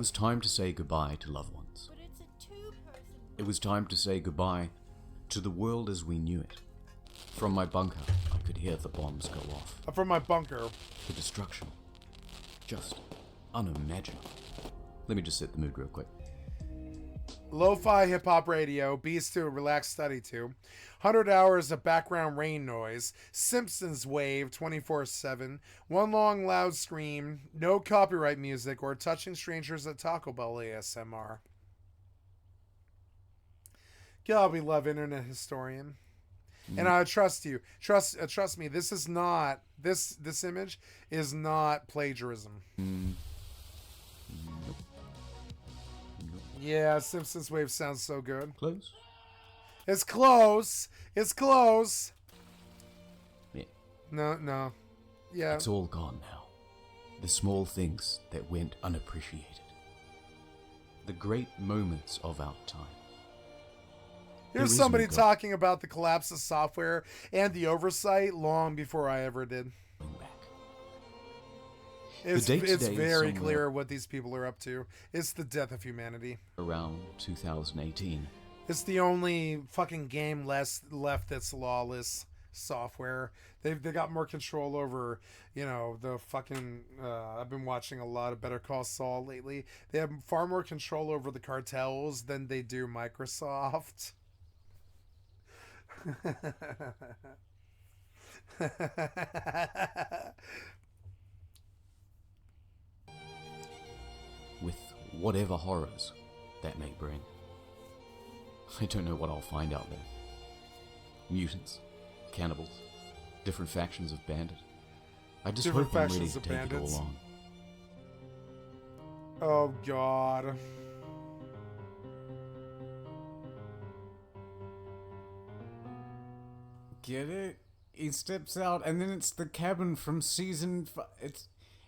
It was time to say goodbye to loved ones. It was time to say goodbye to the world as we knew it. From my bunker, I could hear the bombs go off. From my bunker. The destruction. Just unimaginable. Let me just set the mood real quick. Lo-fi hip-hop radio, beats to, relaxed study to, 100 hours of background rain noise, Simpsons wave 24/7, one long loud scream, no copyright music, or touching strangers at Taco Bell ASMR. God, we love internet historian. And I trust you. Trust me, this is not, this image is not plagiarism. Nope. Yeah, Simpsons wave sounds so good. Close? It's close. It's close. Yeah. No. Yeah. It's all gone now. The small things that went unappreciated. The great moments of our time. Here's somebody talking about the collapse of software and the oversight long before I ever did. It's very clear what these people are up to. It's the death of humanity. Around 2018. It's the only fucking game left that's lawless software. They got more control over, you know, the fucking I've been watching a lot of Better Call Saul lately. They have far more control over the cartels than they do Microsoft. With whatever horrors that may bring. I don't know what I'll find out there. Mutants, cannibals, different factions of bandit. I just hope I'm ready to take it all on. Oh God. Get it? He steps out, and then it's the cabin from season 5.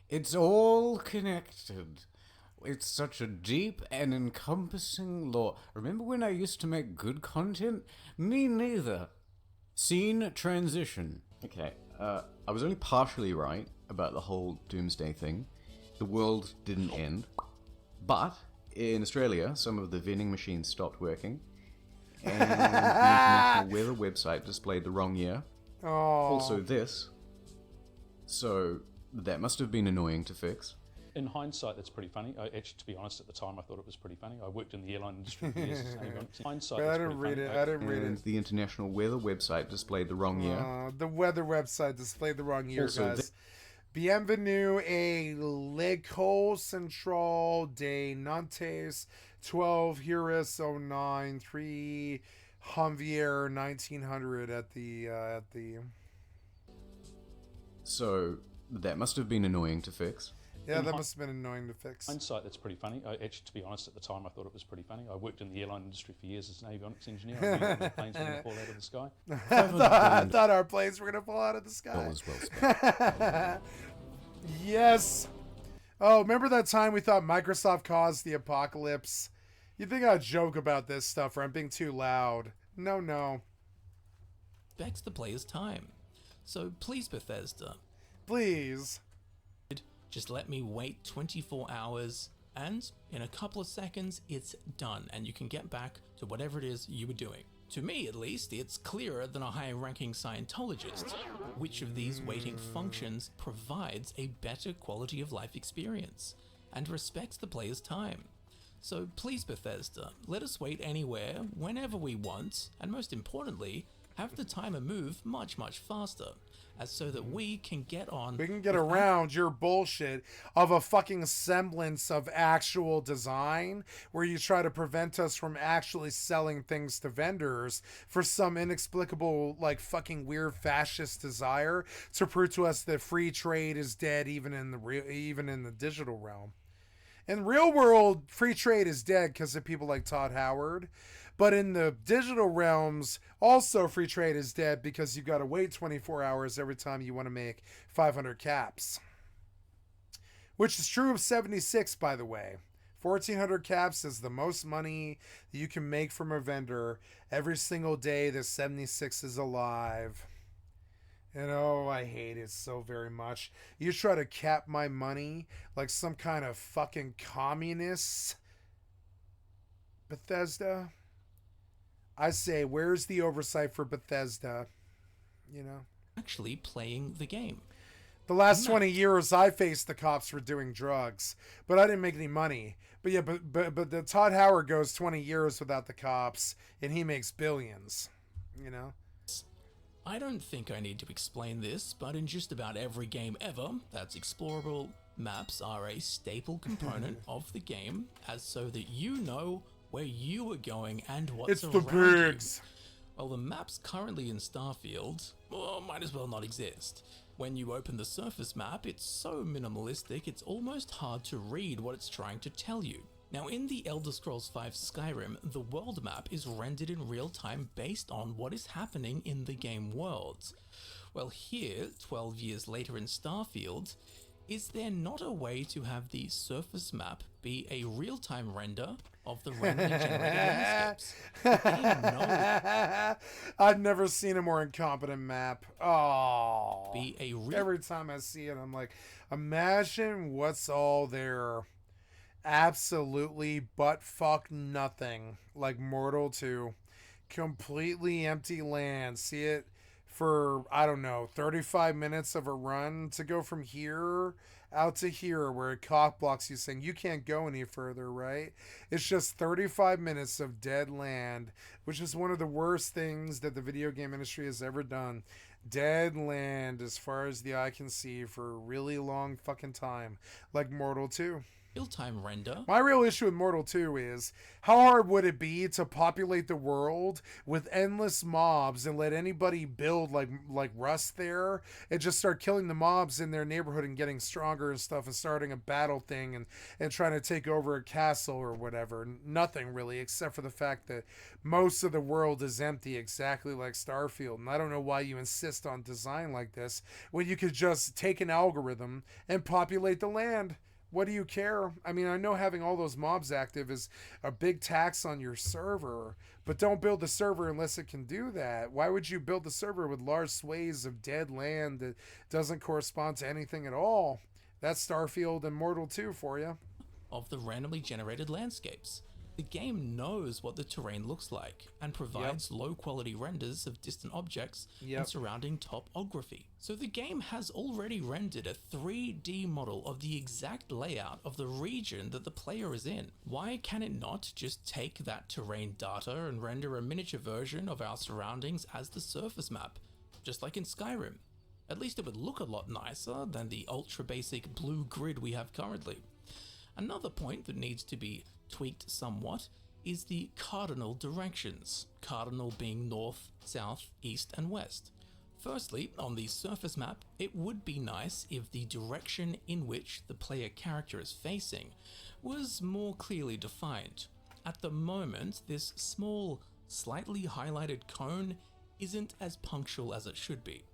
It's all connected. It's such a deep and encompassing lore. Remember when I used to make good content? Me neither. Scene transition. Okay, I was only partially right about the whole doomsday thing. The world didn't end. But in Australia, some of the vending machines stopped working. And the International Weather website displayed the wrong year. Oh. Also this. So that must have been annoying to fix. In hindsight, that's pretty funny. Actually, to be honest, at the time, I thought it was pretty funny. I worked in the airline industry for years. In hindsight, I didn't read it. I didn't read it. The International Weather website displayed the wrong year. The weather website displayed the wrong year, Also, guys. Bienvenue a l'École Centrale des Nantes, 12 Heures 09 3 Janvier 1900 at the. So that must have been annoying to fix. Yeah, that must have been annoying to fix. In hindsight, that's pretty funny. Actually, to be honest, at the time, I thought it was pretty funny. I worked in the airline industry for years as an avionics engineer. I knew the planes were going to fall out of the sky. I thought our planes were going to fall out of the sky. Well spent. Yes. Oh, remember that time we thought Microsoft caused the apocalypse? You think I'd joke about this stuff or I'm being too loud? No. Respects the player's time. So please, Bethesda. Please. Just let me wait 24 hours and in a couple of seconds it's done and you can get back to whatever it is you were doing. To me at least, it's clearer than a high-ranking Scientologist. Which of these waiting functions provides a better quality of life experience and respects the player's time? So please, Bethesda, let us wait anywhere, whenever we want, and most importantly, have the timer move much faster, as so that we can get on. We can get around your bullshit of a fucking semblance of actual design where you try to prevent us from actually selling things to vendors for some inexplicable, like, fucking weird fascist desire to prove to us that free trade is dead even in the digital realm. In real world, free trade is dead because of people like Todd Howard. But in the digital realms, also free trade is dead because you've got to wait 24 hours every time you want to make 500 caps. Which is true of 76, by the way. 1,400 caps is the most money that you can make from a vendor every single day that 76 is alive. And oh, I hate it so very much. You try to cap my money like some kind of fucking communist, Bethesda. I say, where's the oversight for Bethesda? You know? actually playing the game. The last No. 20 years, I faced the cops for doing drugs, but I didn't make any money. But yeah, but the Todd Howard goes 20 years without the cops, and he makes billions. You know? I don't think I need to explain this, but in just about every game ever that's explorable, maps are a staple component of the game, as so that you know where you are going and what's It's the around you. pigs. Well, the maps currently in Starfield, might as well not exist. When you open the surface map, it's so minimalistic it's almost hard to read what it's trying to tell you. Now, in the Elder Scrolls V Skyrim, the world map is rendered in real time based on what is happening in the game worlds. Well, here, 12 years later in Starfield, is there not a way to have the surface map be a real-time render of the randomly generated landscapes? The game knows I've never seen a more incompetent map. Oh. be a real Every time I see it, I'm like, imagine what's all there. Absolutely butt fuck nothing. Like Mortal 2. Completely empty land. See it for, I don't know, 35 minutes of a run to go from here out to here where it cock blocks you saying you can't go any further, right? It's just 35 minutes of dead land, which is one of the worst things that the video game industry has ever done. Dead land as far as the eye can see for a really long fucking time, like Mortal 2. real-time render My real issue with Mortal 2 is how hard would it be to populate the world with endless mobs and let anybody build like Rust there and just start killing the mobs in their neighborhood and getting stronger and stuff and starting a battle thing and trying to take over a castle or whatever. Nothing really, except for the fact that most of the world is empty, exactly like Starfield. And I don't know why you insist on design like this when you could just take an algorithm and populate the land. What do you care? I mean, I know having all those mobs active is a big tax on your server, but don't build the server unless it can do that. Why would you build the server with large swathes of dead land that doesn't correspond to anything at all? That's Starfield and Mortal 2 for you. of the randomly generated landscapes. The game knows what the terrain looks like and provides low-quality renders of distant objects and surrounding topography. So the game has already rendered a 3D model of the exact layout of the region that the player is in. Why can it not just take that terrain data and render a miniature version of our surroundings as the surface map, just like in Skyrim? At least it would look a lot nicer than the ultra-basic blue grid we have currently. Another point that needs to be tweaked somewhat is the cardinal directions, cardinal being north, south, east and west. Firstly, on the surface map, it would be nice if the direction in which the player character is facing was more clearly defined. At the moment, this small, slightly highlighted cone isn't as punctual as it should be.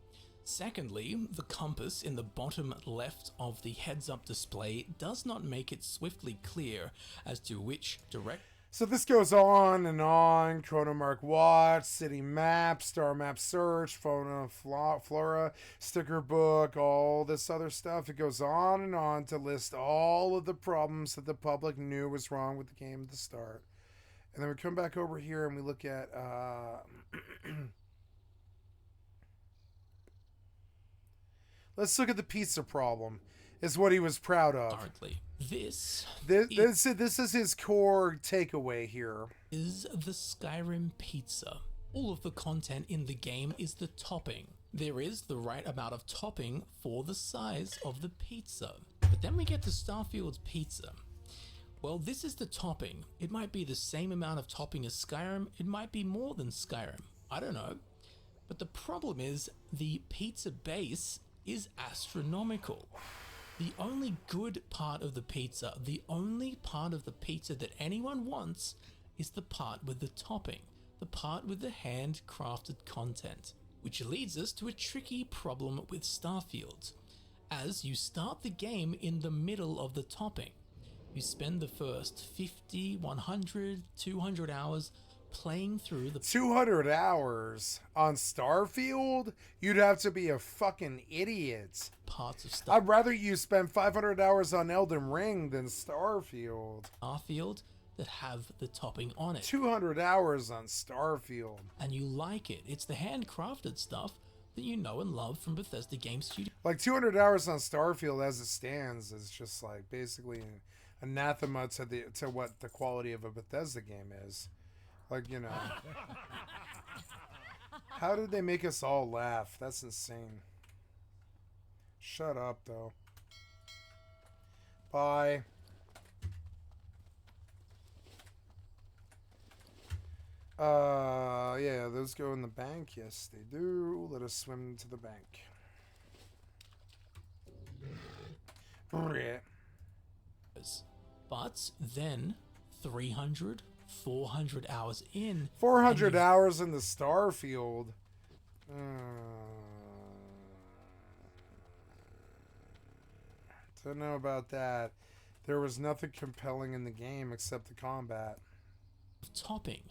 Secondly, the compass in the bottom left of the heads-up display does not make it swiftly clear as to which direct. So this goes on and on. Chrono Mark Watch, City Map, Star Map Search, Fauna Flora, Sticker Book, all this other stuff. It goes on and on to list all of the problems that the public knew was wrong with the game at the start. And then we come back over here and we look at... Let's look at the pizza problem. Is what he was proud of. Currently, this This is his core takeaway here. is the Skyrim pizza. All of the content in the game is the topping. There is the right amount of topping for the size of the pizza. But then we get to Starfield's pizza. Well, this is the topping. It might be the same amount of topping as Skyrim. It might be more than Skyrim. I don't know. But the problem is the pizza base is astronomical. The only good part of the pizza, the only part of the pizza that anyone wants, is the part with the topping, the part with the handcrafted content. Which leads us to a tricky problem with Starfield. As you start the game in the middle of the topping, you spend the first 50, 100, 200 hours playing through the 200 hours on Starfield? You'd have to be a fucking idiot. parts of stuff. I'd rather you spend 500 hours on Elden Ring than Starfield. Starfield that have the topping on it. 200 hours on Starfield. And you like it. It's the handcrafted stuff that you know and love from Bethesda Game Studio. Like 200 hours on Starfield as it stands is just like basically anathema to what the quality of a Bethesda game is. Like, you know. How did they make us all laugh? That's insane. Shut up, though. Bye. Yeah, those go in the bank. Yes, they do. Let us swim to the bank. But then 300, 400 hours in. 400 hours in the Starfield. Don't know about that. There was nothing compelling in the game except the combat. Topping.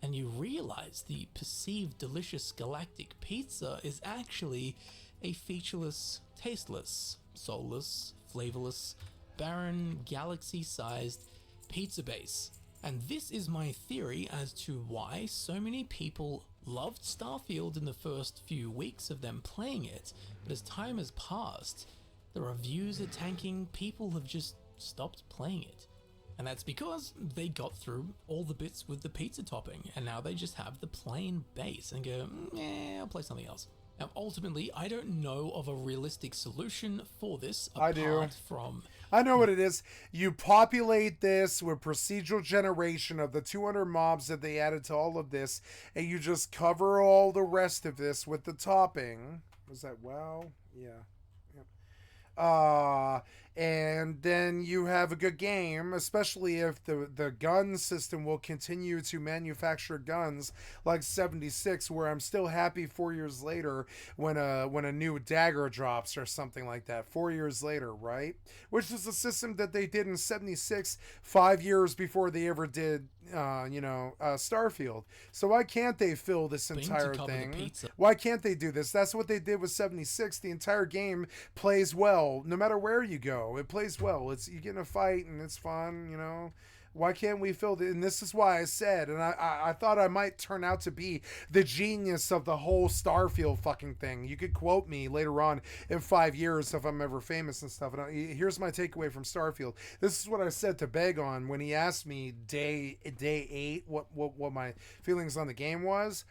And you realize the perceived delicious galactic pizza is actually a featureless, tasteless, soulless, flavorless, barren, galaxy-sized pizza base. And this is my theory as to why so many people loved Starfield in the first few weeks of them playing it, but as time has passed, the reviews are tanking, people have just stopped playing it. And that's because they got through all the bits with the pizza topping, and now they just have the plain base and go, I'll play something else. Now, ultimately, I don't know of a realistic solution for this apart from... I know what it is. You populate this with procedural generation of the 200 mobs that they added to all of this, and you just cover all the rest of this with the topping. Was that WoW? Yeah. And then you have a good game, especially if the gun system will continue to manufacture guns like 76, where I'm still happy 4 years later when a new dagger drops or something like that. 4 years later, right? Which is a system that they did in 76, 5 years before they ever did, Starfield. So why can't they fill this entire thing? Why can't they do this? That's what they did with 76. The entire game plays well, no matter where you go. It plays well. You get in a fight and it's fun, you know. Why can't we fill it? And this is why I said, and I thought I might turn out to be the genius of the whole Starfield fucking thing. You could quote me later on in 5 years if I'm ever famous and stuff. And here's my takeaway from Starfield. This is what I said to Beg on when he asked me day 8 what my feelings on the game was.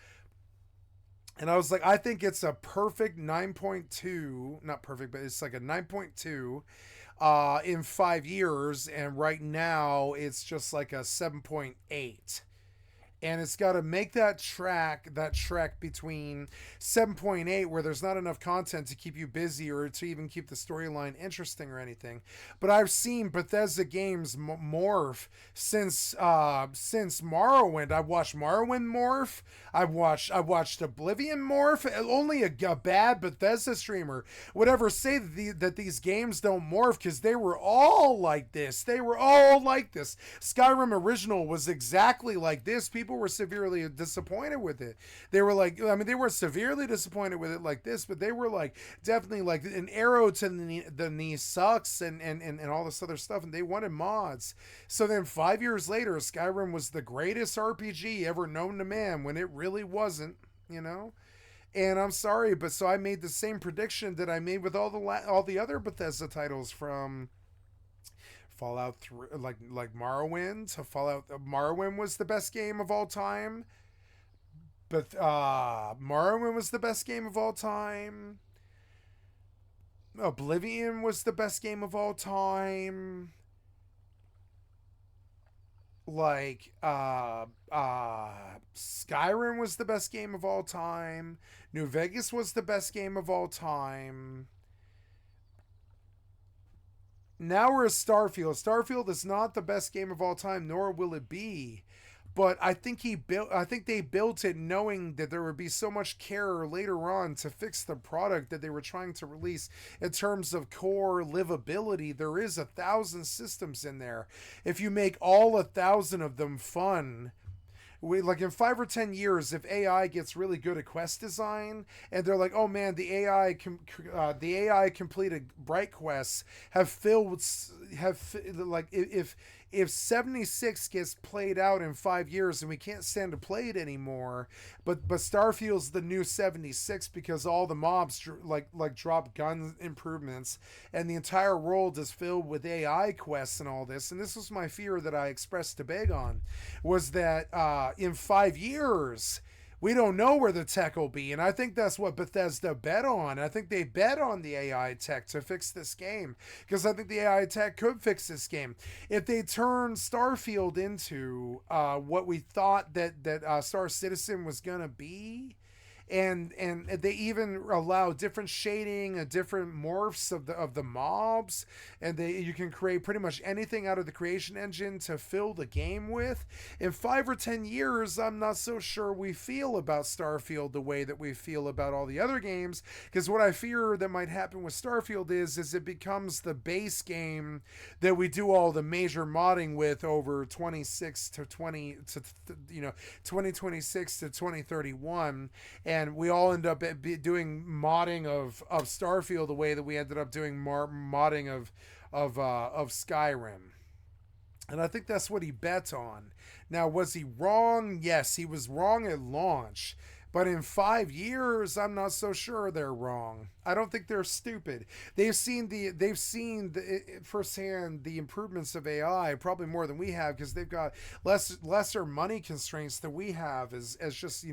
And I was like, I think it's a perfect 9.2. Not perfect, but it's like a 9.2. In 5 years, and right now it's just like a 7.8. And it's got to make that trek between 7.8, where there's not enough content to keep you busy or to even keep the storyline interesting or anything. But I've seen Bethesda games morph since Morrowind. I've watched Morrowind morph. I've watched Oblivion morph. Only a bad Bethesda streamer would ever say that these games don't morph, because they were all like this. Skyrim Original was exactly like this. People were severely disappointed with it. They were like, they were severely disappointed with it like this, but they were like, definitely like an arrow to the knee sucks and all this other stuff, and they wanted mods. So then 5 years later, Skyrim was the greatest RPG ever known to man, when it really wasn't, you know? And I'm sorry, but so I made the same prediction that I made with all the other Bethesda titles, from Fallout 3, like Morrowind. So Morrowind was the best game of all time. But Morrowind was the best game of all time. Oblivion was the best game of all time. Like Skyrim was the best game of all time. New Vegas was the best game of all time. Now we're at Starfield. Starfield is not the best game of all time, nor will it be. But I think they built it knowing that there would be so much care later on to fix the product that they were trying to release in terms of core livability. There is 1,000 systems in there. If you make all 1,000 of them fun, we like in 5 or 10 years, if AI gets really good at quest design, and they're like, oh man, the AI completed bright quests like if 76 gets played out in 5 years and we can't stand to play it anymore, but Starfield's the new 76 because all the mobs drop gun improvements and the entire world is filled with AI quests and all this. And this was my fear that I expressed to Beg on, was that in 5 years we don't know where the tech will be. And I think that's what Bethesda bet on. I think they bet on the AI tech to fix this game, because I think the AI tech could fix this game. If they turn Starfield into what we thought that Star Citizen was going to be, and they even allow different shading and different morphs of the mobs, and you can create pretty much anything out of the creation engine to fill the game with. In 5 or 10 years, I'm not so sure we feel about Starfield the way that we feel about all the other games, because what I fear that might happen with Starfield is it becomes the base game that we do all the major modding with over 2026 to 2031, and we all end up doing modding of Starfield the way that we ended up doing modding of Skyrim. And I think that's what he bet on. Now, was he wrong? Yes, he was wrong at launch. But in 5 years, I'm not so sure they're wrong. I don't think they're stupid. They've seen firsthand the improvements of AI, probably more than we have, because they've got lesser money constraints than we have as just,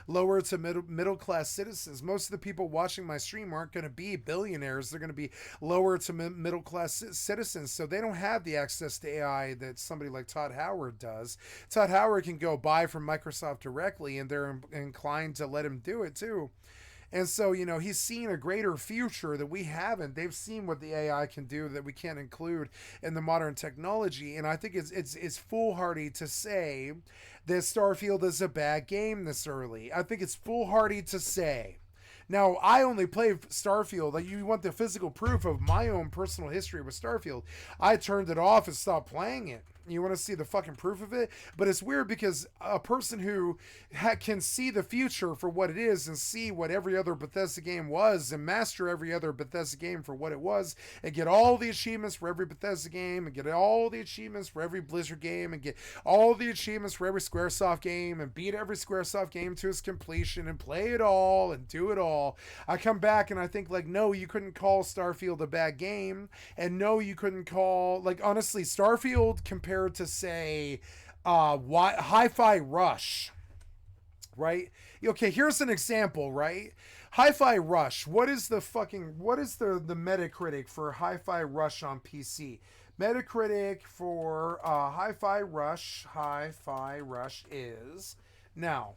lower to middle class citizens. Most of the people watching my stream aren't going to be billionaires. They're going to be lower to middle class citizens. So they don't have the access to AI that somebody like Todd Howard does. Todd Howard can go buy from Microsoft directly, and they're inclined to let him do it too. And so, he's seen a greater future that we haven't. They've seen what the AI can do that we can't include in the modern technology. And I think it's foolhardy to say that Starfield is a bad game this early. I think it's foolhardy to say. Now, I only play Starfield. Like, you want the physical proof of my own personal history with Starfield. I turned it off and stopped playing it. You want to see the fucking proof of it? But it's weird because a person who can see the future for what it is and see what every other Bethesda game was and master every other Bethesda game for what it was and get all the achievements for every Bethesda game and get all the achievements for every Blizzard game and get all the achievements for every Squaresoft game and beat every Squaresoft game to its completion and play it all and do it all. I come back and I think, like, no, you couldn't call Starfield a bad game, and no, you couldn't call, like, honestly, Starfield compared to, say, Hi-Fi Rush, right? Okay, here's an example, right? Hi-Fi Rush. What is the Metacritic for Hi-Fi Rush on PC? Metacritic for Hi-Fi Rush is now.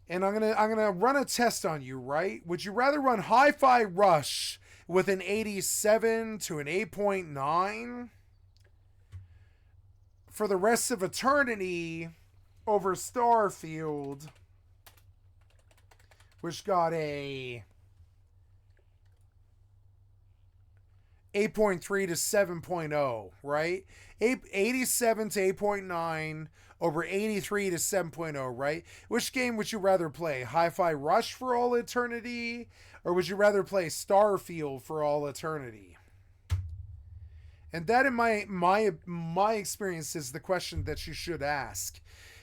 And I'm gonna run a test on you, right? Would you rather run Hi-Fi Rush with an 87 to an 8.9 for the rest of eternity over Starfield, which got a 8.3 to 7.0, right? 87 to 8.9 over 83 to 7.0, right? Which game would you rather play? Hi-Fi Rush for all eternity, or would you rather play Starfield for all eternity? And that, in my experience, is the question that you should ask.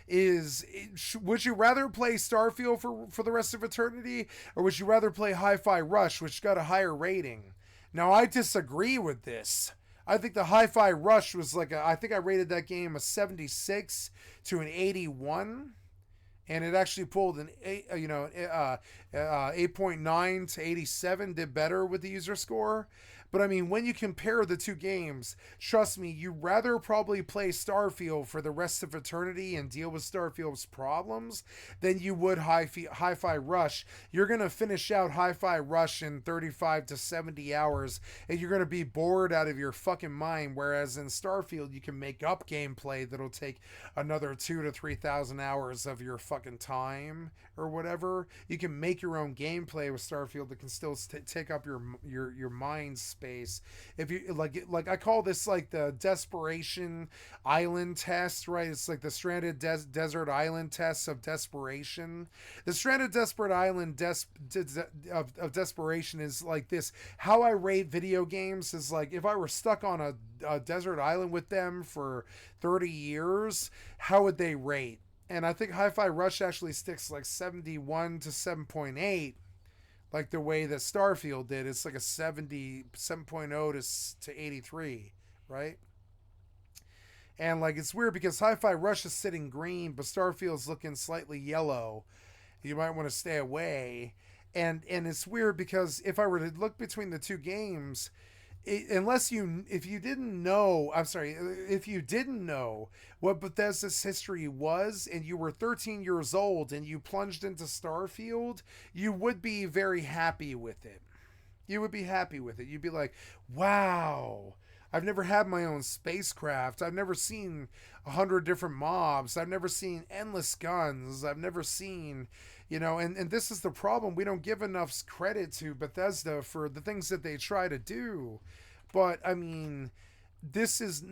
Would you rather play Starfield for the rest of eternity, or would you rather play Hi-Fi Rush, which got a higher rating? Now, I disagree with this. I think the Hi-Fi Rush was I think I rated that game a 76 to an 81. And it actually pulled an 8.9 to 87, did better with the user score. But I mean, when you compare the two games, trust me, you'd rather probably play Starfield for the rest of eternity and deal with Starfield's problems than you would Hi-Fi Rush. You're going to finish out Hi-Fi Rush in 35 to 70 hours, and you're going to be bored out of your fucking mind, whereas in Starfield, you can make up gameplay that'll take another 2,000 to 3,000 hours of your fucking time or whatever. You can make your own gameplay with Starfield that can still take up your mind space space. If you like I call this like the desperation island test, right? It's like the stranded desert island test of desperation. The stranded desperate island of desperation is like this. How I rate video games is like if I were stuck on a desert island with them for 30 years, how would they rate? And I think Hi-Fi Rush actually sticks like 71 to 7.8, like the way that Starfield did. It's like a 7.0 to 83, right? And like it's weird because Hi-Fi Rush is sitting green, but Starfield's looking slightly yellow. You might want to stay away. And it's weird because if I were to look between the two games, if you didn't know what Bethesda's history was and you were 13 years old and you plunged into Starfield, you would be very happy with it. You would be happy with it. You'd be like, wow, I've never had my own spacecraft. I've never seen 100 different mobs. I've never seen endless guns. I've never seen, and this is the problem. We don't give enough credit to Bethesda for the things that they try to do. But I mean, this is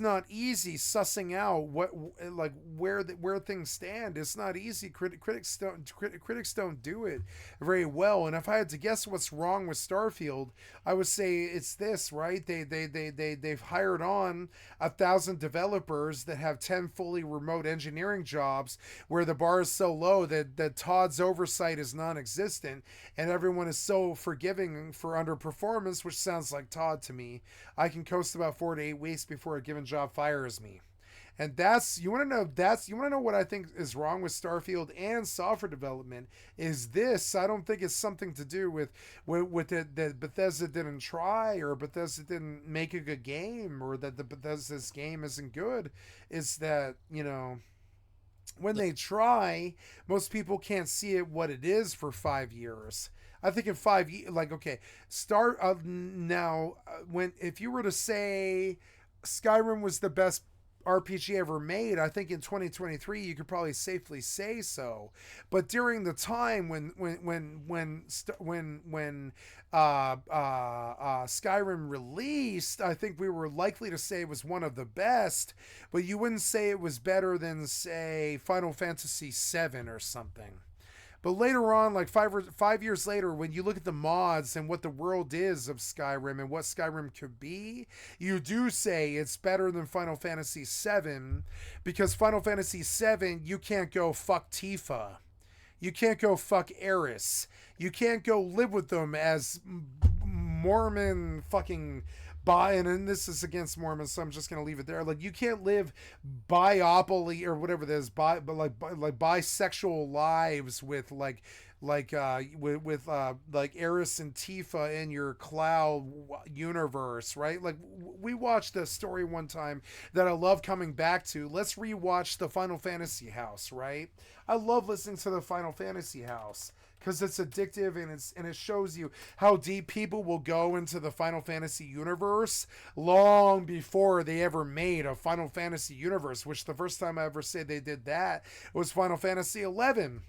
not easy sussing out where things stand. It's not easy. Critics don't do it very well. And if I had to guess what's wrong with Starfield, I would say it's this, right? They've hired on 1,000 developers that have 10 fully remote engineering jobs where the bar is so low that Todd's oversight is non-existent and everyone is so forgiving for underperformance, which sounds like Todd to me. I can coast about 4 to 8 weeks before a given job fires me. And you want to know what I think is wrong with Starfield and software development is this. I don't think it's something to do with it that Bethesda didn't try or Bethesda didn't make a good game or that the Bethesda's game isn't good. It's that, when they try, most people can't see it what it is for 5 years. I think in 5 years, if you were to say Skyrim was the best RPG ever made, I think in 2023 you could probably safely say so. But during the time when Skyrim released, I think we were likely to say it was one of the best, but you wouldn't say it was better than, say, Final Fantasy VII or something. But later on, like 5 years later, when you look at the mods and what the world is of Skyrim and what Skyrim could be, you do say it's better than Final Fantasy VII, because Final Fantasy VII, you can't go fuck Tifa. You can't go fuck Eris. You can't go live with them as Mormon fucking and this is against Mormons, so I'm just gonna leave it there. Like, you can't live biopoly or whatever it is, bisexual lives with like Eris and Tifa in your cloud universe, right? Like, we watched a story one time that I love coming back to. Let's rewatch the Final Fantasy house, right? I love listening to the Final Fantasy house because it's addictive and it shows you how deep people will go into the Final Fantasy universe long before they ever made a Final Fantasy universe, which the first time I ever said they did that was Final Fantasy 11.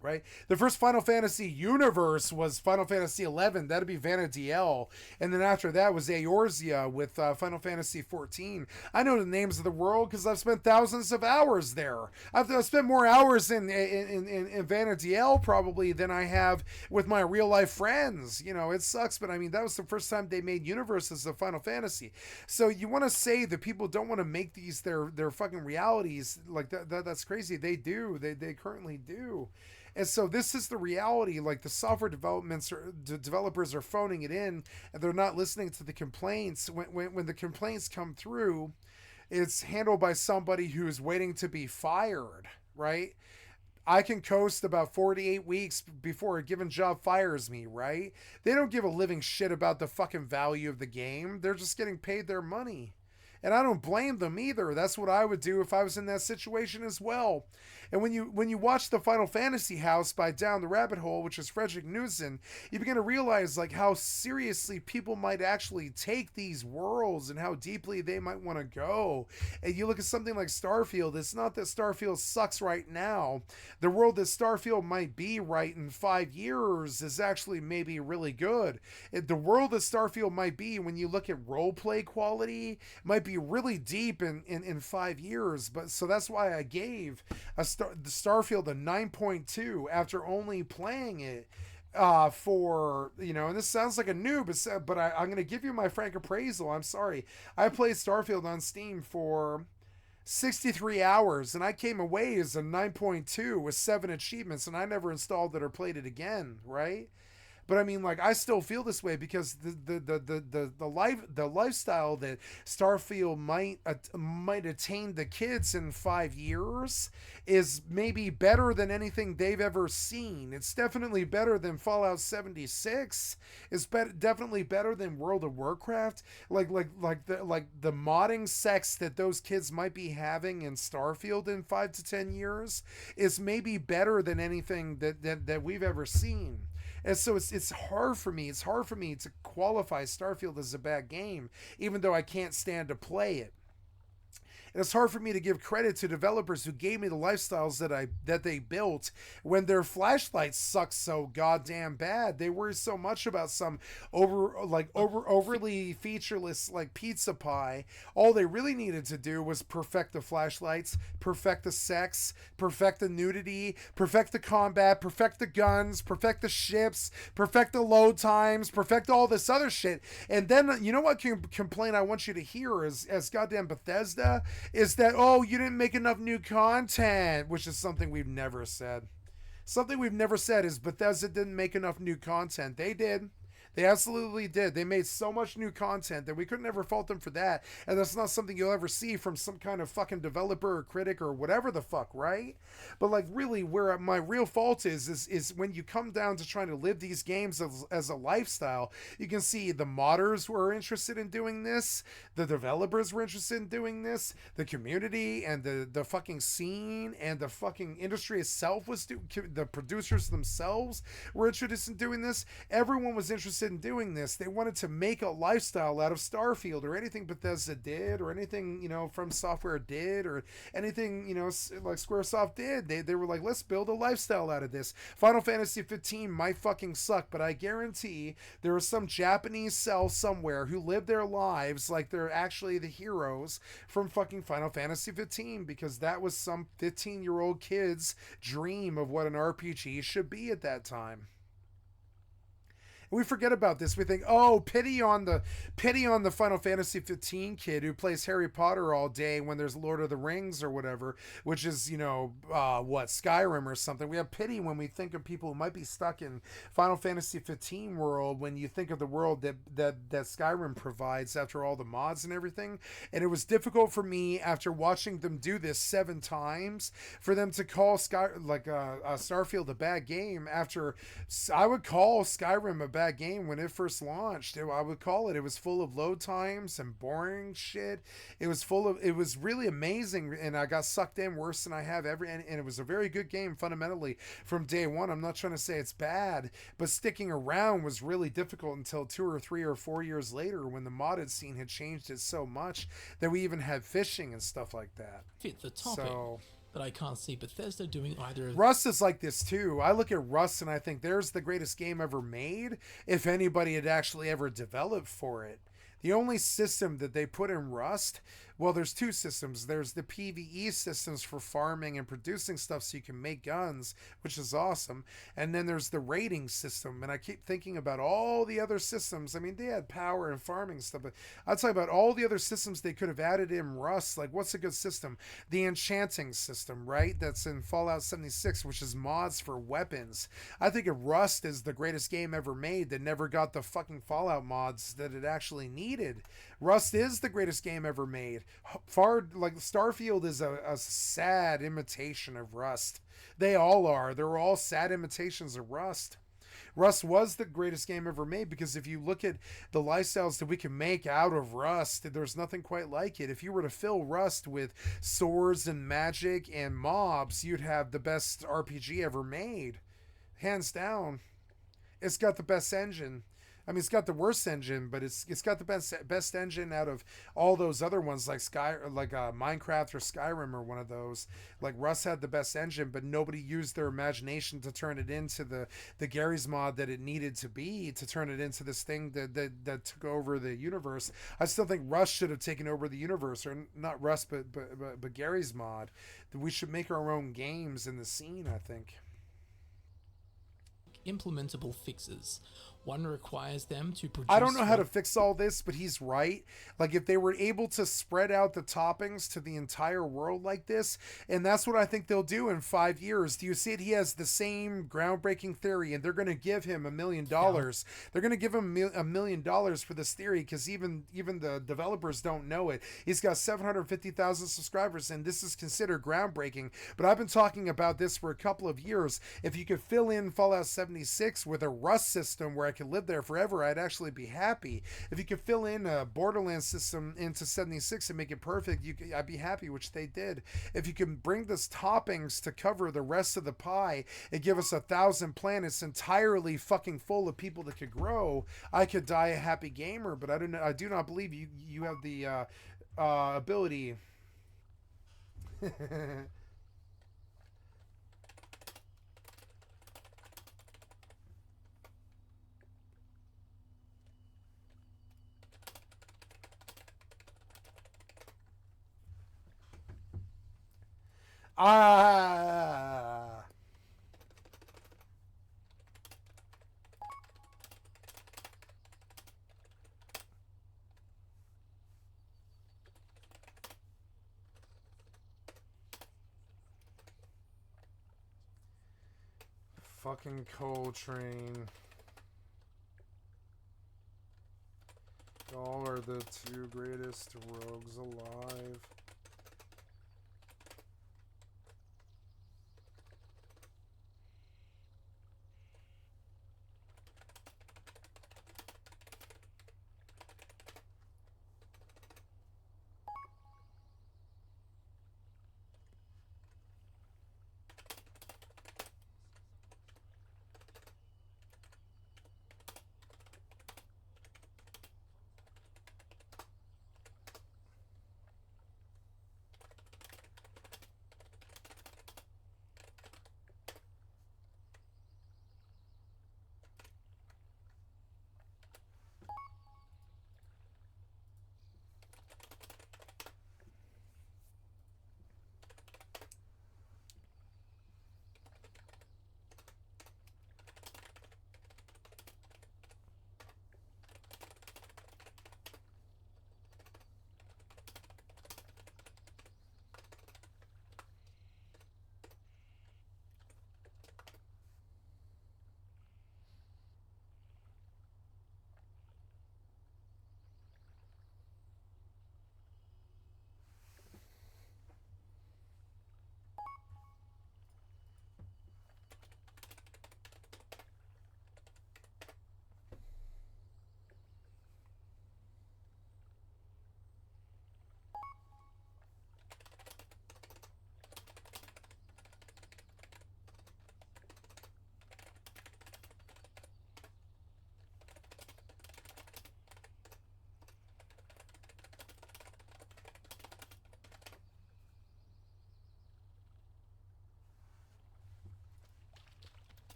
Right? The first Final Fantasy universe was Final Fantasy 11. That'd be Vana'diel. And then after that was Eorzea with Final Fantasy 14. I know the names of the world because I've spent thousands of hours there. I've spent more hours in Vana'diel probably than I have with my real life friends. It sucks, but I mean, that was the first time they made universes of Final Fantasy. So you want to say that people don't want to make these their fucking realities like that's crazy. They do. They currently do. And so this is the reality. Like, the software developers are phoning it in, and they're not listening to the complaints. When the complaints come through, it's handled by somebody who's waiting to be fired, right? I can coast about 48 weeks before a given job fires me, right? They don't give a living shit about the fucking value of the game. They're just getting paid their money. And I don't blame them either. That's what I would do if I was in that situation as well. And when you watch the Final Fantasy House by Down the Rabbit Hole, which is Frederick Knudsen, you begin to realize like how seriously people might actually take these worlds and how deeply they might want to go. And you look at something like Starfield, it's not that Starfield sucks right now. The world that Starfield might be right in 5 years is actually maybe really good. The world that Starfield might be, when you look at roleplay quality, might be really deep in 5 years. But so that's why I gave the Starfield a 9.2 after only playing it for, you know, and this sounds like a noob, but I'm going to give you my frank appraisal. I'm sorry. I played Starfield on Steam for 63 hours, and I came away as a 9.2 with 7 achievements, and I never installed it or played it again, right? But I mean, like, I still feel this way because the lifestyle that Starfield might attain the kids in 5 years is maybe better than anything they've ever seen. It's definitely better than Fallout 76. It's definitely better than World of Warcraft. Like the modding sex that those kids might be having in Starfield in 5 to 10 years is maybe better than anything that we've ever seen. And so it's hard for me. It's hard for me to qualify Starfield as a bad game, even though I can't stand to play it. And it's hard for me to give credit to developers who gave me the lifestyles that they built when their flashlights suck so goddamn bad. They worry so much about some overly featureless like pizza pie. All they really needed to do was perfect the flashlights, perfect the sex, perfect the nudity, perfect the combat, perfect the guns, perfect the ships, perfect the load times, perfect all this other shit. And then, you know what complaint I want you to hear as goddamn Bethesda is that, oh, you didn't make enough new content, which is something we've never said. Something we've never said is Bethesda didn't make enough new content. They did. They absolutely did. They made so much new content that we could never fault them for that. And that's not something you'll ever see from some kind of fucking developer or critic or whatever the fuck, right? But like really where my real fault is when you come down to trying to live these games as a lifestyle, you can see the modders were interested in doing this. The developers were interested in doing this. The community and the fucking scene and the fucking industry itself the producers themselves were interested in doing this. Everyone was interested in doing this. They wanted to make a lifestyle out of Starfield or anything Bethesda did or anything, you know, From Software did or anything, you know, like Squaresoft did. They were like, let's build a lifestyle out of this. Final Fantasy 15 might fucking suck, but I guarantee there is some Japanese cell somewhere who live their lives like they're actually the heroes from fucking Final Fantasy 15 because that was some 15-year-old kid's dream of what an RPG should be at that time. We forget about this. We think, oh, pity on the Final Fantasy 15 kid who plays Harry Potter all day when there's Lord of the Rings or whatever, which is, you know, Skyrim or something. We have pity when we think of people who might be stuck in Final Fantasy 15 world when you think of the world that Skyrim provides after all the mods and everything. And it was difficult for me after watching them do this 7 times for them to call Starfield a bad game after I would call Skyrim a bad game when it first launched. I would call it. It was full of load times and boring shit. It was really amazing, and I got sucked in worse than I have ever. And it was a very good game fundamentally from day one. I'm not trying to say it's bad, but sticking around was really difficult until 2 or 3 or 4 years later when the modded scene had changed it so much that we even had fishing and stuff like that. Fit the topic. So, but I can't see Bethesda doing either of Rust is like this too. I look at Rust and I think there's the greatest game ever made if anybody had actually ever developed for it. The only system that they put in Rust, well, there's 2 systems. There's the PvE systems for farming and producing stuff so you can make guns, which is awesome. And then there's the raiding system. And I keep thinking about all the other systems. I mean, they had power and farming stuff, but I'll tell you about all the other systems they could have added in Rust. Like, what's a good system? The enchanting system, right? That's in Fallout 76, which is mods for weapons. I think of Rust as the greatest game ever made that never got the fucking Fallout mods that it actually needed. Rust is the greatest game ever made. Starfield is a sad imitation of Rust. They all are. They're all sad imitations of Rust. Rust was the greatest game ever made, because if you look at the lifestyles that we can make out of Rust, there's nothing quite like it. If you were to fill Rust with swords and magic and mobs, you'd have the best RPG ever made. Hands down. It's got the best engine. I mean, it's got the worst engine, but it's got the best engine out of all those other ones, like Minecraft or Skyrim or one of those. Like Rust had the best engine, but nobody used their imagination to turn it into the Gary's mod that it needed to be, to turn it into this thing that took over the universe. I still think Rust should have taken over the universe, or not Rust, but Gary's mod. We should make our own games in the scene, I think. Implementable fixes. One requires them to produce... I don't know how to fix all this, but he's right. Like, if they were able to spread out the toppings to the entire world like this, and that's what I think they'll do in 5 years. Do you see it? He has the same groundbreaking theory, and they're going to give him $1 million. Yeah. They're going to give him $1 million for this theory, because even the developers don't know it. He's got 750,000 subscribers, and this is considered groundbreaking. But I've been talking about this for a couple of years. If you could fill in Fallout 76 with a Rust system where I could live there forever, I'd actually be happy. If you could fill in a Borderlands system into 76 and make it perfect, I'd be happy, which they did. If you can bring this toppings to cover the rest of the pie and give us 1,000 planets entirely fucking full of people that could grow, I could die a happy gamer. But I do not believe you have the ability. Fucking Coltrane. Y'all are the two greatest rogues alive.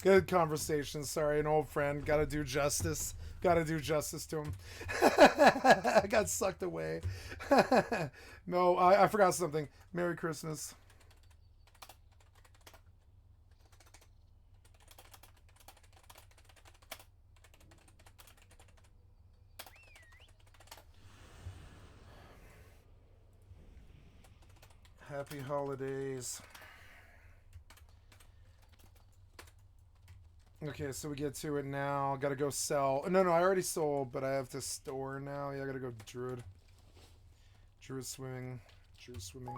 Good conversation. Sorry, an old friend. Gotta do justice. Gotta do justice to him. I got sucked away. No, I forgot something. Merry Christmas. Happy holidays. Okay, so we get to it now. Gotta go sell. No, I already sold, but I have to store now. Yeah, I gotta go druid. Druid swimming. Druid swimming.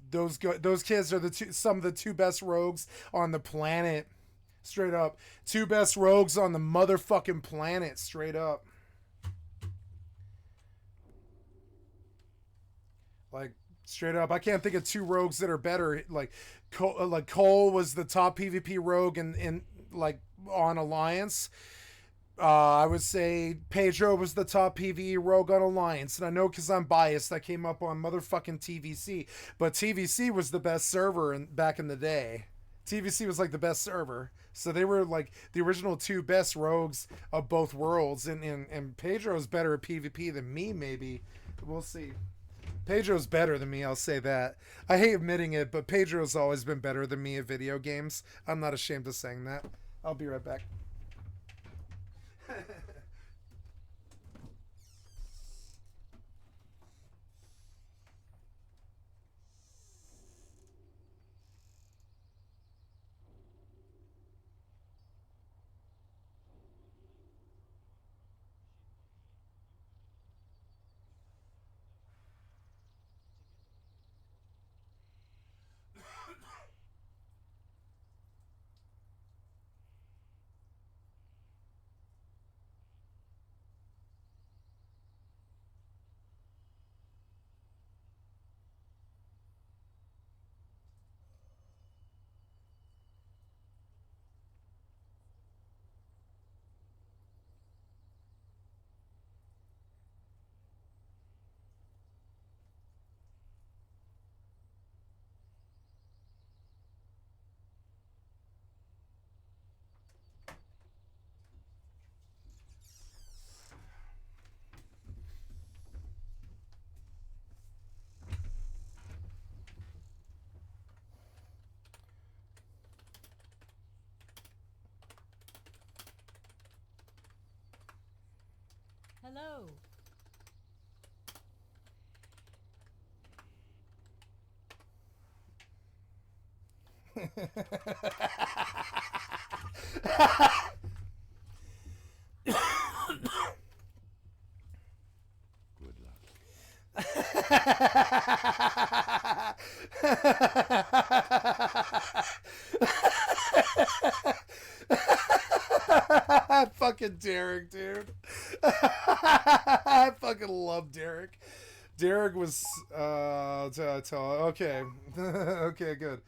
Those kids are some of the two best rogues on the planet. Straight up. Two best rogues on the motherfucking planet. Straight up. Like, straight up. I can't think of two rogues that are better. Like Cole was the top PvP rogue in like on Alliance. I would say Pedro was the top PvE rogue on Alliance, and I know because I'm biased, I came up on motherfucking TVC, but TVC was the best server back in the day. TVC was like the best server. So they were like the original 2 best rogues of both worlds. And Pedro's better at PvP than me, maybe. We'll see. Pedro's better than me, I'll say that. I hate admitting it, but Pedro's always been better than me at video games. I'm not ashamed of saying that. I'll be right back. Hello. Fucking Derek, dude. I fucking love Derek. Derek was okay. Okay, good.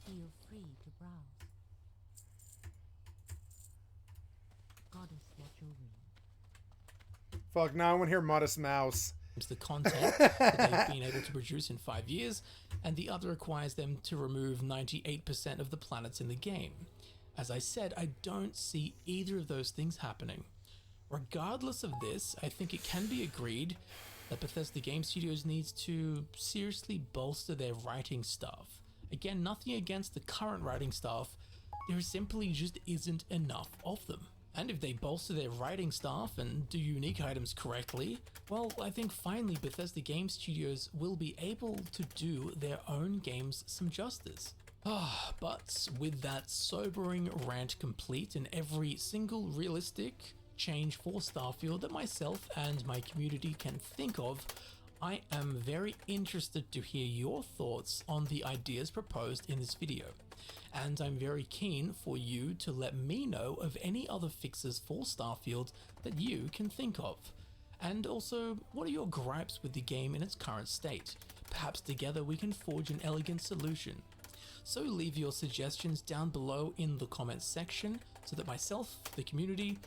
Feel free to browse. Goddess, what you'll read. Fuck, now I want to hear Modest Mouse. The content that they've been able to produce in 5 years, and the other requires them to remove 98% of the planets in the game. As I said, I don't see either of those things happening. Regardless of this, I think it can be agreed that Bethesda Game Studios needs to seriously bolster their writing staff. Again, nothing against the current writing staff, there simply just isn't enough of them. And if they bolster their writing staff and do unique items correctly, well, I think finally Bethesda Game Studios will be able to do their own games some justice. But with that sobering rant complete and every single realistic change for Starfield that myself and my community can think of, I am very interested to hear your thoughts on the ideas proposed in this video. And I'm very keen for you to let me know of any other fixes for Starfield that you can think of. And also, what are your gripes with the game in its current state? Perhaps together we can forge an elegant solution. So leave your suggestions down below in the comments section so that myself, the community,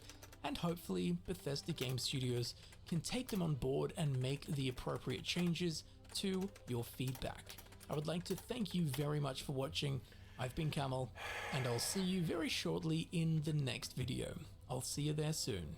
and hopefully Bethesda Game Studios can take them on board and make the appropriate changes to your feedback. I would like to thank you very much for watching. I've been Camel, and I'll see you very shortly in the next video. I'll see you there soon.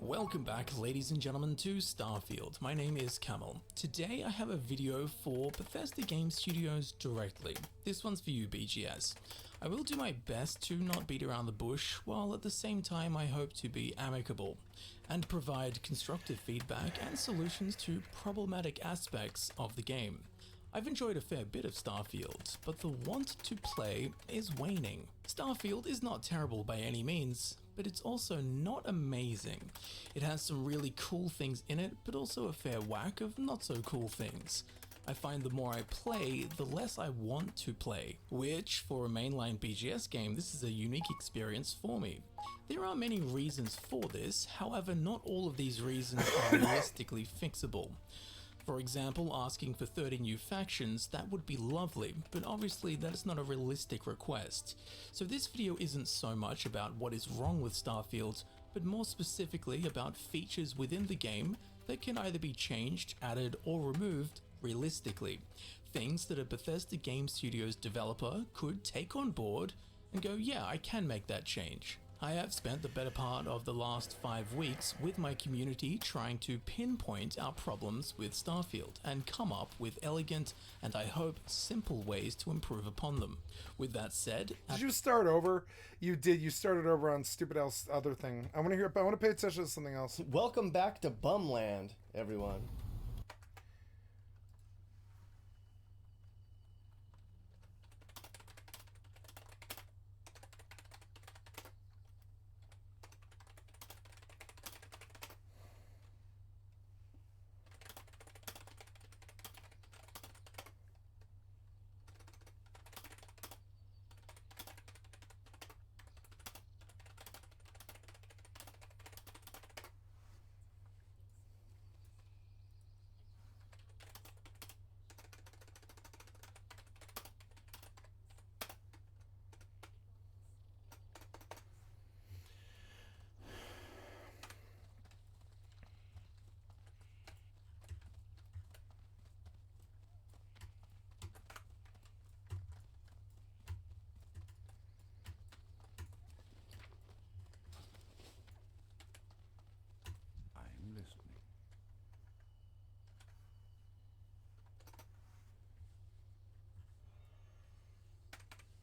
Welcome back, ladies and gentlemen, to Starfield. My name is Camel. Today I have a video for Bethesda Game Studios directly. This one's for you, BGS. I will do my best to not beat around the bush, while at the same time I hope to be amicable and provide constructive feedback and solutions to problematic aspects of the game. I've enjoyed a fair bit of Starfield, but the want to play is waning. Starfield is not terrible by any means, but it's also not amazing. It has some really cool things in it, but also a fair whack of not so cool things. I find the more I play, the less I want to play, which for a mainline BGS game, this is a unique experience for me. There are many reasons for this, however not all of these reasons are realistically fixable. For example, asking for 30 new factions, that would be lovely, but obviously that is not a realistic request. So this video isn't so much about what is wrong with Starfield, but more specifically about features within the game that can either be changed, added, or removed realistically. Things that a Bethesda Game Studios developer could take on board and go, yeah, I can make that change. I have spent the better part of the last 5 weeks with my community trying to pinpoint our problems with Starfield and come up with elegant and I hope simple ways to improve upon them. With that said, Did you start over? You did. You started over on stupid else other thing. I want to pay attention to something else. Welcome back to Bumland, everyone. I'm listening.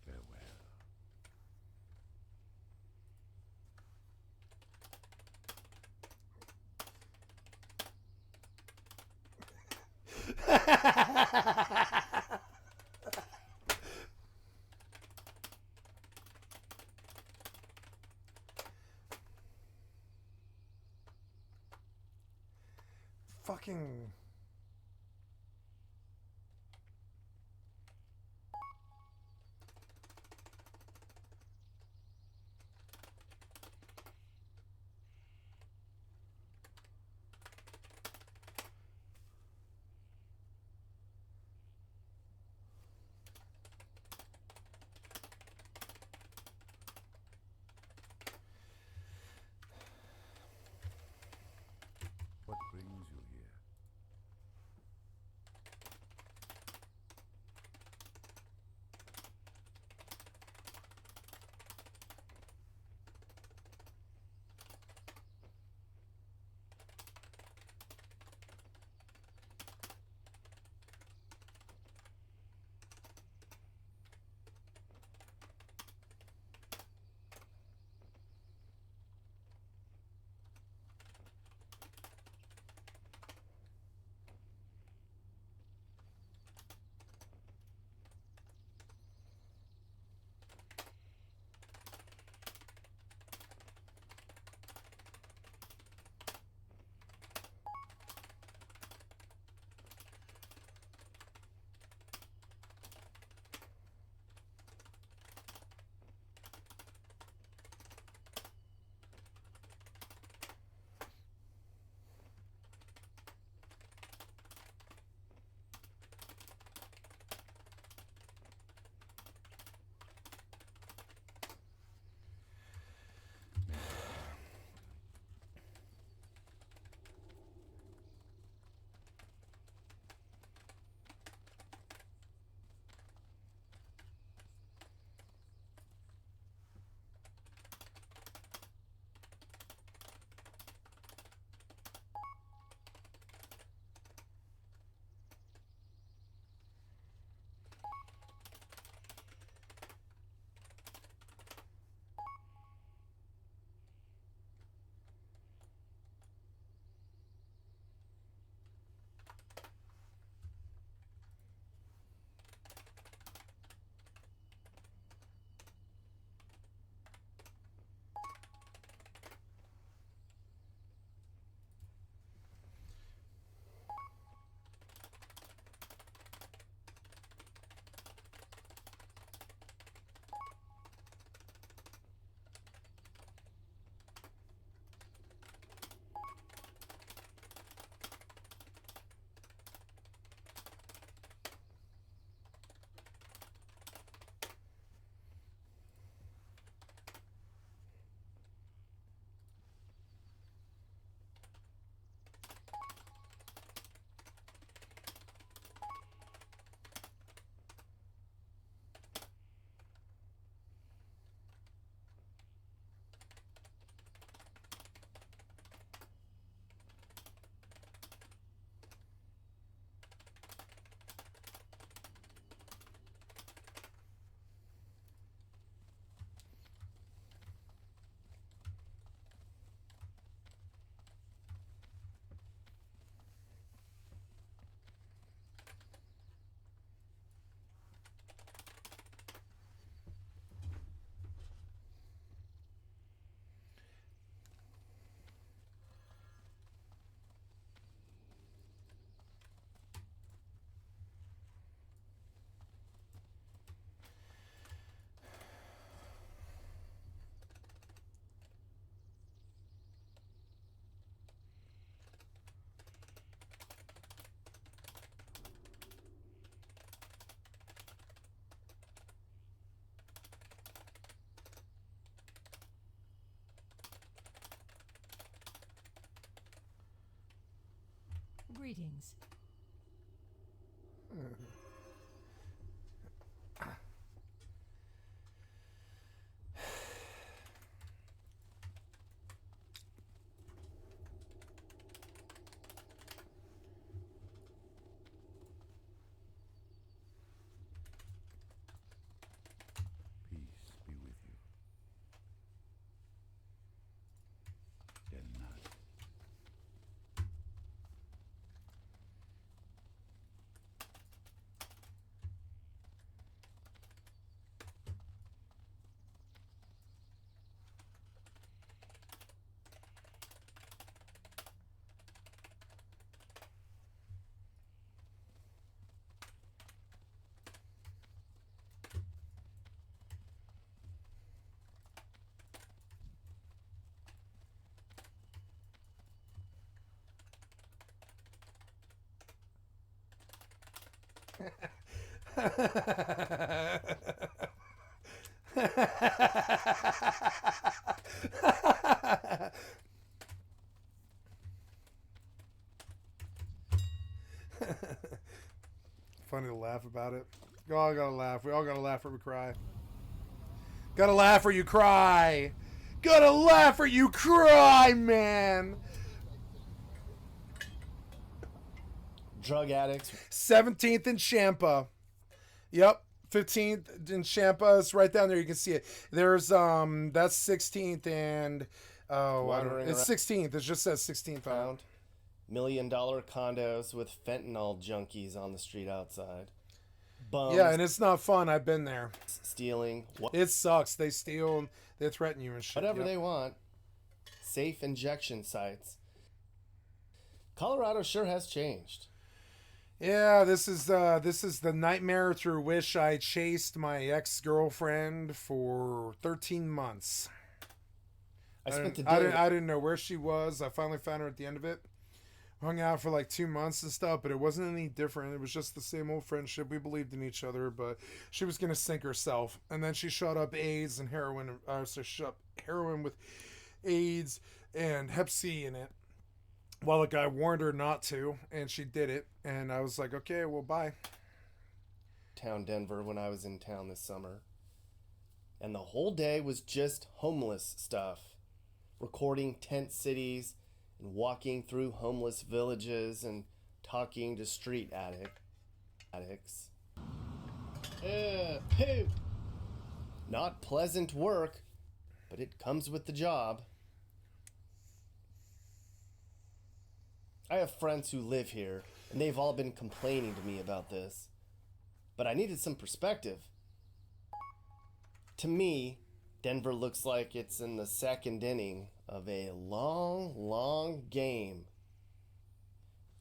Farewell. Fucking. What brings you here? Greetings. Peace be with you. Good night. Funny to laugh about it. We all gotta laugh. We all gotta laugh or we cry. Gotta laugh or you cry. Gotta laugh or you cry, man. Drug addicts. 17th in Champa. Yep. 15th in Champa. It's right down there. You can see it. There's that's 16th and Wandering it's around. 16th. It just says 16th on it. Found $1 million condos with fentanyl junkies on the street outside. Bums Yeah, and it's not fun. I've been there. stealing It sucks. They steal. They threaten you and shit. whatever Yep. they want. Safe injection sites. Colorado sure has changed. Yeah, this is the nightmare through which I chased my ex-girlfriend for 13 months. I spent the I day. didn't know where she was. I finally found her at the end of it. Hung out for like 2 months and stuff, but it wasn't any different. It was just the same old friendship. We believed in each other, but she was gonna sink herself. And then she shot up AIDS and heroin. So shot up heroin with AIDS and Hep C in it. Well, the guy warned her not to, and she did it. And I was like, okay, well, bye. Town Denver when I was in town this summer. And the whole day was just homeless stuff. Recording tent cities and walking through homeless villages and talking to street addicts. Poop. Not pleasant work, but it comes with the job. I have friends who live here, and they've all been complaining to me about this. But I needed some perspective. To me, Denver looks like it's in the second inning of a long, long game.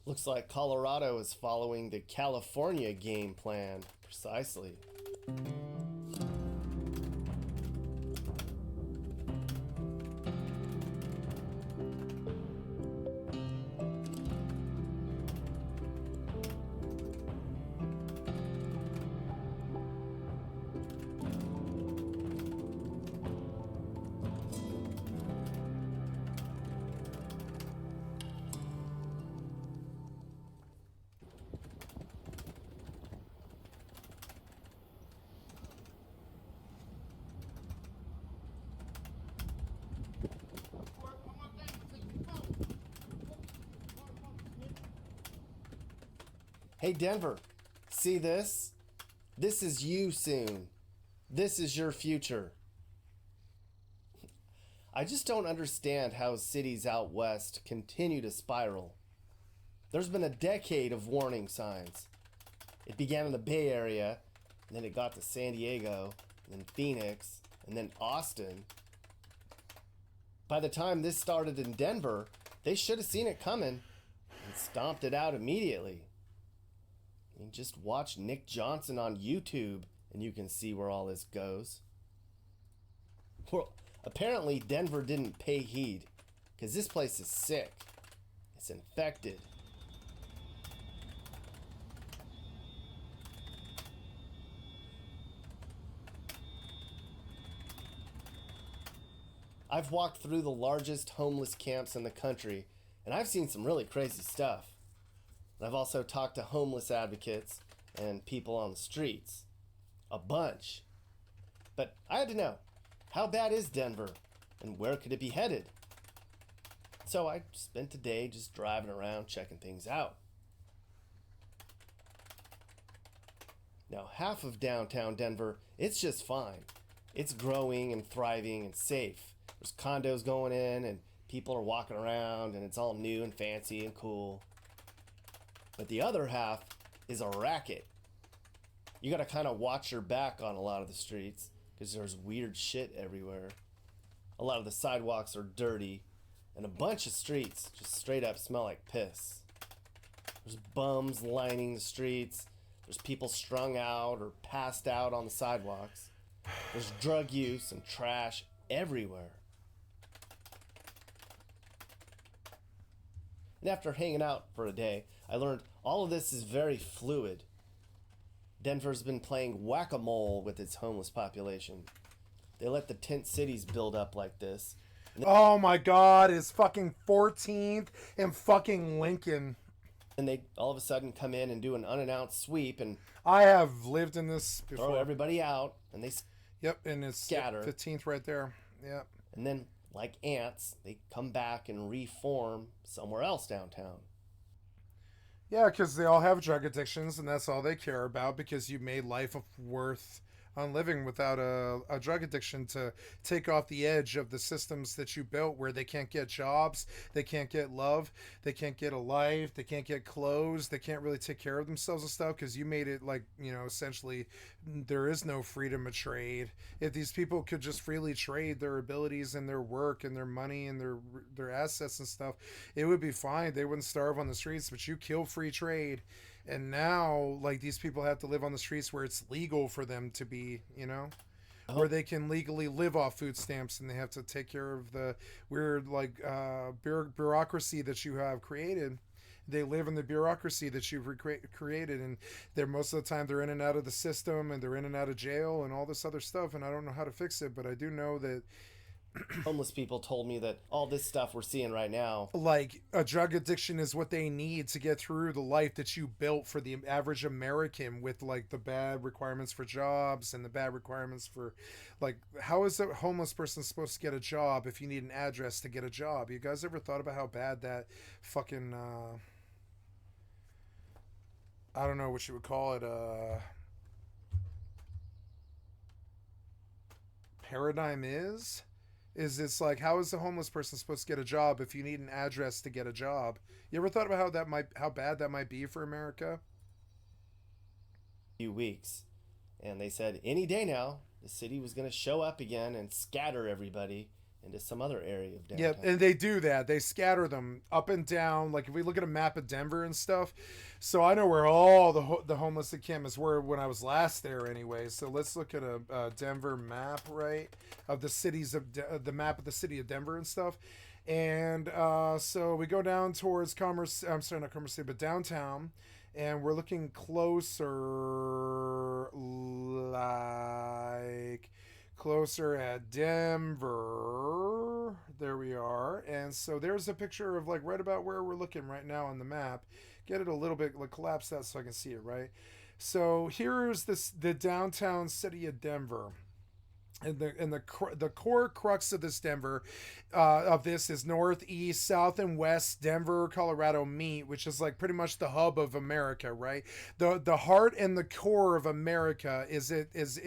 Looks like Colorado is following the California game plan precisely. Hey Denver, see this? This is you soon. This is your future. I just don't understand how cities out west continue to spiral. There's been a decade of warning signs. It began in the Bay Area, and then it got to San Diego, and then Phoenix, and then Austin. By the time this started in Denver, they should have seen it coming and stomped it out immediately. I mean, just watch Nick Johnson on YouTube and you can see where all this goes. Well, apparently Denver didn't pay heed, because this place is sick. It's infected. I've walked through the largest homeless camps in the country, and I've seen some really crazy stuff. And I've also talked to homeless advocates and people on the streets. A bunch. But I had to know, how bad is Denver? And where could it be headed? So I spent the day just driving around checking things out. Now, half of downtown Denver, it's just fine. It's growing and thriving and safe. There's condos going in and people are walking around and it's all new and fancy and cool. But the other half is a racket. You gotta kind of watch your back on a lot of the streets because there's weird shit everywhere. A lot of the sidewalks are dirty and a bunch of streets just straight up smell like piss. There's bums lining the streets. There's people strung out or passed out on the sidewalks. There's drug use and trash everywhere. And after hanging out for a day, I learned all of this is very fluid. Denver's been playing whack-a-mole with its homeless population. They let the tent cities build up like this. Oh my god, it's fucking 14th and fucking Lincoln. And they all of a sudden come in and do an unannounced sweep and I have lived in this before. throw everybody out, and they Yep, and it's scatter. 15th right there. Yep. And then, like ants, they come back and reform somewhere else downtown. Yeah, because they all have drug addictions, and that's all they care about, because you made life worth on living without a drug addiction to take off the edge of the systems that you built, where they can't get jobs, they can't get love, they can't get a life, they can't get clothes, they can't really take care of themselves and stuff, because you made it like, you know, essentially there is no freedom of trade. If these people could just freely trade their abilities and their work and their money and their assets and stuff, it would be fine. They wouldn't starve on the streets. But you kill free trade, and now like these people have to live on the streets where it's legal for them to be, you know, where they can legally live off food stamps, and they have to take care of the weird like bureaucracy that you have created. They live in the bureaucracy that you've created, and they're most of the time they're in and out of the system, and they're in and out of jail and all this other stuff, and I don't know how to fix it, but I do know that Homeless people told me that all this stuff we're seeing right now, like a drug addiction is what they need to get through the life that you built for the average American, with like the bad requirements for jobs and the bad requirements for like, how is a homeless person supposed to get a job if you need an address to get a job? You guys ever thought about how bad that fucking I don't know what you would call it, paradigm is it's like, how is a homeless person supposed to get a job if you need an address to get a job? You ever thought about how bad that might be for America? few weeks, and they said any day now the city was going to show up again and scatter everybody into some other area of downtown. Yeah, and they do that. They scatter them up and down. Like if we look at a map of Denver and stuff, so I know where all the homeless encampments were when I was last there anyway. So let's look at a Denver map, right, of the cities of the map of the city of Denver and stuff. And so we go down towards Commerce. I'm sorry, not Commerce City, but downtown. And we're looking closer, like closer at Denver. There we are. And so there's a picture of like right about where we're looking right now on the map. Get it a little bit, like collapse that so I can see it, right? So here's the downtown city of Denver. And the core crux of this Denver, of this is north, east, south, and west Denver, Colorado meet, which is like pretty much the hub of America, right? The heart and the core of America is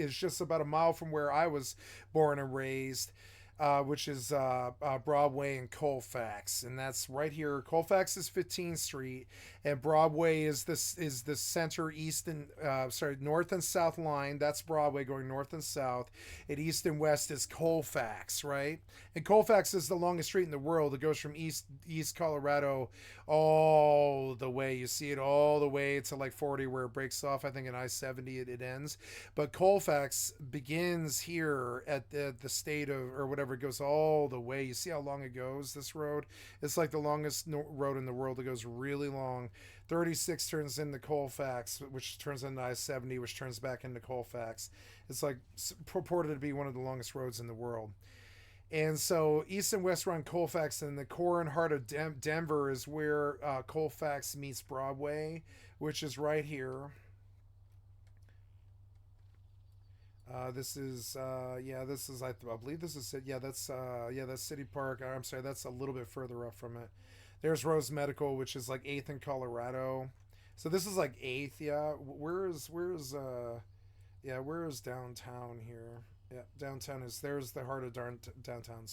just about a mile from where I was born and raised, which is Broadway and Colfax, and that's right here. Colfax is 15th Street, and Broadway is the center east and north and south line. That's Broadway going north and south, and east and west is Colfax, right? And Colfax is the longest street in the world. It goes from East Colorado all the way. You see it all the way to like 40 where it breaks off. I think in I-70 it ends. But Colfax begins here at the state of, or whatever, it goes all the way. You see how long it goes, this road? It's like the longest road in the world. It goes really long. 36 turns into Colfax, which turns into I-70, which turns back into Colfax. It's like purported to be one of the longest roads in the world. And so east and west run Colfax, and the core and heart of Denver is where Colfax meets Broadway, which is right here. This is I believe this is it. Yeah, that's City Park. I'm sorry, that's a little bit further up from it. There's Rose Medical, which is like 8th in Colorado. So this is like 8th. Yeah, where's downtown here? Yeah, downtown there's the heart of downtown.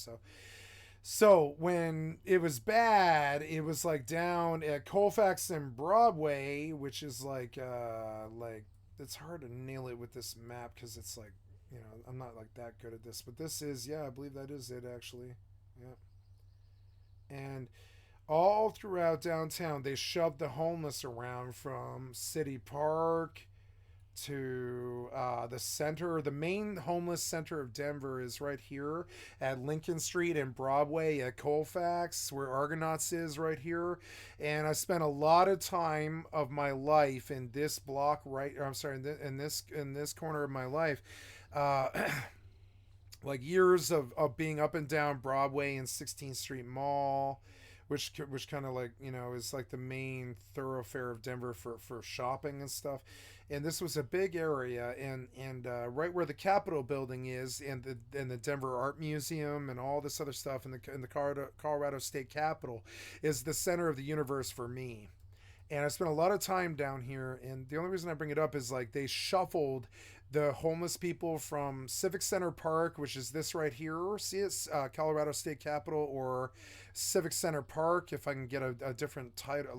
So when it was bad, it was like down at Colfax and Broadway, which is like it's hard to nail it with this map because it's like, I'm not like that good at this, but this is, yeah, I believe that is it actually. Yeah. And all throughout downtown, they shoved the homeless around from City Park to the main homeless center of Denver is right here at Lincoln Street and Broadway at Colfax, where Argonauts is right here. And I spent a lot of time of my life in this block in this corner of my life, like years of being up and down Broadway and 16th Street Mall, which kind of like, is like the main thoroughfare of Denver for shopping and stuff. And this was a big area, and right where the Capitol building is, and the Denver Art Museum and all this other stuff, and the Colorado State Capitol is the center of the universe for me. And I spent a lot of time down here, and the only reason I bring it up is like they shuffled the homeless people from Civic Center Park, which is this right here. See, it's Colorado State Capitol or Civic Center Park. If I can get a different title,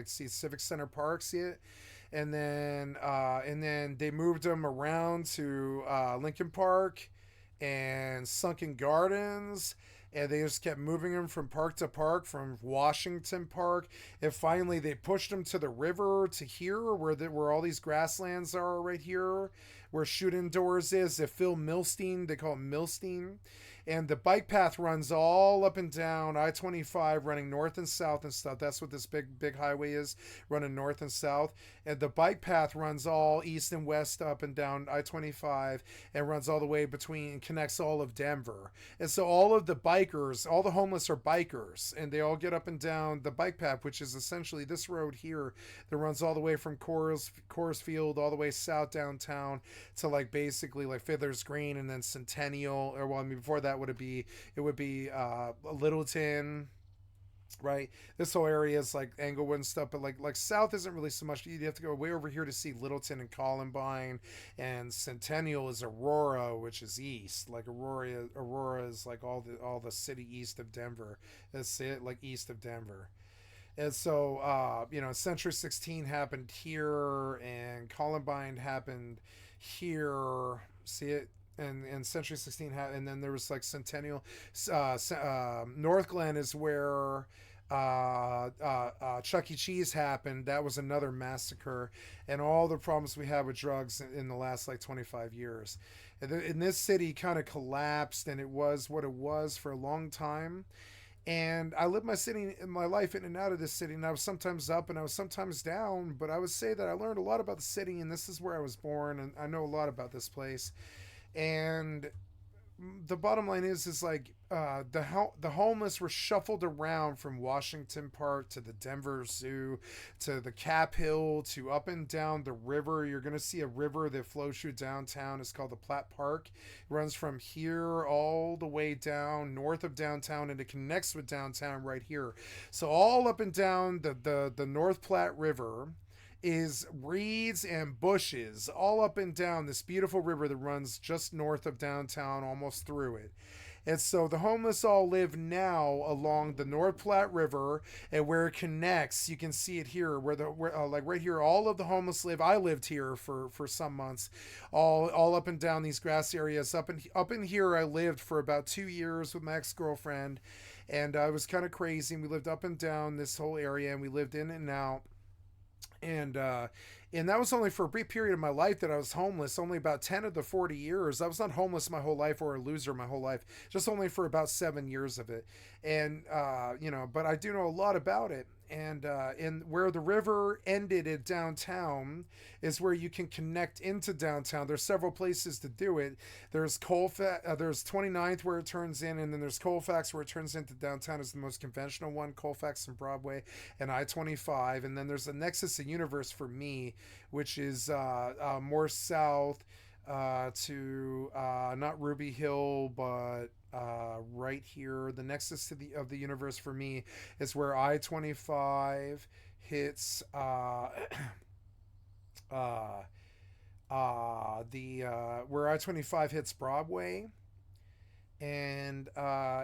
see Civic Center Park, see it? And then they moved them around to Lincoln Park and Sunken Gardens, and they just kept moving them from park to park, from Washington Park, and finally they pushed them to the river to here, where all these grasslands are right here, where Shoot Indoors is. They call it Milstein. And the bike path runs all up and down I-25, running north and south and stuff. That's what this big highway is, running north and south. And the bike path runs all east and west up and down I-25 and runs all the way between, connects all of Denver. And so all of the bikers, all the homeless are bikers, and they all get up and down the bike path, which is essentially this road here that runs all the way from Coors Field all the way south downtown to like basically like Fiddler's Green, and then Centennial, or well, I mean, before that it would be Littleton, right? This whole area is like Englewood and stuff, but like south isn't really so much. You have to go way over here to see Littleton and Columbine, and Centennial is Aurora, which is east. Like Aurora is like all the city east of Denver. That's it, like east of Denver. And so Century 16 happened here, and Columbine happened here. See it? And Century 16 had, and then there was like Centennial. North Glen is where Chuck E. Cheese happened. That was another massacre, and all the problems we had with drugs in the last like 25 years. And this city kind of collapsed, and it was what it was for a long time. And I lived my life in and out of this city, and I was sometimes up and I was sometimes down. But I would say that I learned a lot about the city, and this is where I was born, and I know a lot about this place. And the bottom line is like the homeless were shuffled around from Washington Park to the Denver Zoo to the Cap Hill to up and down the river. You're going to see a river that flows through downtown. It's called the Platte Park. It runs from here all the way down north of downtown, and it connects with downtown right here. So all up and down the North Platte River is reeds and bushes all up and down this beautiful river that runs just north of downtown, almost through it. And so the homeless all live now along the North Platte River, and where it connects, you can see it here, where like right here, all of the homeless live. I lived here for some months, all up and down these grass areas. Up in here, I lived for about 2 years with my ex-girlfriend, and I was kind of crazy. And we lived up and down this whole area, and we lived in and out. And that was only for a brief period of my life that I was homeless. Only about 10 of the 40 years. I was not homeless my whole life or a loser my whole life. Just only for about 7 years of it. And, but I do know a lot about it. in where the river ended at downtown is where you can connect into downtown. There's several places to do it. There's there's 29th where it turns in, and then there's Colfax where it turns into downtown is the most conventional one, Colfax and Broadway and I-25. And then there's the Nexus of Universe for me, which is more south to not Ruby Hill, but right here. The Nexus of the Universe for me is where I-25 hits where I-25 hits Broadway, and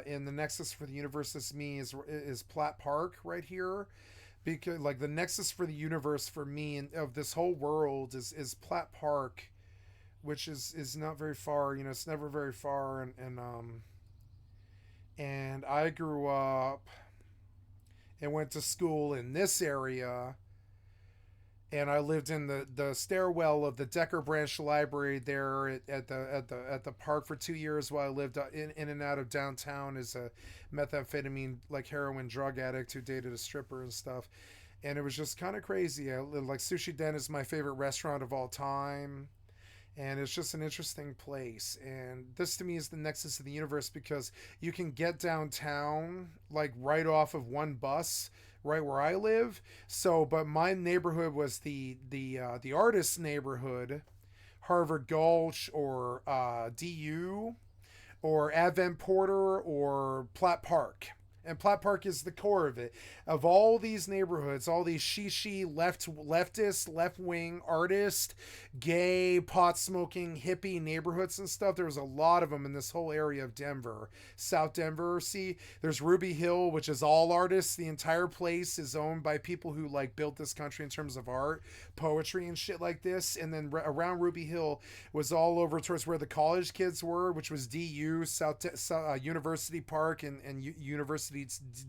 in the Nexus for the Universe is Platt Park right here, because like the Nexus for the Universe for me and of this whole world is Platt Park, which is not very far. You know, it's never very far, and I grew up and went to school in this area, and I lived in the stairwell of the Decker Branch Library there at the park for 2 years while I lived in and out of downtown as a methamphetamine, like heroin drug addict who dated a stripper and stuff. And it was just kind of crazy. Like Sushi Den is my favorite restaurant of all time. And it's just an interesting place. And this to me is the Nexus of the Universe because you can get downtown like right off of one bus right where I live. So, but my neighborhood was the artist neighborhood, Harvard Gulch or DU or Advent Porter or Platt Park. And Platt Park is the core of it. Of all these neighborhoods, all these shishi, leftist, left-wing, artist, gay, pot-smoking, hippie neighborhoods and stuff, there's a lot of them in this whole area of Denver. South Denver, see? There's Ruby Hill, which is all artists. The entire place is owned by people who, like, built this country in terms of art, poetry, and shit like this. And then around Ruby Hill was all over towards where the college kids were, which was DU, University Park, and University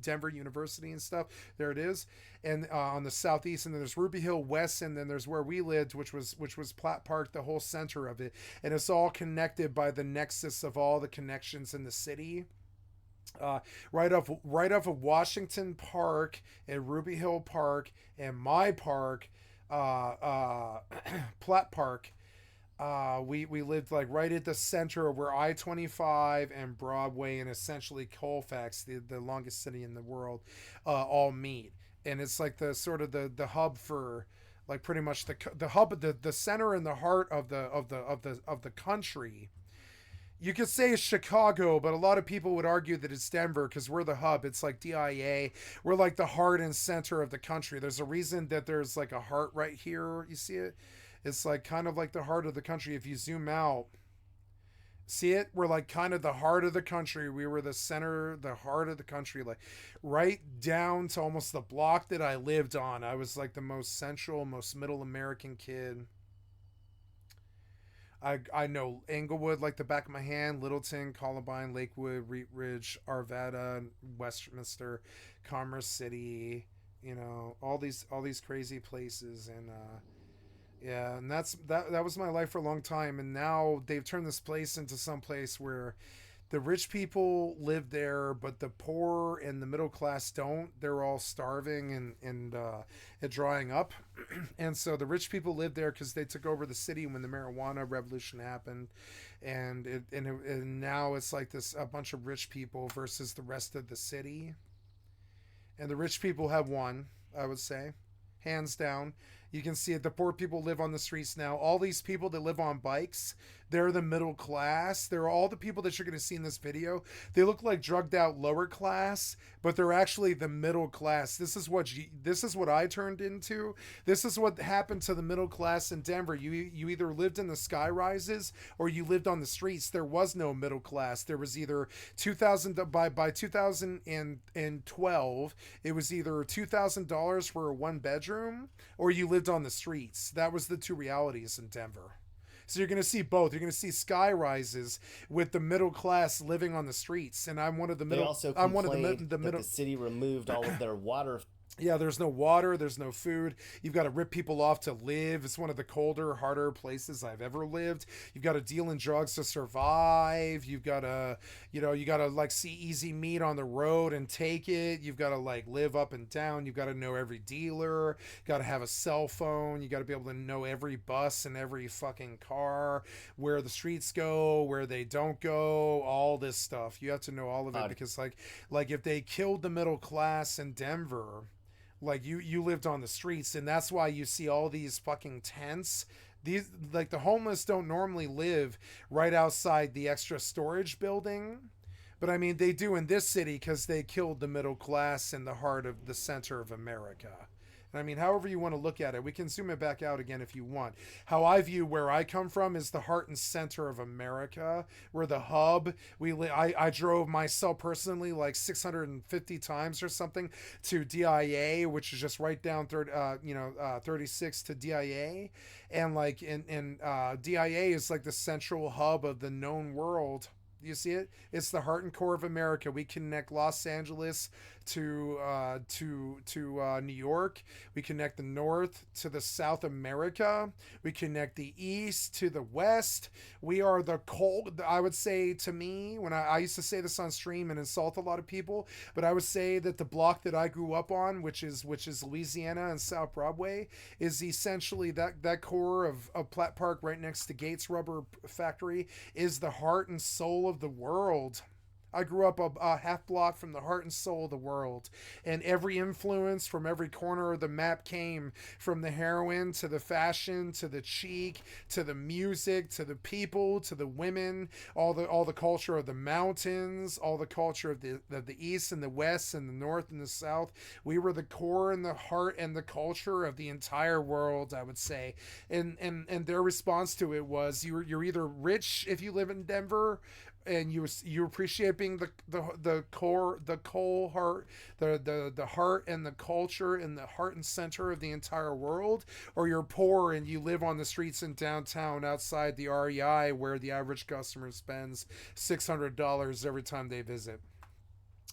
Denver University and stuff. There it is. And on the southeast, and then there's Ruby Hill West, and then there's where we lived, which was Platt Park, the whole center of it. And it's all connected by the nexus of all the connections in the city. Right off of Washington Park and Ruby Hill Park and my park, Platt Park. We lived like right at the center of where I-25 and Broadway and essentially Colfax, the longest city in the world, all meet. And it's like the sort of the hub for like pretty much the hub, the center and the heart of the country. You could say it's Chicago, but a lot of people would argue that it's Denver because we're the hub. It's like DIA. We're like the heart and center of the country. There's a reason that there's like a heart right here. You see it? It's like kind of like the heart of the country. If you zoom out, see it? We're like kind of the heart of the country. We were the center, the heart of the country, like right down to almost the block that I lived on. I was like the most central, most middle American kid. I know Englewood like the back of my hand, Littleton, Columbine, Lakewood, Wheat Ridge, Arvada, Westminster, Commerce City, you know, all these crazy places. And yeah, and that was my life for a long time. And now they've turned this place into some place where the rich people live there, but the poor and the middle class don't. They're all starving and drying up. And so the rich people live there because they took over the city when the marijuana revolution happened. And now it's like a bunch of rich people versus the rest of the city. And the rich people have won, I would say, hands down. You can see it. The poor people live on the streets now. All these people that live on bikes, they're the middle class. They're all the people that you're going to see in this video. They look like drugged out lower class, but they're actually the middle class. This is what I turned into. This is what happened to the middle class in Denver. You either lived in the sky rises or you lived on the streets. There was no middle class. There was either 2000 by 2012, it was either $2,000 for a one bedroom or you lived on the streets. That was the two realities in Denver. So you're going to see both. You're going to see sky rises with the middle class living on the streets, and I'm one of the middle. They also I'm one of complained the middle. that the city removed all of their water Yeah, there's no water, there's no food. You've got to rip people off to live. It's one of the colder, harder places I've ever lived. You've got to deal in drugs to survive. You've got to, you got to like see easy meat on the road and take it. You've got to like live up and down. You've got to know every dealer. Got to have a cell phone. You got to be able to know every bus and every fucking car, where the streets go, where they don't go, all this stuff. You have to know all of it because like if they killed the middle class in Denver, like you lived on the streets, and that's why you see all these fucking tents. These, like, the homeless don't normally live right outside the extra storage building, but I mean they do in this city because they killed the middle class in the heart of the center of America. And I mean, however you want to look at it, we can zoom it back out again if you want. How I view where I come from is the heart and center of America. We're the hub. I drove myself personally like 650 times or something to DIA, which is just right down 36 to DIA, and like in DIA is like the central hub of the known world. You see it? It's the heart and core of America. We connect Los Angeles to New York. We connect the North to the South America. We connect the East to the West. We are the cold. I would say, to me, when I used to say this on stream and insult a lot of people, but I would say that the block that I grew up on, which is Louisiana and South Broadway, is essentially that core of Platt Park right next to Gates Rubber Factory is the heart and soul of the world. I grew up a half block from the heart and soul of the world, and every influence from every corner of the map came from the heroin to the fashion to the cheek to the music to the people to the women, all the culture of the mountains, all the culture of the east and the west and the north and the south. We were the core and the heart and the culture of the entire world, I would say. And their response to it was, you're either rich if you live in Denver, and you appreciate being the core, the coal heart, the heart and the culture and the heart and center of the entire world, or you're poor and you live on the streets in downtown outside the REI, where the average customer spends $600 every time they visit.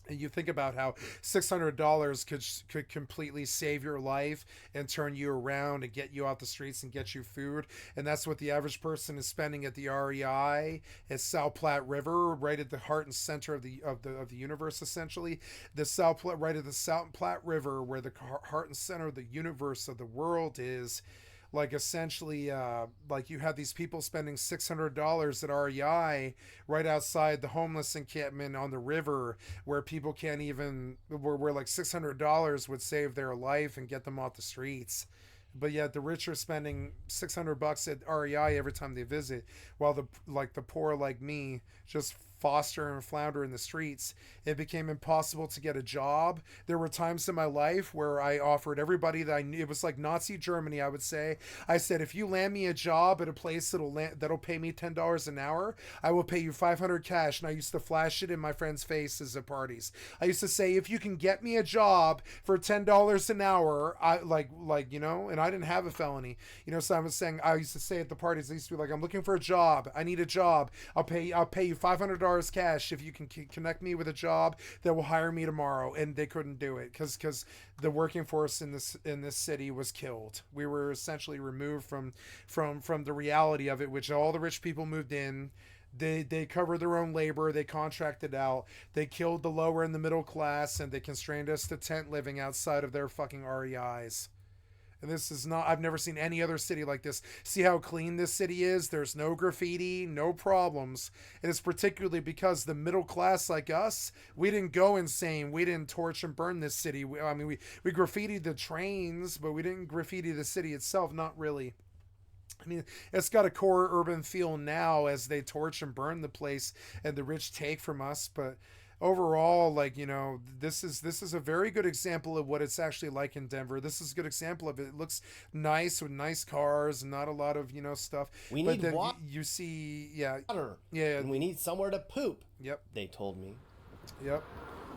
And you think about how $600 could completely save your life and turn you around and get you out the streets and get you food. And that's what the average person is spending at the REI, at South Platte River, right at the heart and center of the universe, essentially. Right at the South Platte River, where the heart and center of the universe of the world is. Like, essentially, like, you have these people spending $600 at REI right outside the homeless encampment on the river, where people can't even, where like $600 would save their life and get them off the streets. But yet the rich are spending $600 at REI every time they visit, while the poor like me just foster and flounder in the streets. It became impossible to get a job. There were times in my life where I offered everybody that I knew. It was like Nazi Germany, I would say. I said, if you land me a job at a place that'll pay me $10 an hour, I will pay you $500 cash. And I used to flash it in my friends' faces at parties. I used to say, if you can get me a job for $10 an hour, I and I didn't have a felony, so I used to say at the parties, I used to be like, I'm looking for a job. I need a job. I'll pay you $500 cash if you can connect me with a job that will hire me tomorrow. And they couldn't do it because the working force in this city was killed. We were essentially removed from the reality of it, which all the rich people moved in. They covered their own labor. They contracted out. They killed the lower and the middle class, and they constrained us to tent living outside of their fucking REIs. And this is not, I've never seen any other city like this. See how clean this city is? There's no graffiti, no problems. And it's particularly because the middle class like us, we didn't go insane. We didn't torch and burn this city. We graffitied the trains, but we didn't graffiti the city itself. Not really. I mean, it's got a core urban feel now as they torch and burn the place and the rich take from us. But overall, this is a very good example of what it's actually like in Denver. This is a good example of it. It looks nice with nice cars and not a lot of stuff. We need water. You see, water. Yeah, and we need somewhere to poop. Yep. They told me. Yep.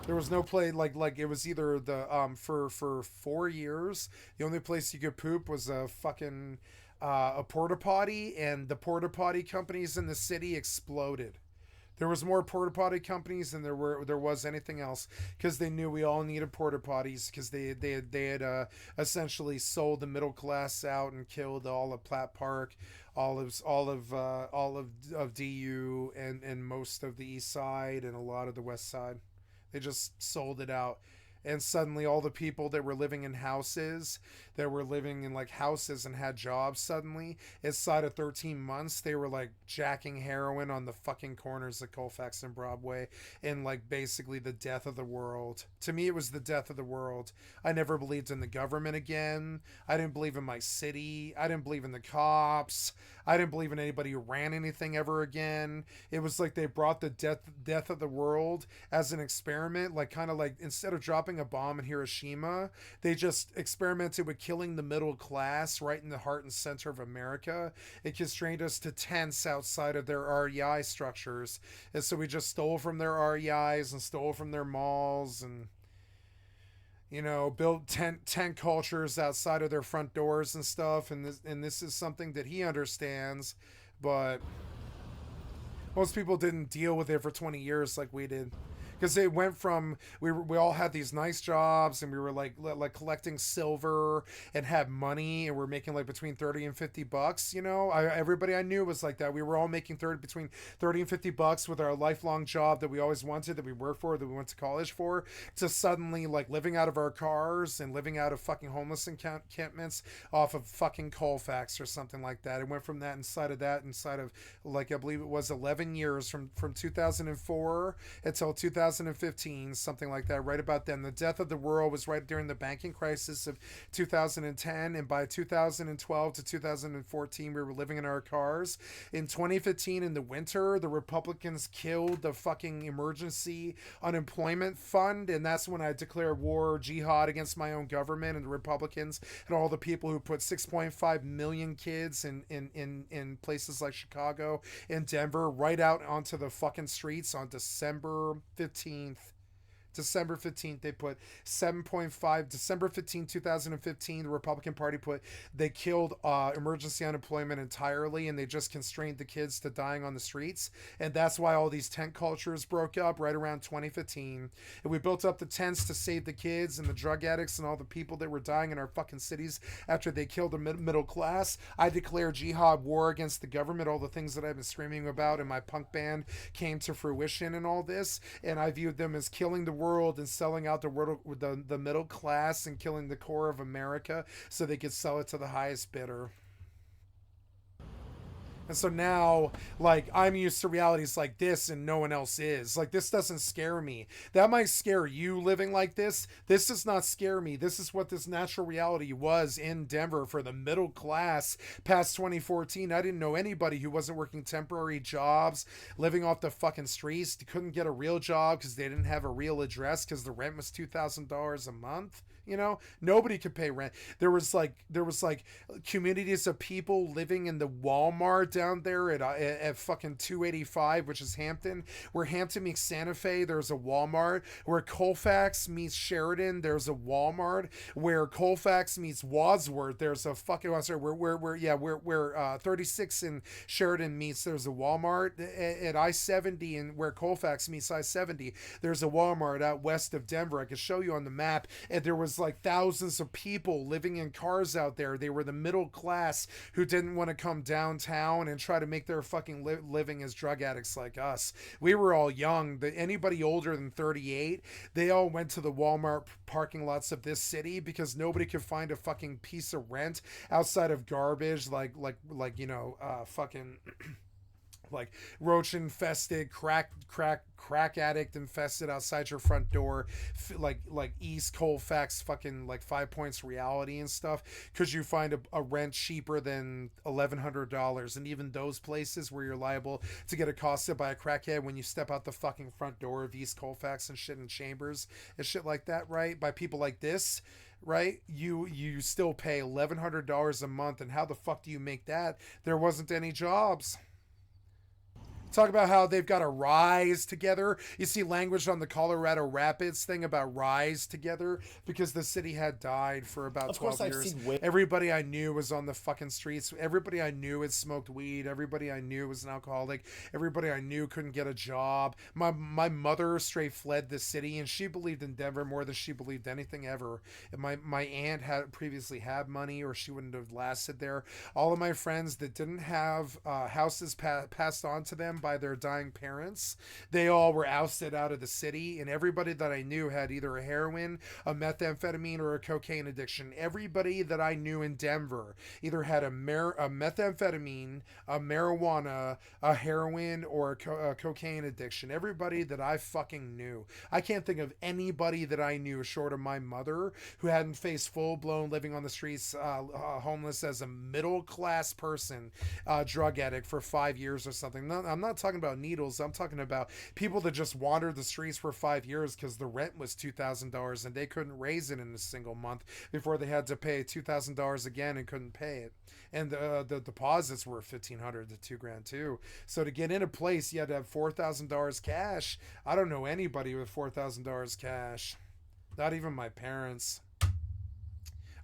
There was no place like it was either the for 4 years the only place you could poop was a fucking a porta potty, and the porta potty companies in the city exploded. There was more porta potty companies than there was anything else, because they knew we all needed porta potties, because they had essentially sold the middle class out and killed all of Platt Park, all of DU, and most of the East Side and a lot of the West Side. They just sold it out. And suddenly all the people that were living in houses, that were living in like houses and had jobs, suddenly inside of 13 months they were like jacking heroin on the fucking corners of Colfax and Broadway, and like basically the death of the world. To me, it was the death of the world. I never believed in the government again. I didn't believe in my city. I didn't believe in the cops. I didn't believe in anybody who ran anything ever again. It was like they brought the death of the world as an experiment, like kind of like instead of dropping a bomb in Hiroshima, they just experimented with killing the middle class right in the heart and center of America. It constrained us to tents outside of their REI structures. And so we just stole from their REIs and stole from their malls, and built tent cultures outside of their front doors and stuff. And this is something that he understands, but most people didn't deal with it for 20 years like we did. Because it went from we all had these nice jobs, and we were like collecting silver and had money, and we're making like between 30 and 50 bucks. Everybody I knew was like that. We were all making between 30 and 50 bucks with our lifelong job that we always wanted, that we worked for, that we went to college for, to suddenly like living out of our cars and living out of fucking homeless encampments off of fucking Colfax or something like that. It went from that inside of like, I believe it was 11 years from 2004 until 2015, something like that, right about then. The death of the world was right during the banking crisis of 2010, and by 2012 to 2014 we were living in our cars. In 2015, in the winter, the Republicans killed the fucking emergency unemployment fund, and that's when I declared war, jihad against my own government and the Republicans and all the people who put 6.5 million kids in places like Chicago and Denver right out onto the fucking streets on December 15th. They put 7.5 December 15, 2015. The Republican Party they killed emergency unemployment entirely, and they just constrained the kids to dying on the streets. And that's why all these tent cultures broke up right around 2015. And we built up the tents to save the kids and the drug addicts and all the people that were dying in our fucking cities after they killed the middle class. I declared jihad, war against the government. All the things that I've been screaming about in my punk band came to fruition in all this, and I viewed them as killing the world and selling out the middle class and killing the core of America so they could sell it to the highest bidder. And so now, like, I'm used to realities like this and no one else is. Like, this doesn't scare me. That might scare you living like this. This does not scare me. This is what this natural reality was in Denver for the middle class past 2014. I didn't know anybody who wasn't working temporary jobs, living off the fucking streets, couldn't get a real job because they didn't have a real address because the rent was $2,000 a month. Nobody could pay rent. There was like communities of people living in the Walmart down there at fucking 285, which is Hampton. Where Hampton meets Santa Fe, there's a Walmart. Where Colfax meets Sheridan, there's a Walmart. Where Colfax meets Wadsworth, there's a fucking where 36 in Sheridan meets, there's a Walmart. At I-70 and where Colfax meets I-70, there's a Walmart out west of Denver. I could show you on the map. And there was like thousands of people living in cars out there. They were the middle class who didn't want to come downtown and try to make their fucking living as drug addicts like us. We were all young. Anybody older than 38, they all went to the Walmart parking lots of this city because nobody could find a fucking piece of rent outside of garbage fucking like roach infested, crack addict infested outside your front door, like East Colfax fucking like 5 Points reality and stuff, because you find a rent cheaper than $1,100, and even those places where you're liable to get accosted by a crackhead when you step out the fucking front door of East Colfax and shit in Chambers and shit like that, right? By people like this, right? You still pay $1,100 a month, and how the fuck do you make that? There wasn't any jobs. Talk about how they've got to rise together. You see language on the Colorado Rapids thing about rise together because the city had died for about Of 12 course, I've years. seen Everybody I knew was on the fucking streets. Everybody I knew had smoked weed. Everybody I knew was an alcoholic. Everybody I knew couldn't get a job. My mother straight fled the city, and she believed in Denver more than she believed anything ever. And my aunt had previously had money, or she wouldn't have lasted there. All of my friends that didn't have houses passed on to them by their dying parents, they all were ousted out of the city, and everybody that I knew had either a heroin, a methamphetamine, or a cocaine addiction. Everybody that I knew in Denver either had a methamphetamine, a marijuana, a heroin, or a cocaine addiction. Everybody that I fucking knew. I can't think of anybody that I knew short of my mother who hadn't faced full-blown living on the streets, homeless as a middle-class person, drug addict for 5 years or something. No, I'm not talking about needles. I'm talking about people that just wandered the streets for 5 years because the rent was $2,000 and they couldn't raise it in a single month before they had to pay $2,000 again and couldn't pay it. And the deposits were $1,500 to $2,000 too. So to get in a place, you had to have $4,000 cash. I don't know anybody with $4,000 cash. Not even my parents.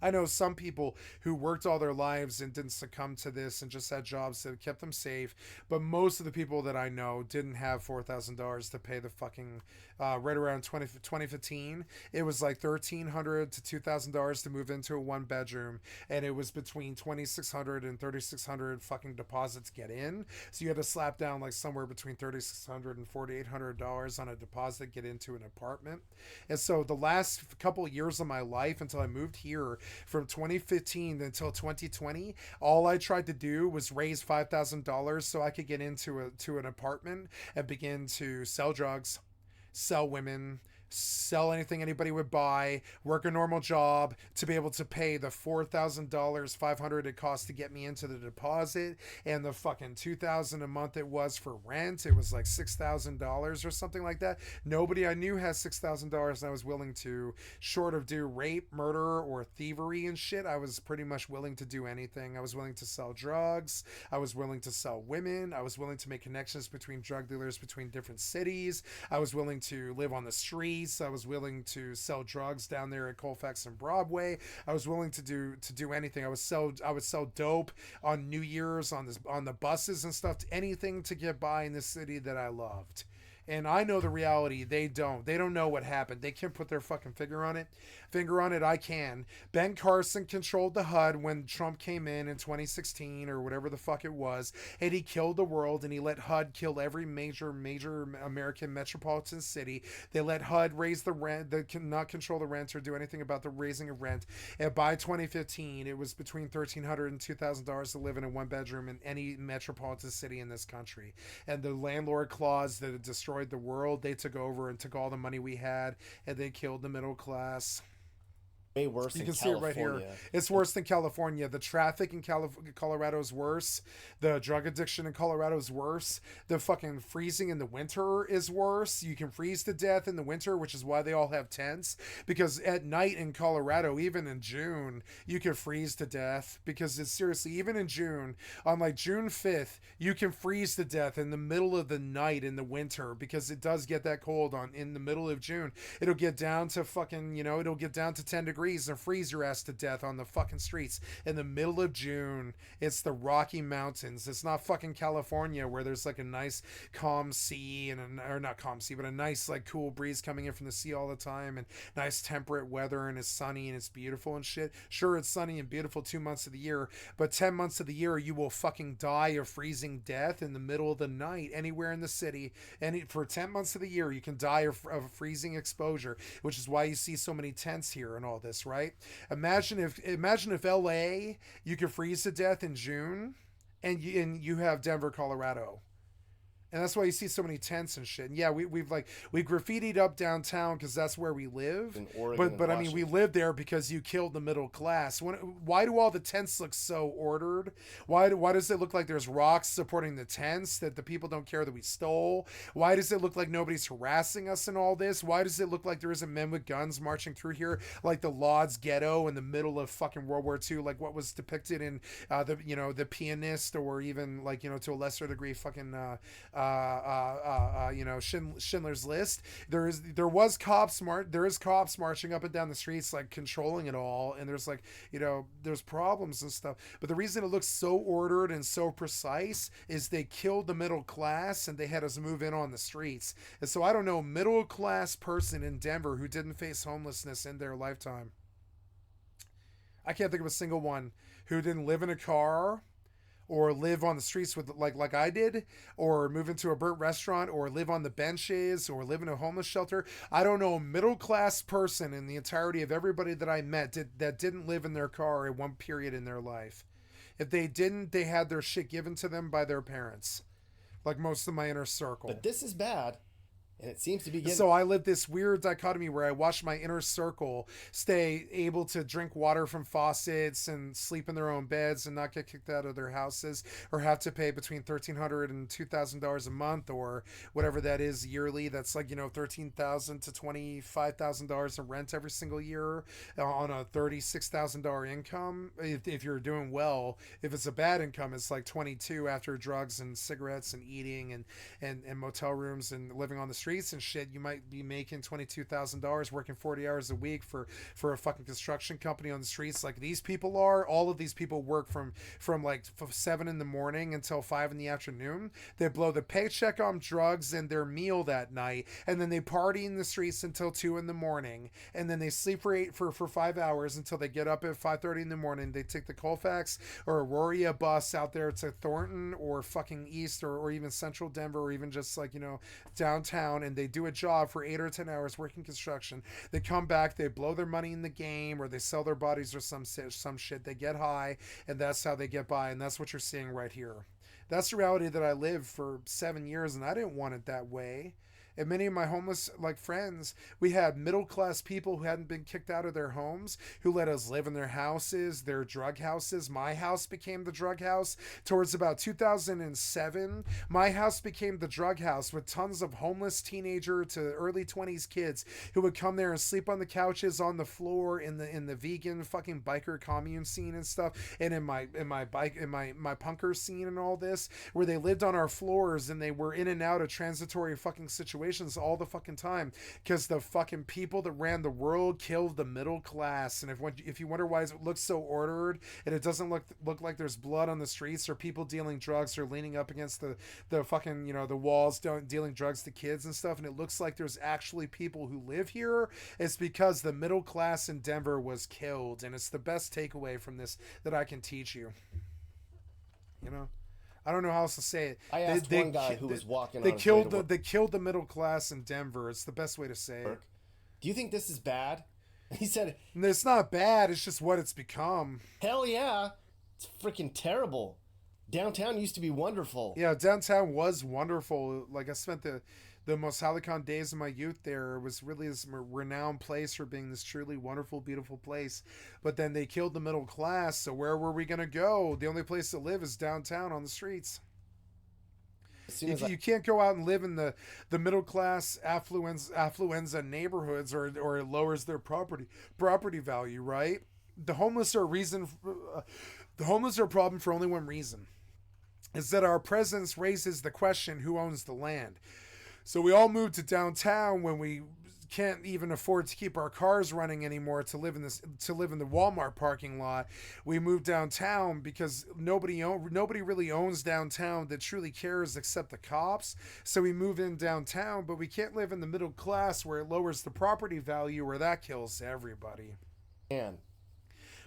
I know some people who worked all their lives and didn't succumb to this and just had jobs that kept them safe. But most of the people that I know didn't have $4,000 to pay the fucking, right around 2015. It was like $1,300 to $2,000 to move into a 1-bedroom. And it was between $2,600 and $3,600 fucking deposits get in. So you had to slap down like somewhere between $3,600 and $4,800 on a deposit, get into an apartment. And so the last couple of years of my life until I moved here, from 2015 until 2020, all I tried to do was raise $5,000 so I could get into an apartment and begin to sell drugs, sell women, sell anything anybody would buy, work a normal job to be able to pay the $4,000, $500 it cost to get me into the deposit, and the fucking $2,000 a month it was for rent. It was like $6,000 or something like that. Nobody I knew has $6,000, and I was willing to, short of do rape, murder, or thievery and shit, I was pretty much willing to do anything. I was willing to sell drugs. I was willing to sell women. I was willing to make connections between drug dealers between different cities. I was willing to live on the streets. I was willing to sell drugs down there at Colfax and Broadway. I was willing to do anything. I would sell dope on New Year's on the buses and stuff. Anything to get by in the city that I loved. And I know the reality. They don't know what happened. They can't put their fucking finger on it. I can. Ben Carson controlled the HUD when Trump came in 2016 or whatever the fuck it was, and he killed the world, and he let HUD kill every major American metropolitan city. They let HUD raise the rent. They cannot control the rent or do anything about the raising of rent. And by 2015, it was between $1,300 and $2,000 to live in a 1-bedroom in any metropolitan city in this country. And the landlord clause that destroyed the world, they took over and took all the money we had, and they killed the middle class. Way worse. You can see it right here. It's worse than California. The traffic in Colorado is worse. The drug addiction in Colorado is worse. The fucking freezing in the winter is worse. You can freeze to death in the winter, which is why they all have tents. Because at night in Colorado, even in June, you can freeze to death. Because it's seriously, even in June, on like June 5th, you can freeze to death in the middle of the night in the winter, because it does get that cold in the middle of June. It'll get down to fucking, it'll get down to 10 degrees and freeze your ass to death on the fucking streets in the middle of June. It's the Rocky Mountains. It's not fucking California where there's like a nice calm sea or not calm sea, but a nice like cool breeze coming in from the sea all the time, and nice temperate weather, and it's sunny and it's beautiful and shit. Sure, it's sunny and beautiful 2 months of the year, but 10 months of the year you will fucking die of freezing death in the middle of the night anywhere in the city. And for 10 months of the year you can die of freezing exposure, which is why you see so many tents here and all this. Right? Imagine if LA you could freeze to death in June, and you have Denver, Colorado. And that's why you see so many tents and shit. And yeah, we graffitied up downtown because that's where we live. In Oregon but I mean, we live there because you killed the middle class. Why do all the tents look so ordered? Why does it look like there's rocks supporting the tents that the people don't care that we stole? Why does it look like nobody's harassing us in all this? Why does it look like there isn't men with guns marching through here like the Lodz Ghetto in the middle of fucking World War II, like what was depicted in the Pianist, or even like to a lesser degree fucking Schindler's List. There is cops marching up and down the streets, like controlling it all, and there's like, there's problems and stuff. But the reason it looks so ordered and so precise is they killed the middle class and they had us move in on the streets. And so I don't know a middle class person in Denver who didn't face homelessness in their lifetime. I can't think of a single one who didn't live in a car or live on the streets with like I did, or move into a burnt restaurant, or live on the benches, or live in a homeless shelter. I don't know a middle class person in the entirety of everybody that I met that didn't live in their car at one period in their life. If they didn't, they had their shit given to them by their parents, like most of my inner circle. But this is bad. And it seems to be getting... So I live this weird dichotomy where I watch my inner circle stay able to drink water from faucets and sleep in their own beds and not get kicked out of their houses, or have to pay between $1,300 and $2,000 a month, or whatever that is yearly. That's like, $13,000 to $25,000 in rent every single year on a $36,000 income. If you're doing well, if it's a bad income, it's like 22 after drugs and cigarettes and eating and motel rooms and living on the streets and shit. You might be making $22,000 working 40 hours a week for a fucking construction company on the streets, like these people are. All of these people work from like 7 in the morning until 5 in the afternoon. They blow the paycheck on drugs and their meal that night, and then they party in the streets until 2 in the morning, and then they sleep for 5 hours until they get up at 5:30 in the morning. They take the Colfax or Aurora bus out there to Thornton or fucking East or even Central Denver, or even just like downtown, and they do a job for 8 or 10 hours working construction. They come back, they blow their money in the game, or they sell their bodies or some shit. They get high, and that's how they get by, and that's what you're seeing right here. That's the reality that I lived for 7 years, and I didn't want it that way. And many of my homeless friends, we had middle class people who hadn't been kicked out of their homes, who let us live in their houses, their drug houses. My house became the drug house towards about 2007. My house became the drug house with tons of homeless teenager to early 20s kids who would come there and sleep on the couches, on the floor, in the vegan fucking biker commune scene and stuff, and in my punker scene and all this, where they lived on our floors and they were in and out of transitory fucking situations all the fucking time, because the fucking people that ran the world killed the middle class. And if you wonder why it looks so ordered and it doesn't look like there's blood on the streets or people dealing drugs or leaning up against the fucking the walls dealing drugs to kids and stuff, and it looks like there's actually people who live here, it's because the middle class in Denver was killed. And it's the best takeaway from this that I can teach you. I don't know how else to say it. I asked one guy who was walking on They his way to killed work. they killed the middle class in Denver. It's the best way to say it. Do you think this is bad? He said, And it's not bad. It's just what it's become. hell yeah. It's freaking terrible. Downtown used to be wonderful. Yeah, downtown was wonderful. Like, I spent the most Halicon days of my youth there. It was really this renowned place for being this truly wonderful, beautiful place. But then they killed the middle class, so where were we going to go? The only place to live is downtown on the streets. You can't go out and live in the middle class affluenza neighborhoods, or it lowers their property value, right? The homeless are a problem for only one reason. Is that our presence raises the question, who owns the land? So we all moved to downtown when we can't even afford to keep our cars running anymore to live in the Walmart parking lot. We moved downtown because nobody really owns downtown that truly cares except the cops. So we moved in downtown, but we can't live in the middle class where it lowers the property value, where that kills everybody. Man.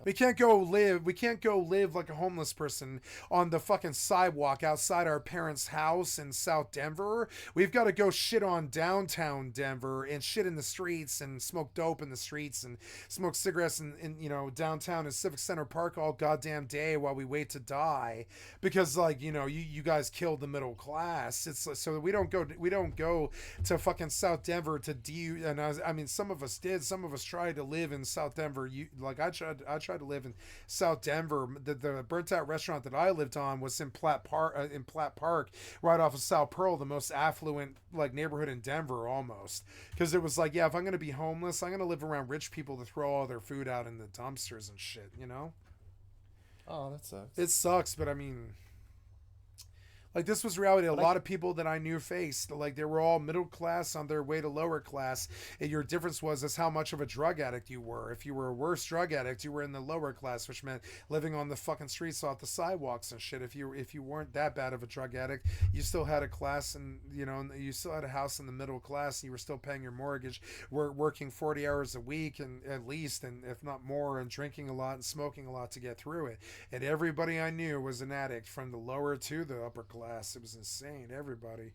We can't go live like a homeless person on the fucking sidewalk outside our parents' house in South Denver. We've got to go shit on downtown Denver and shit in the streets and smoke dope in the streets and smoke cigarettes in downtown and Civic Center Park all goddamn day while we wait to die, because you guys killed the middle class. It's so we don't go to fucking South Denver I mean, some of us did. Some of us tried to live in South Denver. I tried to live in South Denver. The burnt out restaurant that I lived on was in Platt Park, right off of South Pearl, the most affluent neighborhood in Denver almost. Because it was if I'm gonna be homeless, I'm gonna live around rich people to throw all their food out in the dumpsters and shit. Oh, that sucks. It sucks, but I mean, Like, this was reality. A lot of people that I knew faced, like, they were all middle class on their way to lower class. And your difference was how much of a drug addict you were. If you were a worse drug addict, you were in the lower class, which meant living on the fucking streets off the sidewalks and shit. If you weren't that bad of a drug addict, you still had a class, and you still had a house in the middle class. And you were still paying your mortgage, working 40 hours a week and at least, and if not more, and drinking a lot and smoking a lot to get through it. And everybody I knew was an addict, from the lower to the upper class. It was insane. Everybody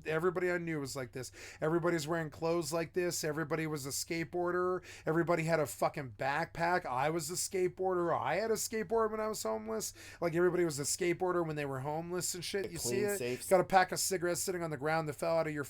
everybody I knew was like this. Everybody's wearing clothes like this. Everybody was a skateboarder. Everybody had a fucking backpack. I was a skateboarder. I had a skateboard when I was homeless. Like, everybody was a skateboarder when they were homeless and shit. You see it? Safes. Got a pack of cigarettes sitting on the ground that fell out of your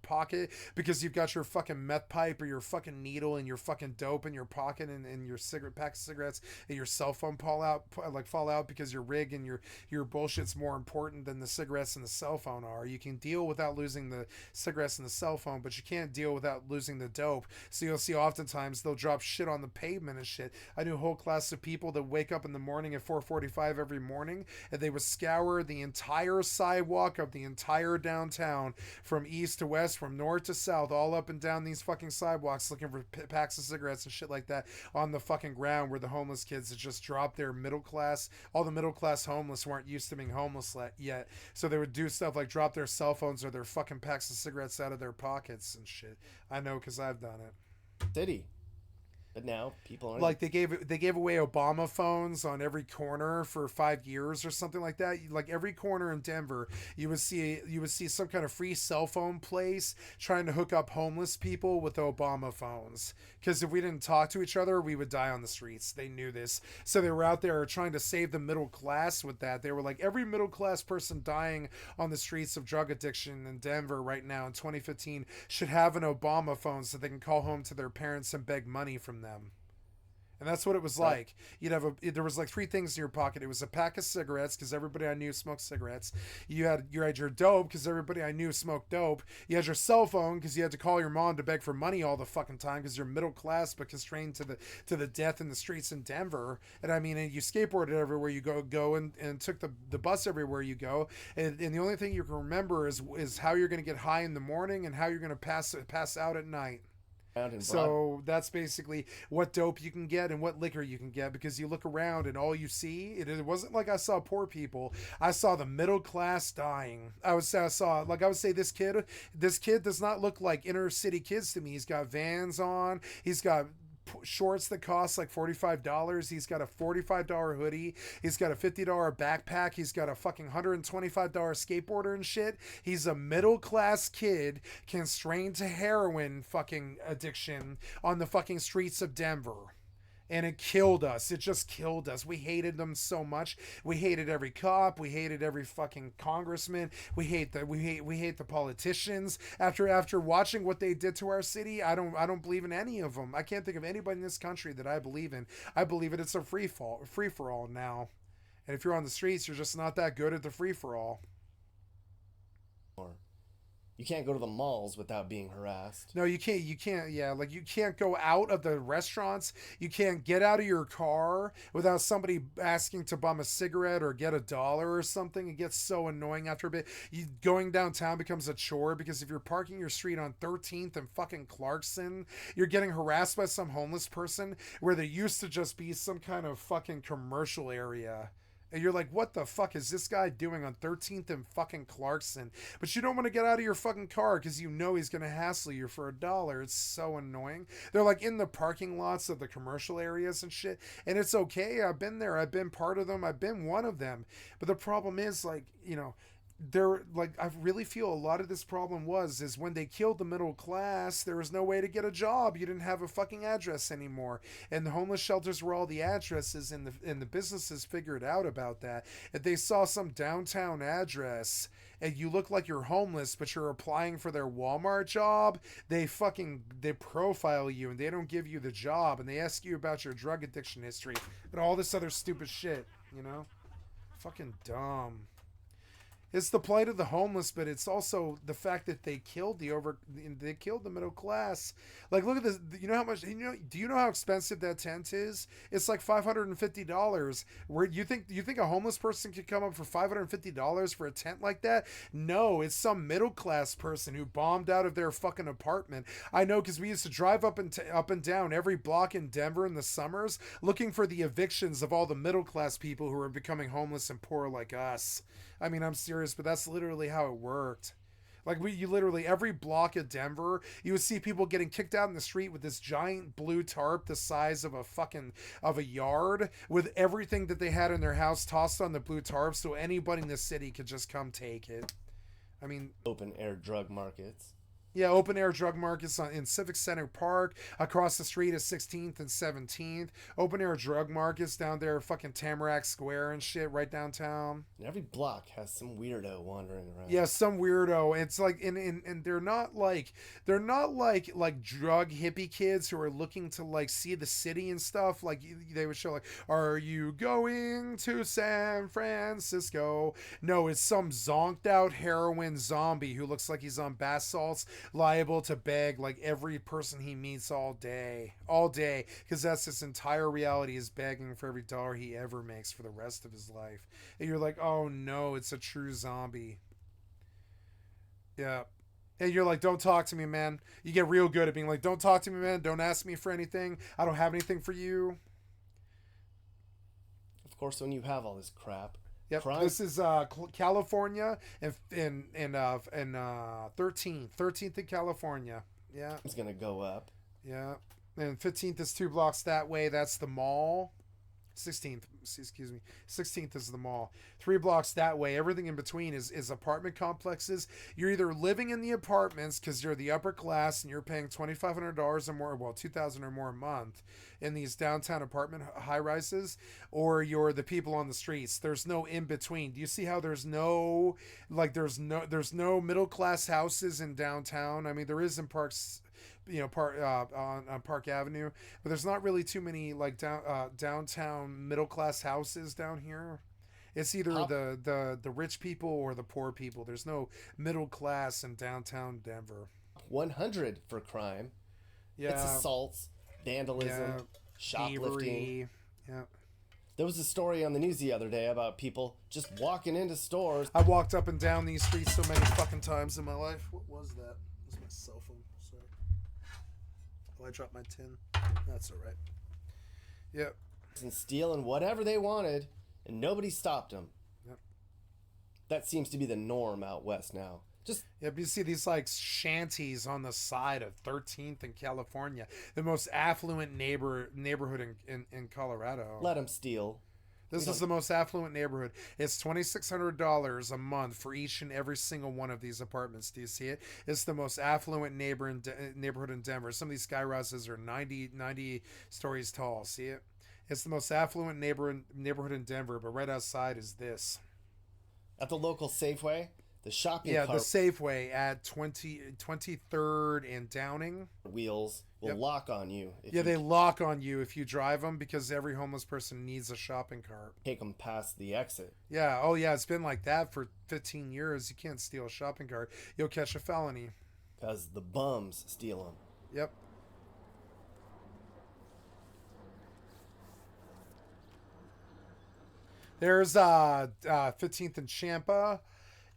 pocket because you've got your fucking meth pipe or your fucking needle and your fucking dope in your pocket, and your pack of cigarettes, and your cell phone fall out because your rig and your bullshit's more important than the cigarettes and the cell phone are. You can deal without losing the cigarettes and the cell phone, but you can't deal without losing the dope. So you'll see oftentimes they'll drop shit on the pavement and shit. I knew a whole class of people that wake up in the morning at 4:45 every morning, and they would scour the entire sidewalk of the entire downtown, from east to west, from north to south, all up and down these fucking sidewalks, looking for packs of cigarettes and shit like that on the fucking ground, where the homeless kids had just dropped their middle class. All the middle class homeless weren't used to being homeless yet, so they would do stuff like drop their cell phones or their fucking packs of cigarettes out of their pockets and shit. I know, because I've done it. City. But now people aren't. Like, they gave away Obama phones on every corner for 5 years or something like that. Like, every corner in Denver, you would see some kind of free cell phone place trying to hook up homeless people with Obama phones. Because if we didn't talk to each other, we would die on the streets. They knew this, so they were out there trying to save the middle class with that. They were like, every middle class person dying on the streets of drug addiction in Denver right now in 2015 should have an Obama phone so they can call home to their parents and beg money from them. And that's what it was like. There was like 3 things in your pocket. It was a pack of cigarettes, because everybody I knew smoked cigarettes. You had your dope, because everybody I knew smoked dope. You had your cell phone, because you had to call your mom to beg for money all the fucking time, because you're middle class but constrained to the death in the streets in Denver. And I mean, and you skateboarded everywhere you go and took the bus everywhere you go. And the only thing you can remember is how you're going to get high in the morning and how you're going to pass out at night. So that's basically what dope you can get and what liquor you can get, because you look around and all you see, it wasn't like I saw poor people. I saw the middle class dying. I would say this kid does not look like inner city kids to me. He's got Vans on. He's got shorts that cost like $45. He's got a $45 hoodie. He's got a $50 backpack. He's got a fucking $125 skateboarder and shit. He's a middle class kid constrained to heroin fucking addiction on the fucking streets of Denver. And it killed us. It just killed us. We hated them so much. We hated every cop. We hated every fucking congressman. We hate the politicians. After watching what they did to our city, I don't believe in any of them. I can't think of anybody in this country that I believe in. I believe it's a free for all now. And if you're on the streets, you're just not that good at the free for all. You can't go to the malls without being harassed. No, you can't. Yeah, like, you can't go out of the restaurants. You can't get out of your car without somebody asking to bum a cigarette or get $1 or something. It gets so annoying after a bit. Going downtown becomes a chore, because if you're parking your street on 13th and fucking Clarkson, you're getting harassed by some homeless person where there used to just be some kind of fucking commercial area. And you're like, what the fuck is this guy doing on 13th and fucking Clarkson? But you don't want to get out of your fucking car because you know he's going to hassle you for $1. It's so annoying. They're like in the parking lots of the commercial areas and shit. And it's okay. I've been there. I've been part of them. I've been one of them. But the problem is, like, I really feel a lot of this problem is when they killed the middle class, there was no way to get a job. You didn't have a fucking address anymore, and the homeless shelters were all the addresses, and the businesses figured out about that. If they saw some downtown address and you look like you're homeless but you're applying for their Walmart job, they profile you and they don't give you the job, and they ask you about your drug addiction history and all this other stupid shit, Fucking dumb. It's the plight of the homeless, but it's also the fact that they killed the middle class. Like, look at this. You know how much? Do you know how expensive that tent is? It's like $550. Where you think a homeless person could come up for $550 for a tent like that? No, it's some middle class person who bombed out of their fucking apartment. I know, because we used to drive up and down every block in Denver in the summers looking for the evictions of all the middle class people who are becoming homeless and poor like us. I mean, I'm serious, but that's literally how it worked. Like, you literally, every block of Denver, you would see people getting kicked out in the street with this giant blue tarp the size of of a yard, with everything that they had in their house tossed on the blue tarp so anybody in the city could just come take it. I mean, Open air drug markets. yeah, open air drug markets in Civic Center Park. Across the street is 16th and 17th. Open air drug markets down there, fucking Tamarack Square and shit, right downtown. And every block has some weirdo wandering around. Yeah, some weirdo. It's like, and they're not like drug hippie kids who are looking to like see the city and stuff. Like, they would show like, are you going to San Francisco? No, it's some zonked out heroin zombie who looks like he's on bath salts, liable to beg like every person he meets all day, because that's his entire reality, is begging for every dollar he ever makes for the rest of his life. And you're like, oh no, it's a true zombie. Yeah. And you're like, don't talk to me, man. You get real good at being like, don't talk to me, man. Don't ask me for anything. I don't have anything for you. Of course, when you have all this crap. Yep. Crime. This is California in 13th in California. Yeah. It's going to go up. Yeah. And 15th is 2 blocks that way. That's the mall. 16th, excuse me. 16th is the mall. 3 blocks that way. Everything in between is apartment complexes. You're either living in the apartments because you're the upper class and you're paying $2,500 or more, well, $2,000 or more a month in these downtown apartment high rises, or you're the people on the streets. There's no in between. Do you see how there's no middle class houses in downtown? I mean, there is in parks, on Park Avenue, but there's not really too many like downtown middle class houses down here. It's either the rich people or the poor people. There's no middle class in downtown Denver. 100 for crime. Yeah, It's assaults, vandalism, shoplifting. thievery. Yeah. There was a story on the news the other day about people just walking into stores. I walked up and down these streets so many fucking times in my life. What was that? It was my cell phone. Sorry. Oh, I dropped my tin. That's all right. Yep. And stealing whatever they wanted, and nobody stopped them. Yep. That seems to be the norm out west now. Just Yeah, but you see these like shanties on the side of 13th in California, the most affluent neighborhood in Colorado. let them steal. This is the most affluent neighborhood. It's $2,600 a month for each and every single one of these apartments. Do you see it? It's the most affluent neighborhood in Denver. Some of these skyrises are 90 stories tall. See it? It's the most affluent neighborhood in Denver, but right outside is this. At the local Safeway, the shopping Yeah, cart the Safeway at 23rd and Downing. wheels will Yep. lock on you if Yeah, you they lock on you if you drive them because every homeless person needs a shopping cart. take them past the exit. Yeah, oh yeah, it's been like that for 15 years. You can't steal a shopping cart. You'll catch a felony. Because the bums steal them. Yep. There's 15th and Champa,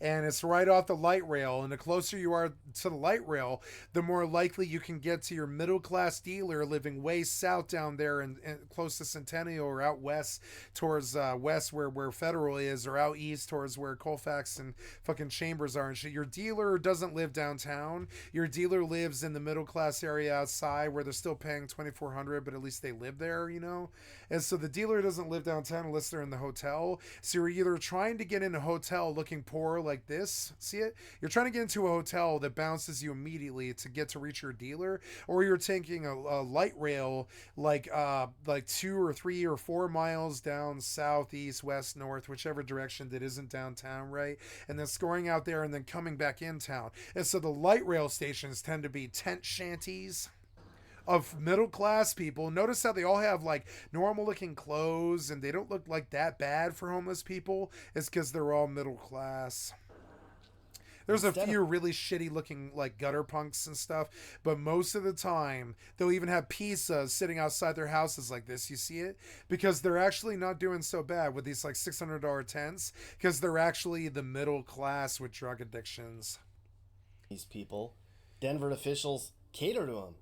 and it's right off the light rail. And the closer you are to the light rail, the more likely you can get to your middle class dealer living way south down there and close to Centennial, or out west towards west where Federal is, or out east towards where Colfax and fucking Chambers are and shit. Your dealer doesn't live downtown. Your dealer lives in the middle class area outside where they're still paying $2,400, but at least they live there, And so the dealer doesn't live downtown unless they're in the hotel. So you're either trying to get in a hotel looking poor like this, see it? You're trying to get into a hotel that bounces you immediately to get to reach your dealer, or you're taking a light rail like 2 or 3 or 4 miles down south, east, west, north, whichever direction that isn't downtown, right? And then scoring out there and then coming back in town. And so the light rail stations tend to be tent shanties of middle class people. Notice how they all have like normal looking clothes and they don't look like that bad for homeless people. It's because they're all middle class. There's a few really shitty looking like gutter punks and stuff, but most of the time they'll even have pizzas sitting outside their houses like this. You see it? Because they're actually not doing so bad with these like $600 tents, because they're actually the middle class with drug addictions. These people, Denver officials cater to them.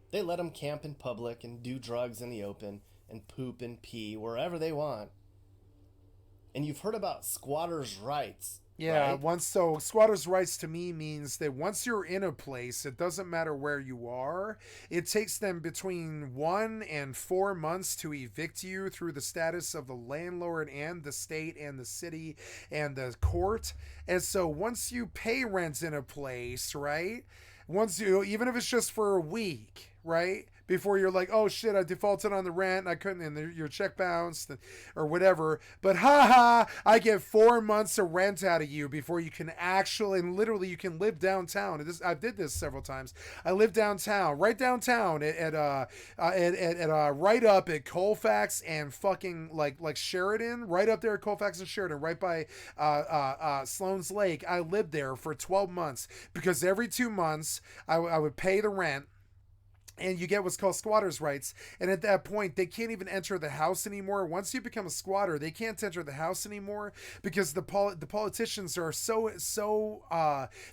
They let them camp in public and do drugs in the open and poop and pee wherever they want. And you've heard about squatters' rights. Yeah, right? so squatters' rights to me means that once you're in a place, it doesn't matter where you are. It takes them between 1 and 4 months to evict you through the status of the landlord and the state and the city and the court. And so once you pay rent in a place, right? Once you, even if it's just for a week, right? Before you're like, oh shit, I defaulted on the rent, I couldn't, and your check bounced, or whatever. But haha, I get 4 months of rent out of you before you can actually, and literally, you can live downtown. I did this several times. I lived downtown, right downtown, right up at Colfax and fucking like Sheridan, right up there at Colfax and Sheridan, right by Sloan's Lake. I lived there for 12 months because every 2 months I would pay the rent. And you get what's called squatters' rights. And at that point, they can't even enter the house anymore. Once you become a squatter, they can't enter the house anymore because the politicians are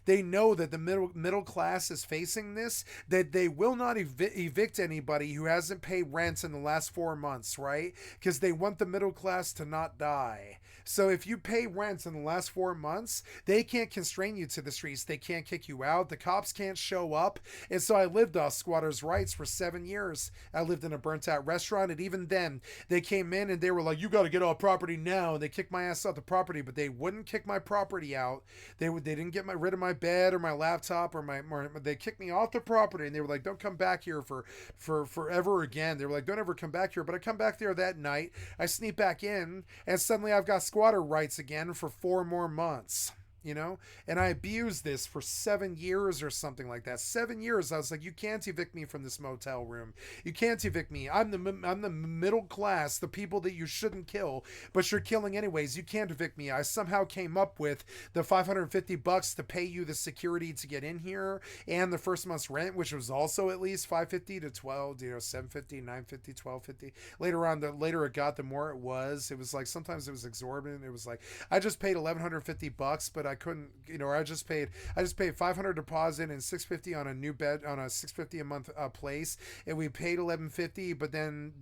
they know that the middle class is facing this, that they will not evict anybody who hasn't paid rent in the last 4 months, right? Because they want the middle class to not die. So if you pay rent in the last 4 months, they can't constrain you to the streets. They can't kick you out. The cops can't show up. And so I lived off squatters' rights for 7 years. I lived in a burnt out restaurant, and even then they came in and they were like, you got to get off property now, and they kicked my ass off the property, but they wouldn't kick my property out. They didn't get rid of my bed or my laptop or they kicked me off the property, and they were like, don't come back here for forever again. They were like, don't ever come back here. But I come back there that night, I sneak back in, and suddenly I've got squatter rights again for 4 more months. You know, and I abused this for 7 years or something like that. 7 years. I was like, you can't evict me from this motel room. You can't evict me. I'm the middle class, the people that you shouldn't kill, but you're killing anyways. You can't evict me. I somehow came up with the $550 to pay you the security to get in here and the first month's rent, which was also at least $550 to $12, $750, $950, $1250. Later on, the later it got, the more it was. It was like sometimes it was exorbitant. It was like I just paid $1,150, but I couldn't, I just paid $500 deposit and $650 on a new bed, on a $650 a month place, and we paid $1,150. But then,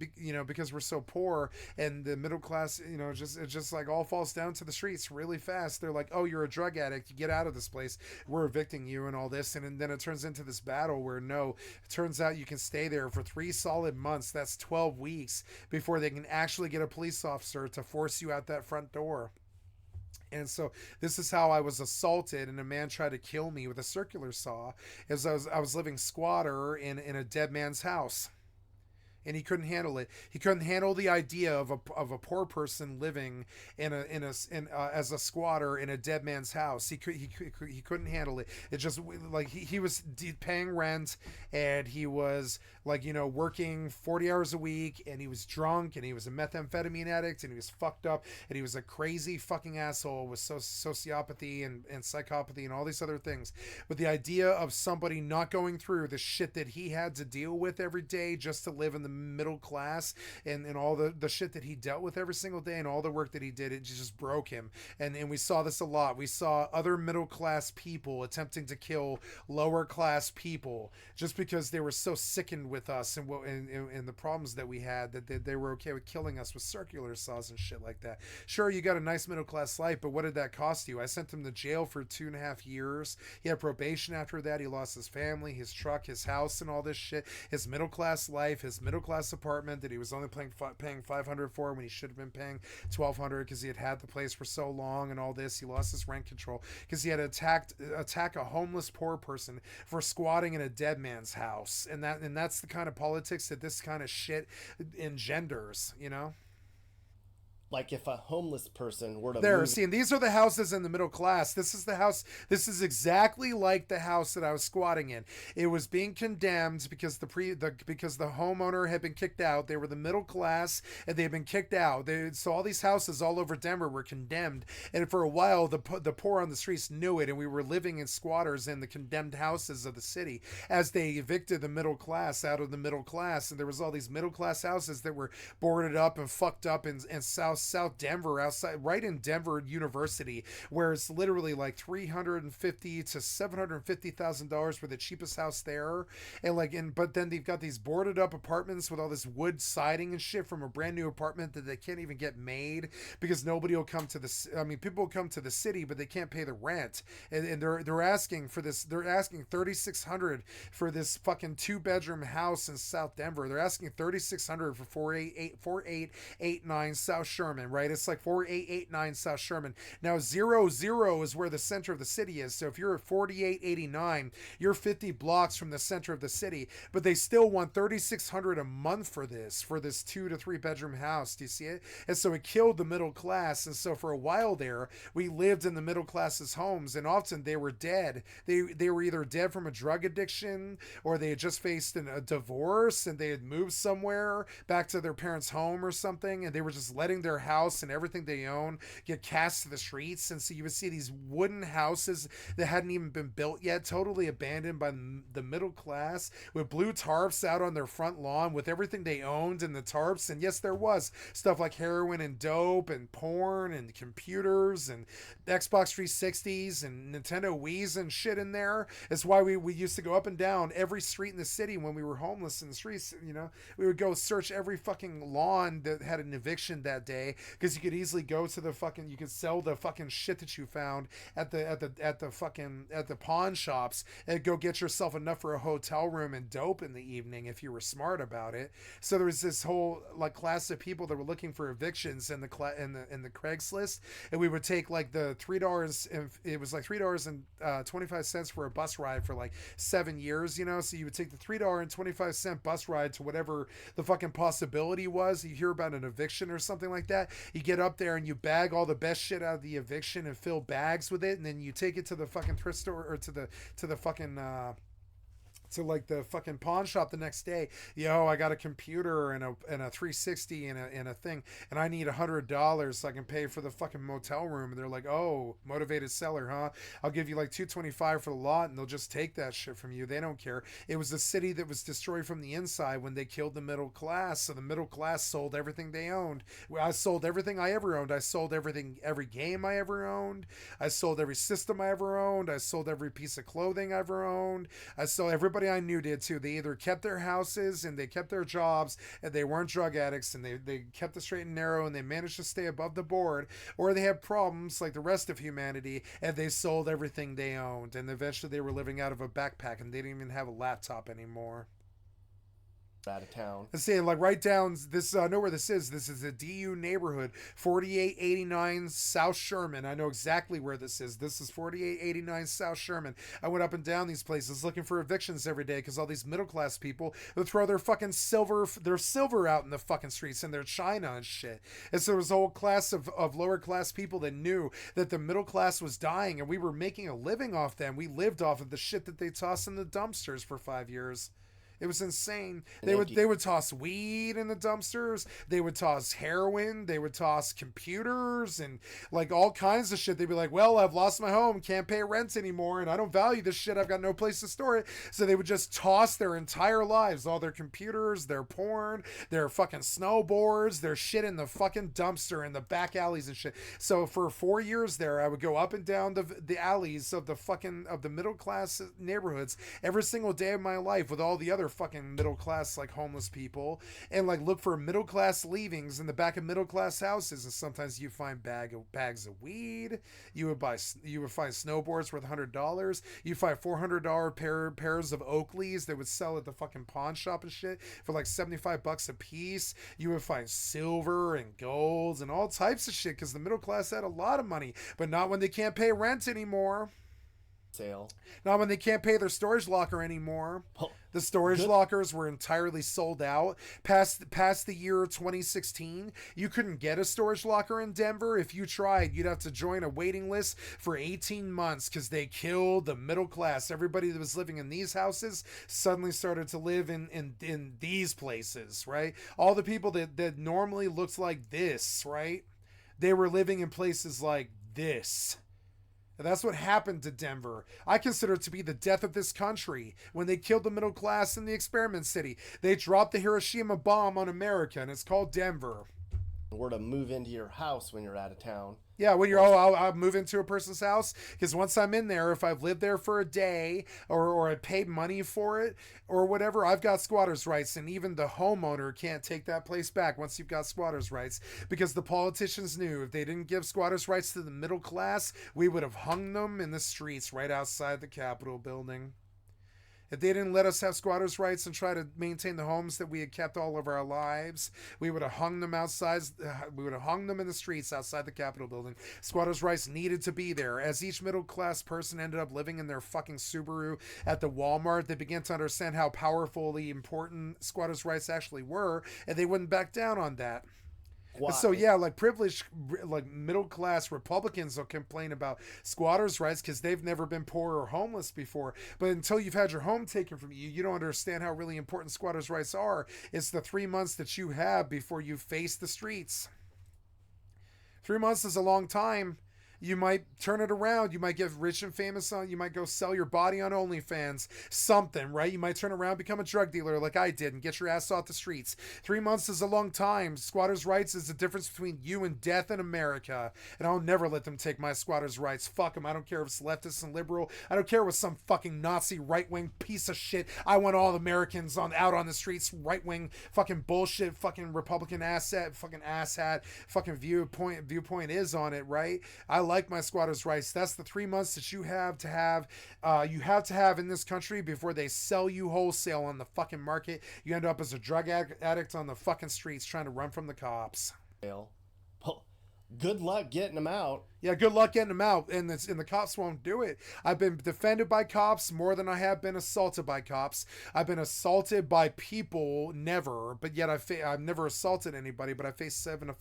because we're so poor and the middle class, it just like all falls down to the streets really fast. They're like, oh, you're a drug addict, you get out of this place, we're evicting you and all this, and then it turns into this battle where no, it turns out you can stay there for 3 solid months. That's 12 weeks before they can actually get a police officer to force you out that front door. And so this is how I was assaulted, and a man tried to kill me with a circular saw as I was living squatter in a dead man's house. And he couldn't handle it. He couldn't handle the idea of a poor person living as a squatter in a dead man's house. He couldn't handle it. It just like he was paying rent, and he was like working 40 hours a week, and he was drunk, and he was a methamphetamine addict, and he was fucked up, and he was a crazy fucking asshole with sociopathy and psychopathy and all these other things. But the idea of somebody not going through the shit that he had to deal with every day just to live in the middle class, and all the shit that he dealt with every single day and all the work that he did, it just broke him. And we saw this a lot. We saw other middle class people attempting to kill lower class people just because they were so sickened with us and the problems that we had, that they were okay with killing us with circular saws and shit like that. Sure, you got a nice middle class life, but what did that cost you? I sent him to jail for 2.5 years. He had probation after that. He lost his family, his truck, his house, and all this shit. His middle class life, his middle class apartment that he was only paying $500 for when he should have been paying $1,200 because he had the place for so long and all this. He lost his rent control because he had attack a homeless poor person for squatting in a dead man's house, and that's the kind of politics that this kind of shit engenders. like if a homeless person were to There, move see, and these are the houses in the middle class. This is the house. This is exactly like the house that I was squatting in. It was being condemned because because the homeowner had been kicked out. They were the middle class and they'd been kicked out. So all these houses all over Denver were condemned. And for a while, the poor on the streets knew it, and we were living in squatters in the condemned houses of the city as they evicted the middle class out of the middle class. And there was all these middle class houses that were boarded up and fucked up in South Denver, outside, right in Denver University, where it's literally like $350,000 to $750,000 for the cheapest house there. But then they've got these boarded up apartments with all this wood siding and shit from a brand new apartment that they can't even get made because nobody will come to people will come to the city, but they can't pay the rent. And they're asking for this. They're asking $3,600 for this fucking 2-bedroom house in South Denver. They're asking $3,600 for 4889 South Sherman, right? It's like 4889 South Sherman. Now 00 is where the center of the city is. So if you're at 4889, you're 50 blocks from the center of the city, but they still want $3,600 a month for this 2 to 3 bedroom house. Do you see it? And so it killed the middle class. And so for a while there, we lived in the middle class's homes, and often they were dead. They were either dead from a drug addiction, or they had just faced a divorce and they had moved somewhere back to their parents' home or something, and they were just letting their house and everything they own get cast to the streets. And so you would see these wooden houses that hadn't even been built yet, totally abandoned by the middle class, with blue tarps out on their front lawn with everything they owned in the tarps. And yes, there was stuff like heroin and dope and porn and computers and Xbox 360s and Nintendo Wii's and shit in there. It's why we used to go up and down every street in the city when we were homeless in the streets. We would go search every fucking lawn that had an eviction that day, because you could easily go to you could sell the fucking shit that you found at the pawn shops and go get yourself enough for a hotel room and dope in the evening if you were smart about it. So there was this whole class of people that were looking for evictions in the Craigslist, and we would take like the $3, and it was like $3.25 for a bus ride for like 7 years, so you would take the $3.25 bus ride to whatever the fucking possibility was. You hear about an eviction or something like that, you get up there and you bag all the best shit out of the eviction and fill bags with it, and then you take it to the fucking thrift store, or to the fucking to the fucking pawn shop the next day. I got a computer and a 360 and a thing, and I need $100 so I can pay for the fucking motel room. And they're like, oh, motivated seller, huh? I'll give you like $225 for the lot, and they'll just take that shit from you. They don't care. It was the city that was destroyed from the inside when they killed the middle class. So the middle class sold everything they owned. I sold everything I ever owned. I sold every game I ever owned. I sold every system I ever owned. I sold every piece of clothing I ever owned. I sold everybody I knew did too. They either kept their houses and they kept their jobs and they weren't drug addicts and they kept the straight and narrow and they managed to stay above the board, or they had problems like the rest of humanity and they sold everything they owned, and eventually they were living out of a backpack and they didn't even have a laptop anymore. Out of town. Let's see, write down this. I know where this is. This is a DU neighborhood, 4889 South Sherman. I know exactly where this is. This is 4889 South Sherman. I went up and down these places looking for evictions every day because all these middle class people would throw their fucking silver out in the fucking streets and their china and shit. And so there was a whole class of lower class people that knew that the middle class was dying, and we were making a living off them. We lived off of the shit that they tossed in the dumpsters for 5 years. It was insane. They would toss weed in the dumpsters. They would toss heroin. They would toss computers and all kinds of shit. They'd be like, well, I've lost my home, can't pay rent anymore, and I don't value this shit. I've got no place to store it. So they would just toss their entire lives, all their computers, their porn, their fucking snowboards, their shit in the fucking dumpster in the back alleys and shit. So for 4 years there, I would go up and down the alleys of the middle class neighborhoods every single day of my life with all the other fucking middle class homeless people, and look for middle class leavings in the back of middle class houses. And sometimes you find bags of weed. You would find snowboards worth $100. You find $400 pairs of Oakleys that would sell at the fucking pawn shop and shit for $75 a piece. You would find silver and golds and all types of shit because the middle class had a lot of money, but not when they can't pay rent anymore. sale. Now, when they can't pay their storage locker anymore, Oh, the storage good. lockers were entirely sold out. Past the year 2016, you couldn't get a storage locker in Denver. If you tried, you'd have to join a waiting list for 18 months because they killed the middle class. Everybody that was living in these houses suddenly started to live in these places, right? All the people that normally looked like this, right? They were living in places like this. And that's what happened to Denver. I consider it to be the death of this country when they killed the middle class in the experiment city. They dropped the Hiroshima bomb on America, and it's called Denver. Were to move into your house when you're out of town. Yeah, when you're, I'll move into a person's house because once I'm in there, if I've lived there for a day or I paid money for it or whatever, I've got squatters' rights, and even the homeowner can't take that place back once you've got squatters' rights because the politicians knew if they didn't give squatters' rights to the middle class, we would have hung them in the streets right outside the Capitol building. If they didn't let us have squatters' rights and try to maintain the homes that we had kept all of our lives, we would have hung them outside. We would have hung them in the streets outside the Capitol building. Squatters' rights needed to be there. As each middle-class person ended up living in their fucking Subaru at the Walmart, they began to understand how powerfully important squatters' rights actually were, and they wouldn't back down on that. So yeah, like privileged, like middle class Republicans will complain about squatters' rights because they've never been poor or homeless before. But until you've had your home taken from you, you don't understand how really important squatters' rights are. It's the 3 months that you have before you face the streets. 3 months is a long time. You might turn it around. You might get rich and famous on. You might go sell your body on OnlyFans. Something, right? You might turn around, become a drug dealer like I did, and get your ass off the streets. 3 months is a long time. Squatters' rights is the difference between you and death in America. And I'll never let them take my squatters' rights. Fuck them. I don't care if it's leftist and liberal. I don't care what some fucking Nazi right-wing piece of shit. I want all Americans out on the streets. Right-wing fucking bullshit. Fucking Republican asshat. Fucking asshat. Fucking viewpoint is on it, right? I like my squatters' rights. That's the 3 months that you have to have in this country before they sell you wholesale on the fucking market. You end up as a drug addict on the fucking streets trying to run from the cops. Well, good luck getting them out. Yeah, good luck getting them out, and the cops won't do it. I've been defended by cops more than I have been assaulted by cops. I've been assaulted by people, never, but yet I've never assaulted anybody, but I faced 7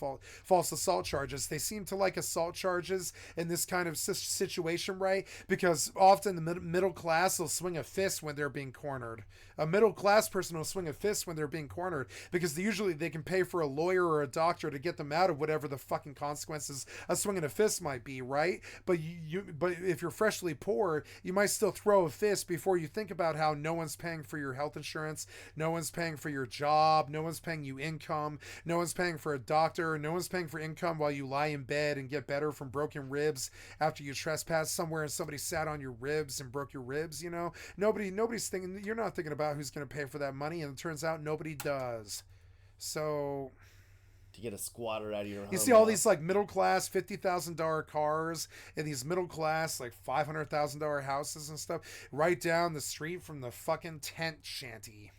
false assault charges. They seem to like assault charges in this kind of situation, right? Because often the middle class will swing a fist when they're being cornered. A middle class person will swing a fist when they're being cornered because usually they can pay for a lawyer or a doctor to get them out of whatever the fucking consequences of swinging a fist might be, right? But but if you're freshly poor, you might still throw a fist before you think about how no one's paying for your health insurance, no one's paying for your job, no one's paying you income, no one's paying for a doctor, no one's paying for income while you lie in bed and get better from broken ribs after you trespass somewhere and somebody sat on your ribs and broke your ribs, you know? Nobody's thinking, you're not thinking about who's going to pay for that money, and it turns out nobody does. So to get a squatter out of your home. You see all these like middle class $50,000 cars and these middle class like $500,000 houses and stuff right down the street from the fucking tent shanty.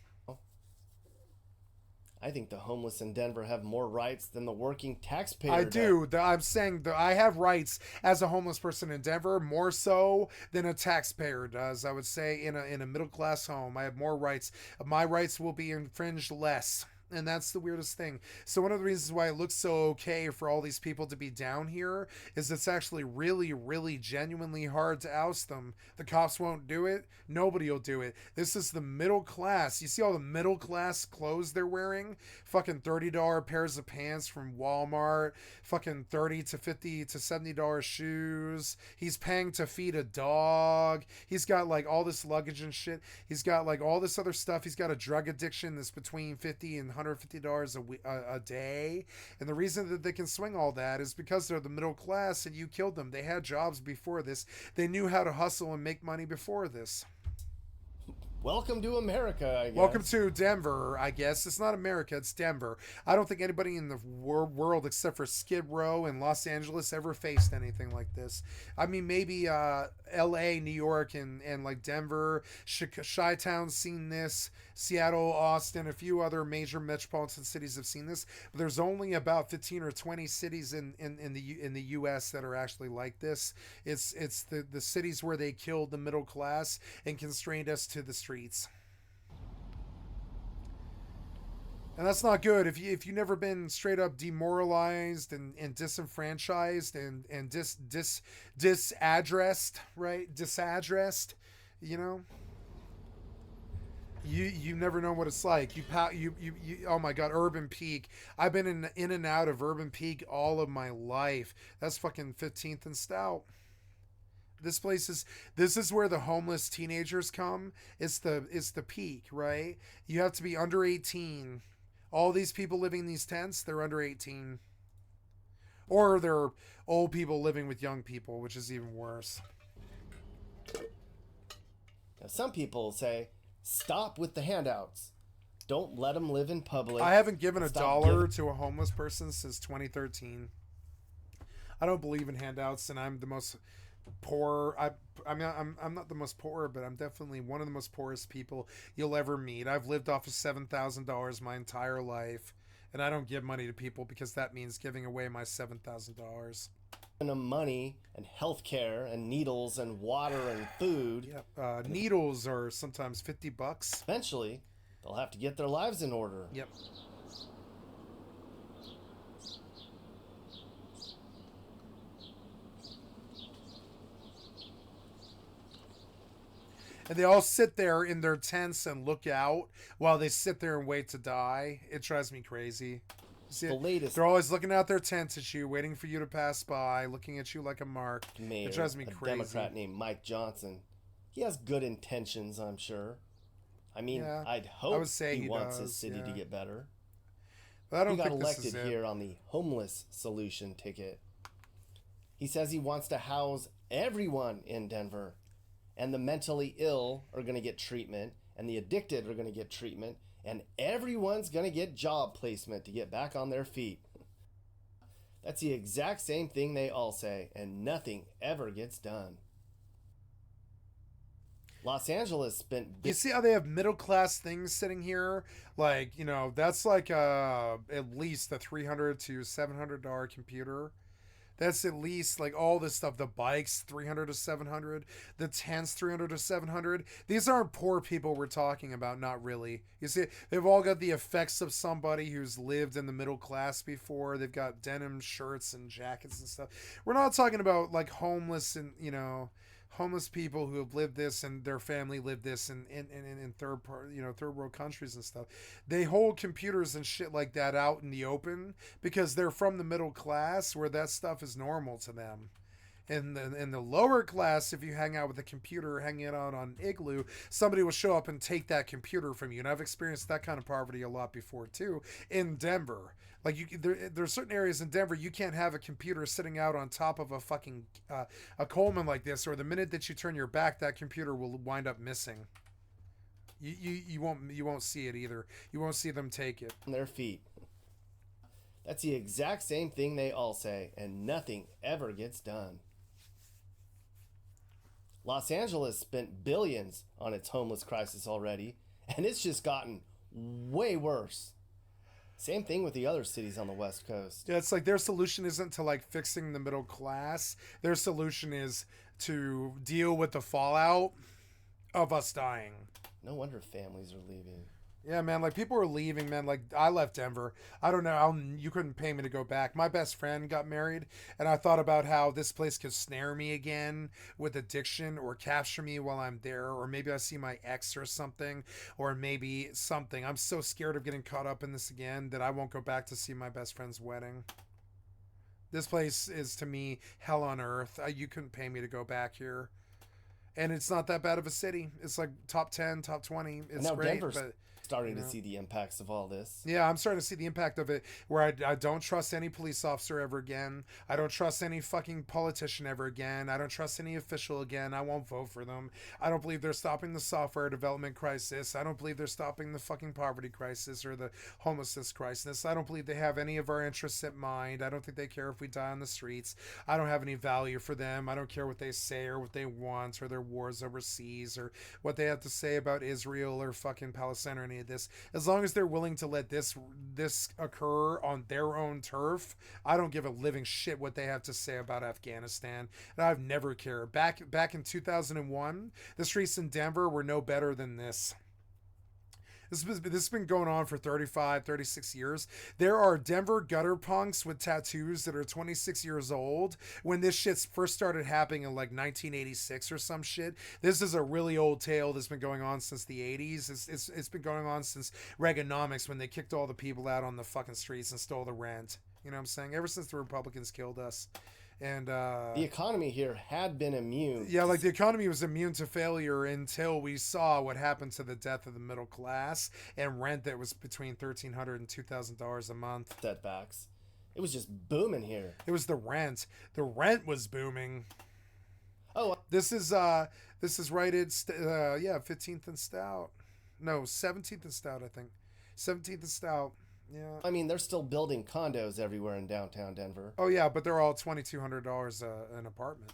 I think the homeless in Denver have more rights than the working taxpayer. I do. I'm saying that I have rights as a homeless person in Denver, more so than a taxpayer does. I would say in a middle class home, I have more rights. My rights will be infringed less. And that's the weirdest thing. So one of the reasons why it looks so okay for all these people to be down here is it's actually really, really genuinely hard to oust them. The cops won't do it. Nobody will do it. This is the middle class. You see all the middle class clothes they're wearing? Fucking $30 pairs of pants from Walmart. Fucking $30 to $50 to $70 shoes. He's paying to feed a dog. He's got like all this luggage and shit. He's got like all this other stuff. He's got a drug addiction that's between $50 and $150 a day, and the reason that they can swing all that is because they're the middle class and you killed them. They had jobs before this. They knew how to hustle and make money before this. Welcome to America, I guess. Welcome to Denver, I guess. It's not America, it's Denver. I don't think anybody in the world except for Skid Row and Los Angeles ever faced anything like this. I mean, maybe LA, New York, and like Denver, Chi-Town's seen this, Seattle, Austin, a few other major metropolitan cities have seen this. But there's only about 15 or 20 cities in the U.S. that are actually like this. It's the cities where they killed the middle class and constrained us to the streets. And that's not good. If you never been straight up demoralized and disenfranchised and disaddressed, right? Disaddressed, you know. You never know what it's like. You oh my god, Urban Peak. I've been in and out of Urban Peak all of my life. That's fucking 15th and Stout. This is where the homeless teenagers come. It's the peak, right? You have to be under 18. All these people living in these tents, they're under 18. Or they're old people living with young people, which is even worse. Now, some people say, stop with the handouts. Don't let them live in public. I haven't given $1 to a homeless person since 2013. I don't believe in handouts, and I'm the most poor. I mean, I'm not the most poor, but I'm definitely one of the most poorest people you'll ever meet. I've lived off of $7,000 my entire life, and I don't give money to people because that means giving away my $7,000. Them money and health care and needles and water and food. Yep. Needles are sometimes $50. Eventually, they'll have to get their lives in order. Yep. And they all sit there in their tents and look out while they sit there and wait to die. It drives me crazy. See, The latest they're always looking out their tents at you, waiting for you to pass by, looking at you like a mark. mayor, It drives me a crazy. Democrat named Mike Johnson. He has good intentions, I'm sure. I mean, Yeah, I'd hope I would say he he wants does, his city to yeah. get better. But I don't He got think this is elected it. here on the homeless solution ticket. He says he wants to house everyone in Denver, and the mentally ill are going to get treatment, and the addicted are going to get treatment, and everyone's going to get job placement to get back on their feet. That's the exact same thing they all say, and nothing ever gets done. Los Angeles spent You see how they have middle class things sitting here? Like, you know, that's like at least a $300 to $700 computer. That's at least like all this stuff. The bikes, $300 to $700. The tents, $300 to $700. These aren't poor people we're talking about, not really. You see, they've all got the effects of somebody who's lived in the middle class before. They've got denim shirts and jackets and stuff. We're not talking about like homeless and, you know, homeless people who have lived this and their family lived this in third world countries and stuff. They hold computers and shit like that out in the open because they're from the middle class where that stuff is normal to them. In the lower class, if you hang out with a computer hanging out on Igloo, somebody will show up and take that computer from you. And I've experienced that kind of poverty a lot before too in Denver. Like there are certain areas in Denver you can't have a computer sitting out on top of a fucking a Coleman like this, or the minute that you turn your back, that computer will wind up missing. You won't see it either. You won't see them take it. on their feet. That's the exact same thing they all say, and nothing ever gets done. Los Angeles spent billions on its homeless crisis already, and it's just gotten way worse. Same thing with the other cities on the West Coast. Yeah, it's like their solution isn't to like fixing the middle class. Their solution is to deal with the fallout of us dying. No wonder families are leaving. Yeah, man, like people are leaving, man. Like I left Denver. I don't know. You couldn't pay me to go back. My best friend got married, and I thought about how this place could snare me again with addiction or capture me while I'm there, or maybe I see my ex or something, or maybe something. I'm so scared of getting caught up in this again that I won't go back to see my best friend's wedding. This place is to me hell on earth. You couldn't pay me to go back here. And it's not that bad of a city. It's like top 10, top 20. It's now great, Denver's but starting to see the impacts of all this. Yeah, I'm starting to see the impact of it where I don't trust any police officer ever again. I don't trust any fucking politician ever again. I don't trust any official again. I won't vote for them. I don't believe they're stopping the software development crisis. I don't believe they're stopping the fucking poverty crisis or the homelessness crisis. I don't believe they have any of our interests at mind. I don't think they care if we die on the streets. I don't have any value for them. I don't care what they say or what they want or their wars overseas or what they have to say about Israel or fucking Palestine or any of this. As long as they're willing to let this occur on their own turf, I don't give a living shit what they have to say about Afghanistan. And I've never cared. Back in 2001, the streets in Denver were no better than this. This has been going on for 35, 36 years. There are Denver gutter punks with tattoos that are 26 years old when this shit first started happening in like 1986 or some shit. This is a really old tale that's been going on since the 80s. It's been going on since Reaganomics when they kicked all the people out on the fucking streets and stole the rent. You know what I'm saying? Ever since the Republicans killed us. And the economy here had been immune. Yeah, like the economy was immune to failure until we saw what happened to the death of the middle class and rent that was between $1,300 and $2,000 a month. Setbacks. It was just booming here. It was the rent. The rent was booming. Oh, this is rated 15th and Stout. No, 17th and Stout, I think. 17th and Stout. Yeah. I mean, they're still building condos everywhere in downtown Denver. Oh, yeah, but they're all $2,200 an apartment.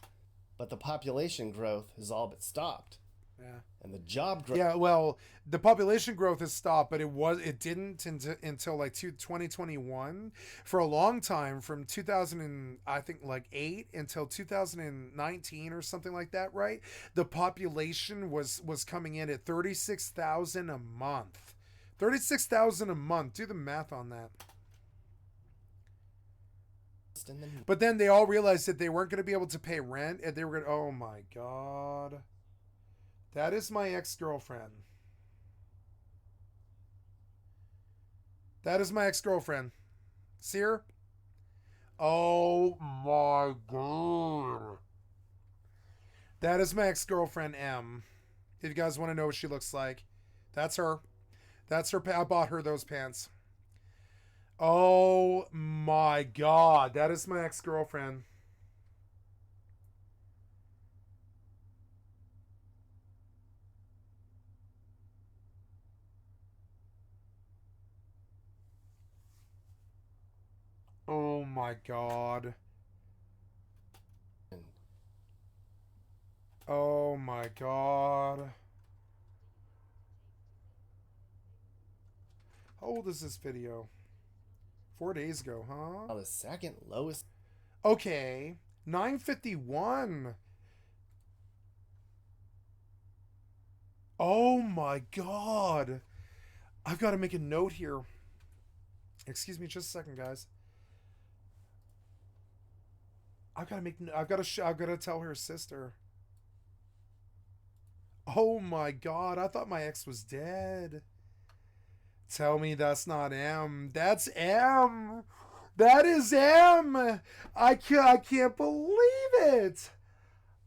But the population growth has all but stopped. Yeah. And the job growth. Yeah, well, the population growth has stopped, but it didn't until like 2021. For a long time, from 2008 until 2019 or something like that, right? The population was coming in at 36,000 a month. 36,000 a month. Do the math on that. But then they all realized that they weren't going to be able to pay rent, and they were going to, oh my God. That is my ex-girlfriend. That is my ex-girlfriend. See her? Oh my God. That is my ex-girlfriend, M. If you guys want to know what she looks like, that's her. That's her. I bought her those pants. Oh my God. That is my ex-girlfriend. Oh my God. Oh my God. How old is this video? 4 days ago, huh? The second lowest. Okay. 951. Oh my God. I've got to make a note here. Excuse me just a second, guys. I've got to tell her sister. Oh my God. I thought my ex was dead. Tell me that's not M. That's M. That is M. I can't believe it.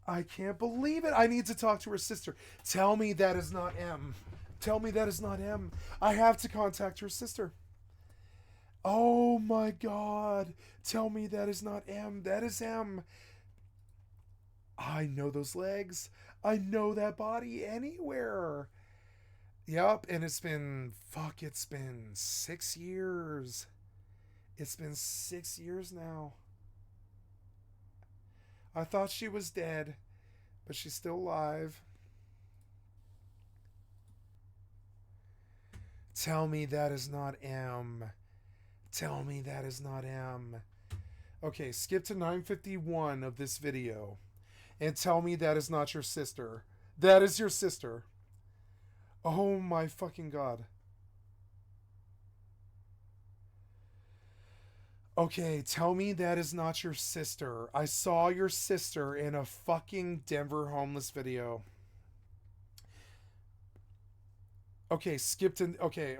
I can't believe it. I need to talk to her sister. Tell me that is not M. Tell me that is not M. I have to contact her sister. Oh my God. Tell me that is not M. That is M. I know those legs. I know that body anywhere. Yep, and it's been 6 years. It's been 6 years now. I thought she was dead, but she's still alive. Tell me that is not M. Tell me that is not M. Okay, skip to 9:51 of this video and tell me that is not your sister. That is your sister. Oh my fucking God. Okay, tell me that is not your sister. I saw your sister in a fucking Denver homeless video. Okay, skip to... Okay.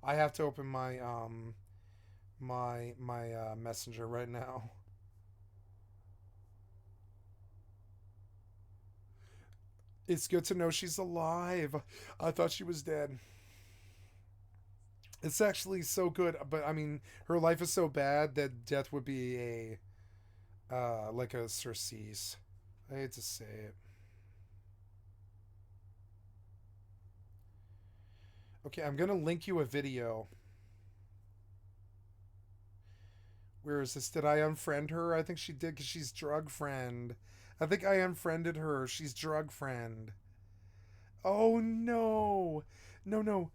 I have to open my, my messenger right now. It's good to know she's alive. I thought she was dead. It's actually so good, but I mean, her life is so bad that death would be a like a surcease. I hate to say it. Okay, I'm gonna link you a video. Where is this? Did I unfriend her? I think she did because she's drug friend. I think I unfriended her. She's drug friend. Oh no. No, no.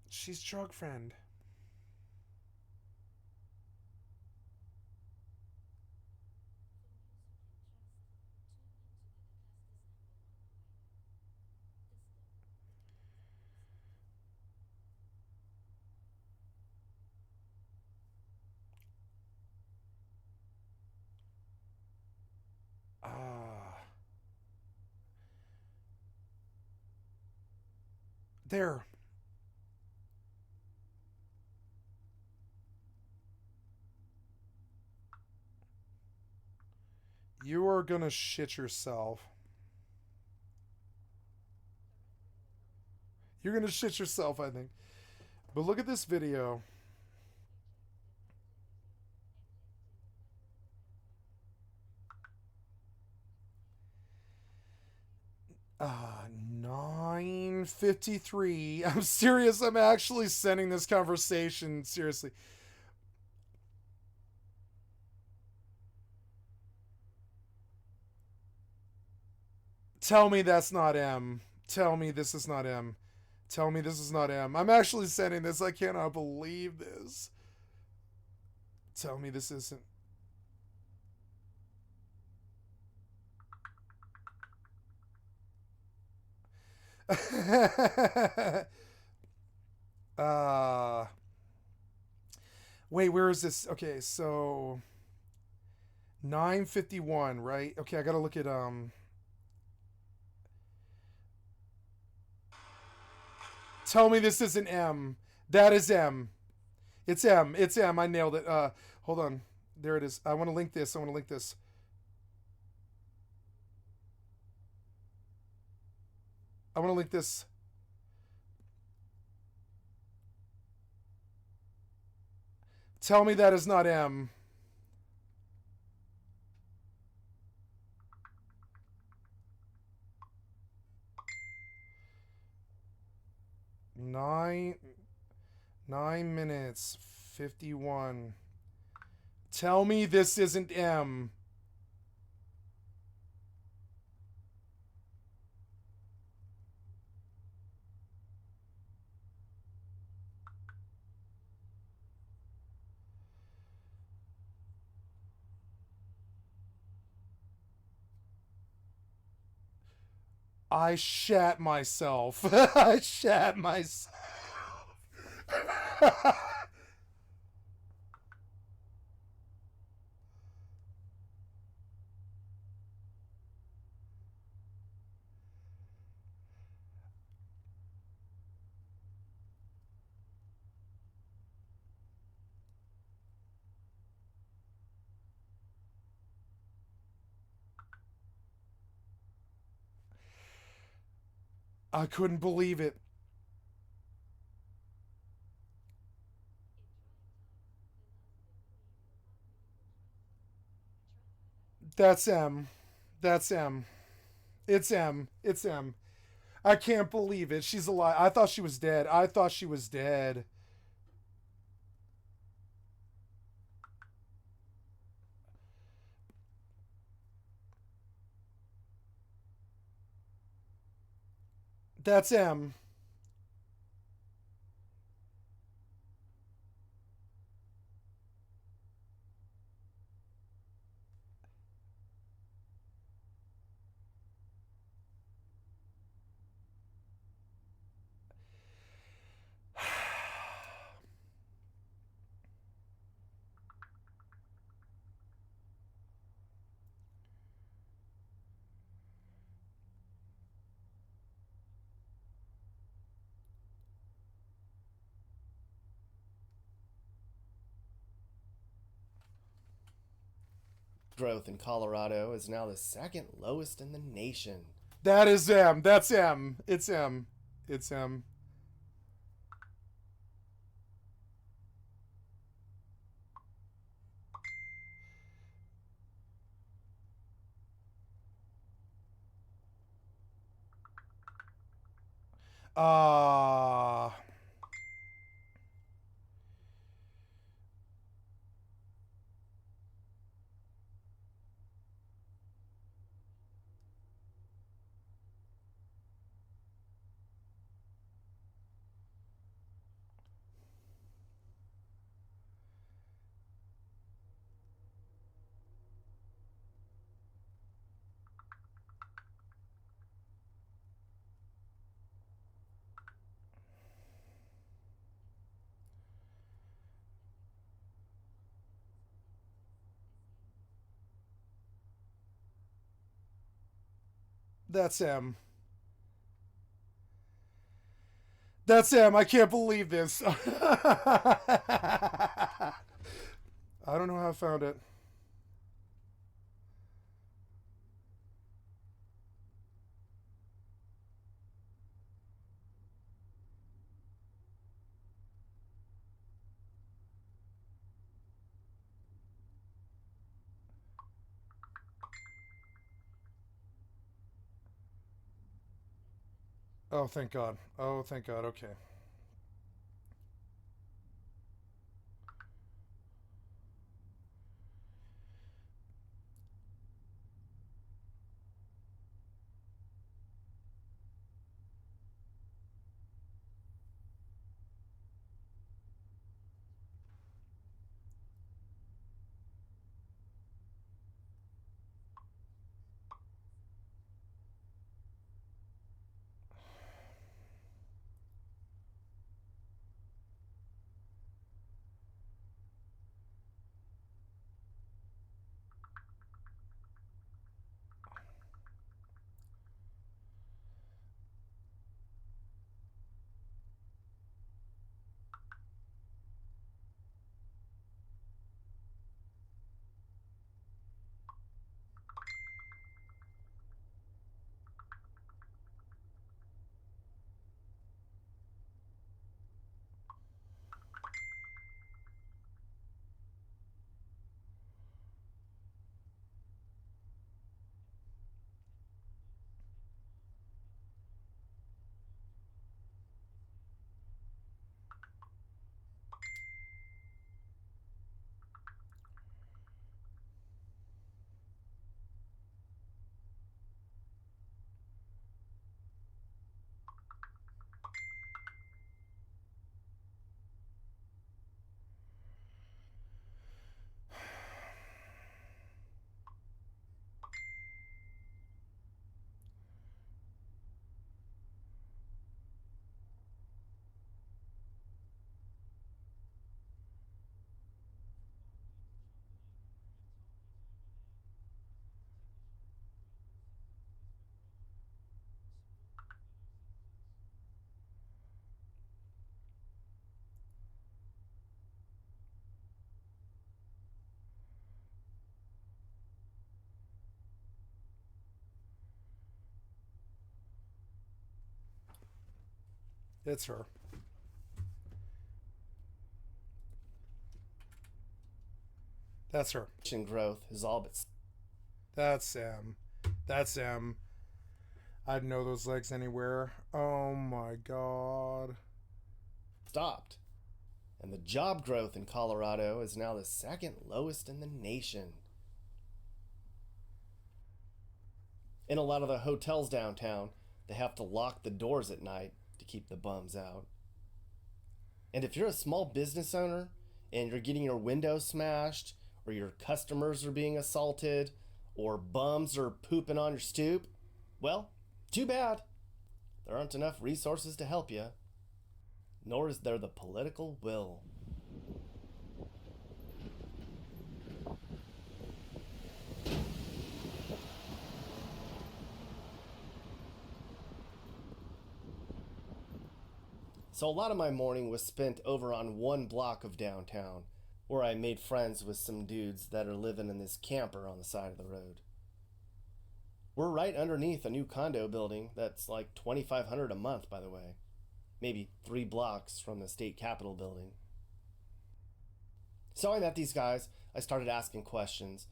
She's drug friend. Ah. There. You are gonna shit yourself. You're gonna shit yourself, I think. But look at this video. 9:53. I'm serious. I'm actually sending this conversation seriously. Tell me that's not M. Tell me this is not M. Tell me this is not M. I'm actually sending this. I cannot believe this. Tell me this isn't. uh Wait, where is this? Okay, so 9:51, right? Okay, I got to look at Tell me this isn't M. That is M. It's M. It's M. I nailed it. Hold on. There it is. I want to link this. I want to link this. I want to link this. Tell me that is not M. Nine 9 minutes 51. Tell me this isn't M. I shat myself. I shat myself. I couldn't believe it. That's M. That's M. It's M. It's M. I can't believe it. She's alive. I thought she was dead. I thought she was dead. That's M. Growth in Colorado is now the second lowest in the nation. That is M. That's M. It's M. It's M. Uh That's M. That's M. I can't believe this. I don't know how I found it. Oh, thank God. Oh, thank God. Okay. It's her. That's her. Growth is all but That's M. That's M. I'd know those legs anywhere. Oh my God. stopped. And the job growth in Colorado is now the second lowest in the nation. In a lot of the hotels downtown, they have to lock the doors at night to keep the bums out. And if you're a small business owner and you're getting your windows smashed, or your customers are being assaulted, or bums are pooping on your stoop, well, too bad. There aren't enough resources to help you, nor is there the political will. So a lot of my morning was spent over on one block of downtown, where I made friends with some dudes that are living in this camper on the side of the road. We're right underneath a new condo building that's like $2,500 a month, by the way. Maybe 3 blocks from the state capitol building. So I met these guys, I started asking questions,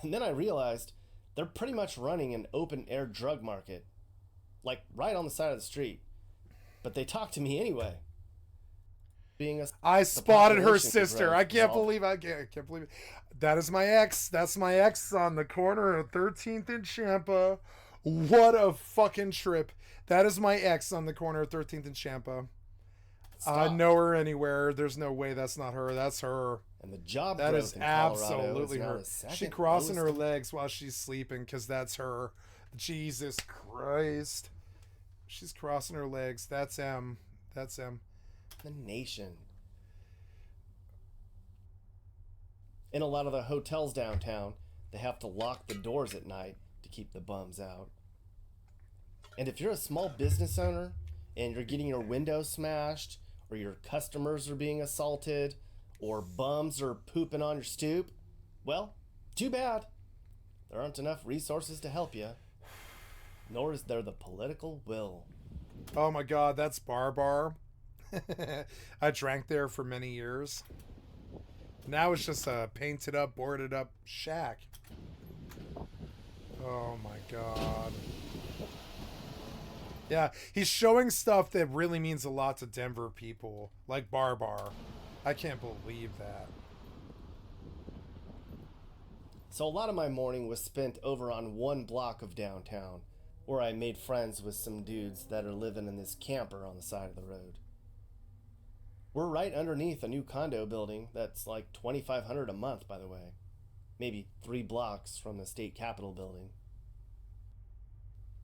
and then I realized they're pretty much running an open-air drug market, like right on the side of the street. But they talk to me anyway. I spotted her population sister. growth I can't is all- believe I can't believe it. That is my ex. That's my ex on the corner of 13th and Champa. What a fucking trip. That is my ex on the corner of 13th and Champa. I know her anywhere. There's no way that's not her. That's her. And the job That growth is in Colorado absolutely is now her. the second She crossing her lowest- legs while she's sleeping because that's her. Jesus Christ. She's crossing her legs. That's M. That's M. the nation. In a lot of the hotels downtown, they have to lock the doors at night to keep the bums out. And if you're a small business owner and you're getting your windows smashed, or your customers are being assaulted, or bums are pooping on your stoop, well, too bad. There aren't enough resources to help you, nor is there the political will. Oh my God, that's Bar. I drank there for many years. Now it's just a painted up, boarded up shack. Oh my God. Yeah, he's showing stuff that really means a lot to Denver people, like Bar. I can't believe that. So a lot of my morning was spent over on 1 block of downtown, where I made friends with some dudes that are living in this camper on the side of the road. We're right underneath a new condo building that's like $2,500 a month, by the way. Maybe 3 blocks from the state capitol building.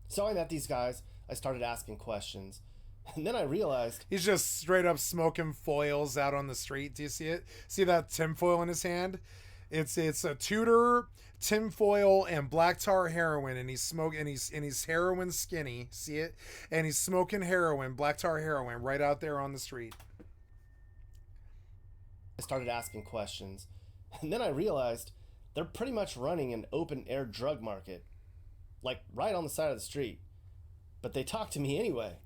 So I met these guys, I started asking questions, and then I realized He's just straight up smoking foils out on the street. Do you see it? See that tinfoil in his hand? It's a Tudor tinfoil and black tar heroin, and he's heroin skinny. See it? And he's smoking heroin, black tar heroin, right out there on the street. I started asking questions, and then I realized they're pretty much running an open-air drug market, like right on the side of the street. But they talk to me anyway.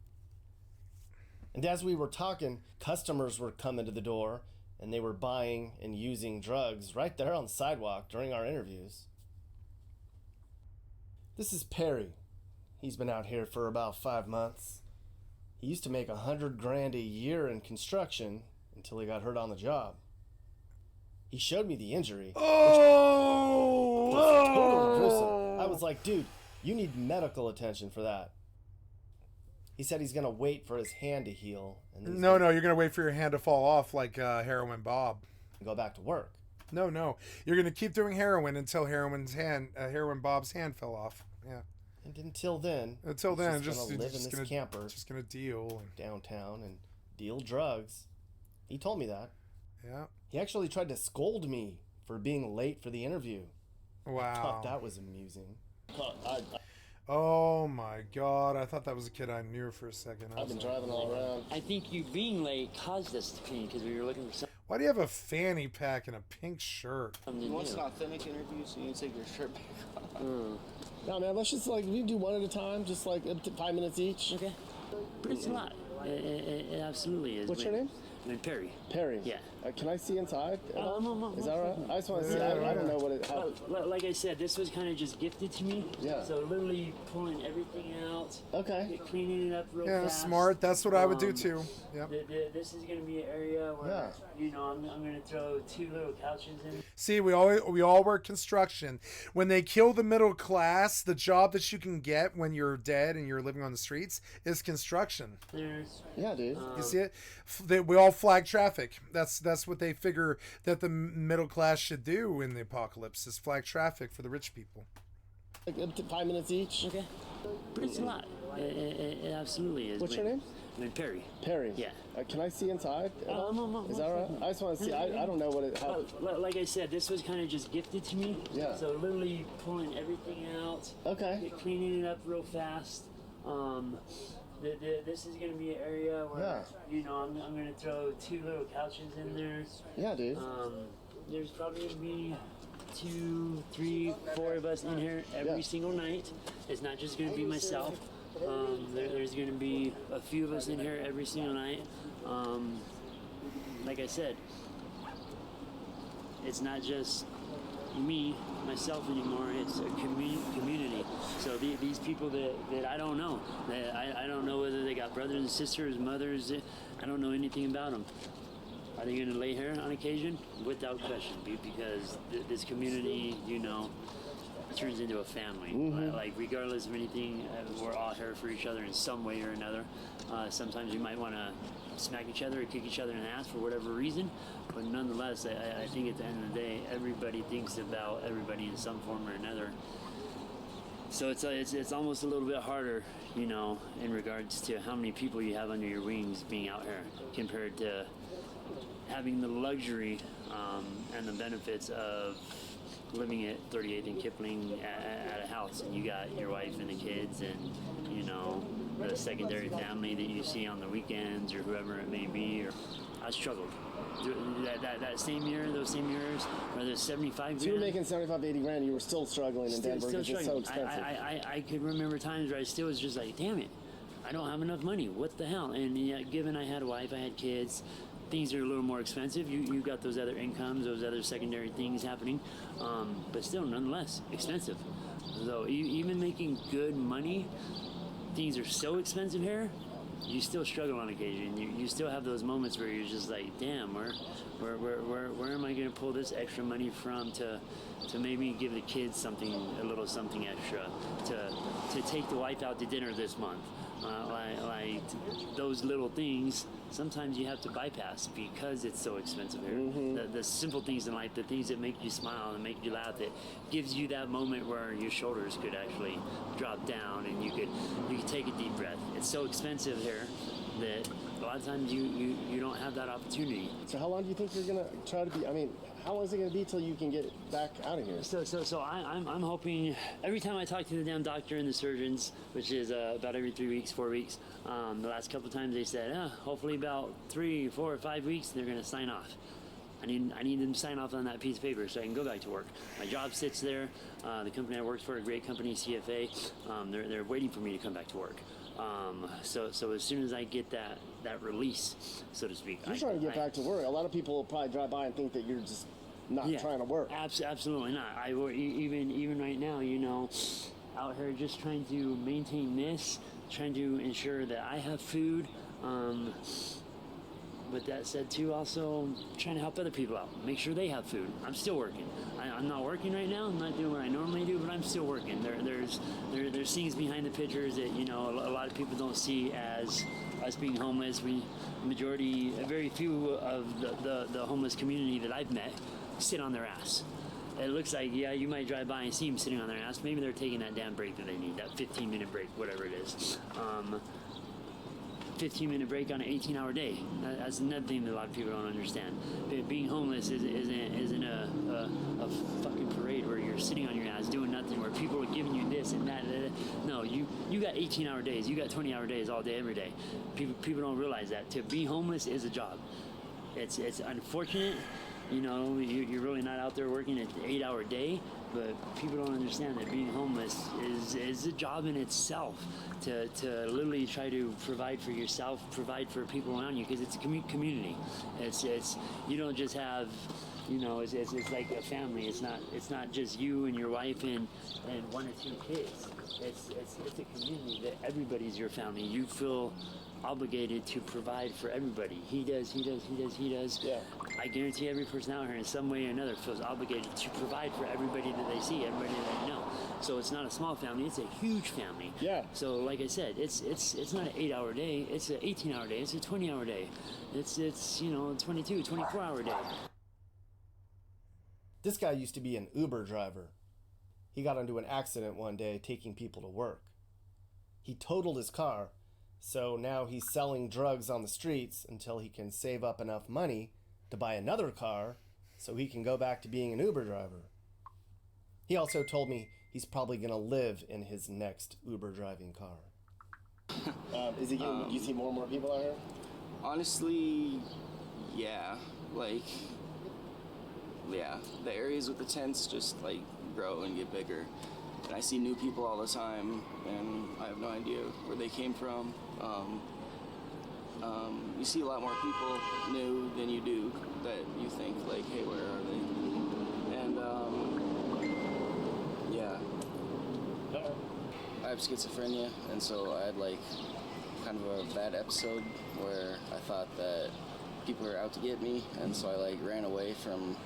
And as we were talking, customers were coming to the door, and they were buying and using drugs right there on the sidewalk during our interviews. This is Perry. He's been out here for about 5 months. He used to make $100,000 a year in construction until he got hurt on the job. He showed me the injury. Oh! Was totally gruesome. I was like, dude, you need medical attention for that. He said he's gonna wait for his hand to heal and he's No, gonna you're gonna wait for your hand to fall off like Heroin Bob. go back to work. No, you're gonna keep doing heroin until Heroin Bob's hand fell off. Yeah. And until then, Until he's then, just gonna live in this camper just gonna deal. downtown and deal drugs. He told me that. Yeah. He actually tried to scold me for being late for the interview. I Wow. thought that was amusing. Oh my God! I thought that was a kid I knew for a second. I was like, driving all around. I think you being late caused us to pee because we were looking for why do you have a fanny pack and a pink shirt? something Once an new. authentic interview, so you need to take your shirt back off. No, man, let's just we do one at a time, just up to 5 minutes each. Okay. But it's a lot. It absolutely is. What's your name? I mean, Perry. Perry. Yeah. Can I see inside? No. Is that right? I just want to see. I don't know what it. How, Like I said, this was kind of just gifted to me. Yeah. So literally pulling everything out, okay. cleaning it up real Yeah, fast. smart. That's what I would do too. Yep. This is going to be an area where, Yeah. I'm going to throw 2 little couches in. See, we all work construction. When they kill the middle class, the job that you can get when you're dead and you're living on the streets is construction. There's Yeah, dude. You see it? We all flag traffic. That's what they figure that the middle class should do in the apocalypse is flag traffic for the rich people. Up to 5 minutes each. okay. But it's a lot. It absolutely is. What's your name? I mean, Perry. Perry. Yeah. Can I see inside? No. Is that right? I just want to see. I don't know what it. How, Like I said, this was kind of just gifted to me. Yeah. So literally pulling everything out, okay. cleaning it up real fast. This is going to be an area where, I'm going to throw 2 little couches in there. Yeah, dude. there's probably going to be 2, 3, 4 of us in here every single night. It's not just going to be myself. There's going to be a few of us in here every single night. Like I said, it's not just me, myself anymore. It's a community. So these people that I don't know, I don't know whether they got brothers and sisters, mothers. I don't know anything about them. Are they going to lay here on occasion? Without question, because this community, you know, turns into a family. Like regardless of anything, we're all here for each other in some way or another. Sometimes we might want to smack each other or kick each other in the ass for whatever reason, but nonetheless, I think at the end of the day, everybody thinks about everybody in some form or another. So it's almost a little bit harder, you know, in regards to how many people you have under your wings being out here compared to having the luxury and the benefits of living at 38th and Kipling at a house, and you got your wife and the kids and, you know, the secondary family that you see on the weekends or whoever it may be. Or I struggled. That same year, those same years, or the 75 grand. So you were making 75, 80 grand, you were still struggling in Denver because it's so expensive. I could remember times where I still was just like, damn it, I don't have enough money. What the hell? And yeah, given I had a wife, I had kids, things are a little more expensive. You got those other incomes, those other secondary things happening, but still, nonetheless, expensive. So even making good money, things are so expensive here. You still struggle on occasion. You still have those moments where you're just like, damn, where am I going to pull this extra money from to maybe give the kids something, a little something extra, to take the wife out to dinner this month. Like those little things, sometimes you have to bypass because it's so expensive here. The simple things in life, the things that make you smile and make you laugh, that gives you that moment where your shoulders could actually drop down and you could take a deep breath. It's so expensive here that a lot of times you don't have that opportunity. So how long do you think you're gonna try to be? I mean, how long is it gonna be till you can get back out of here? So I'm hoping every time I talk to the damn doctor and the surgeons, which is about every 3 weeks, 4 weeks. The last couple times they said, hopefully about 3, 4, 5 weeks they're gonna sign off. I need them to sign off on that piece of paper so I can go back to work. My job sits there. The company I work for, a great company, CFA, they're waiting for me to come back to work. So as soon as I get that release, so to speak. You're trying to get back to work. A lot of people will probably drive by and think that you're just not trying to work. Absolutely not. I even right now, you know, out here just trying to maintain this, trying to ensure that I have food. But that said, too, also trying to help other people out, make sure they have food. I'm still working. I'm not working right now. I'm not doing what I normally do, but I'm still working. There's things behind the pictures that, you know, a lot of people don't see as us being homeless. Very few of the homeless community that I've met sit on their ass. It looks like, yeah, you might drive by and see them sitting on their ass. Maybe they're taking that damn break that they need, that 15-minute break, whatever it is. 15-minute break on an 18-hour day. That's another thing that a lot of people don't understand. Being homeless isn't a fucking parade where you're sitting on your ass doing nothing, where people are giving you this and that. No, you got 18-hour days. You got 20-hour days all day, every day. People don't realize that. To be homeless is a job. It's unfortunate. You know, you're really not out there working an 8-hour day, but people don't understand that being homeless is a job in itself. To literally try to provide for yourself, provide for people around you, because it's a community. It's you don't just have, you know, it's like a family. It's not just you and your wife and 1 or 2 kids. It's a community that everybody's your family. You feel obligated to provide for everybody. He does. Yeah. I guarantee every person out here in some way or another feels obligated to provide for everybody that they see, everybody that they know. So it's not a small family, it's a huge family. Yeah. So like I said, it's not an 8-hour day, it's an 18-hour day, it's a 20-hour day. It's you know, 22, 24-hour day. This guy used to be an Uber driver. He got into an accident one day taking people to work. He totaled his car, so now he's selling drugs on the streets until he can save up enough money to buy another car so he can go back to being an Uber driver. He also told me he's probably going to live in his next Uber driving car. Do you see more and more people out here? Honestly, yeah. Like, yeah, the areas with the tents just like grow and get bigger. And I see new people all the time, and I have no idea where they came from. You see a lot more people new than you do that you think like, hey, where are they? And yeah, I have schizophrenia, and so I had like kind of a bad episode where I thought that people were out to get me, and so I like ran away from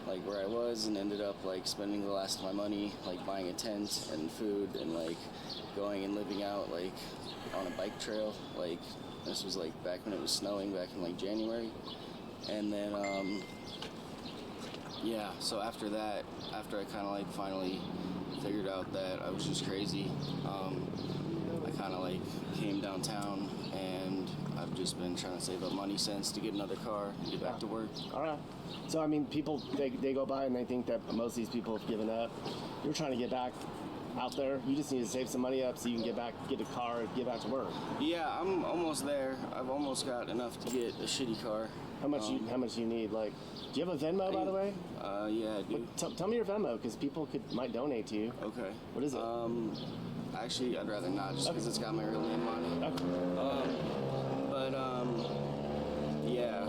like where I was and ended up like spending the last of my money like buying a tent and food and like going and living out like on a bike trail. Like this was like back when it was snowing back in like January. And then yeah, so after that, after I kind of like finally figured out that I was just crazy, I kind of like came downtown, and I've just been trying to save up money since to get another car and get back to work. All right. So, I mean, people, they go by and they think that most of these people have given up. You're trying to get back out there. You just need to save some money up so you can get back, get a car, and get back to work. Yeah, I'm almost there. I've almost got enough to get a shitty car. How much you need? Like, do you have a Venmo, by the way? Yeah, I do. Tell me your Venmo, because people might donate to you. Okay. What is it? Actually, I'd rather not, just because it's got my real name on it. Okay. Yeah.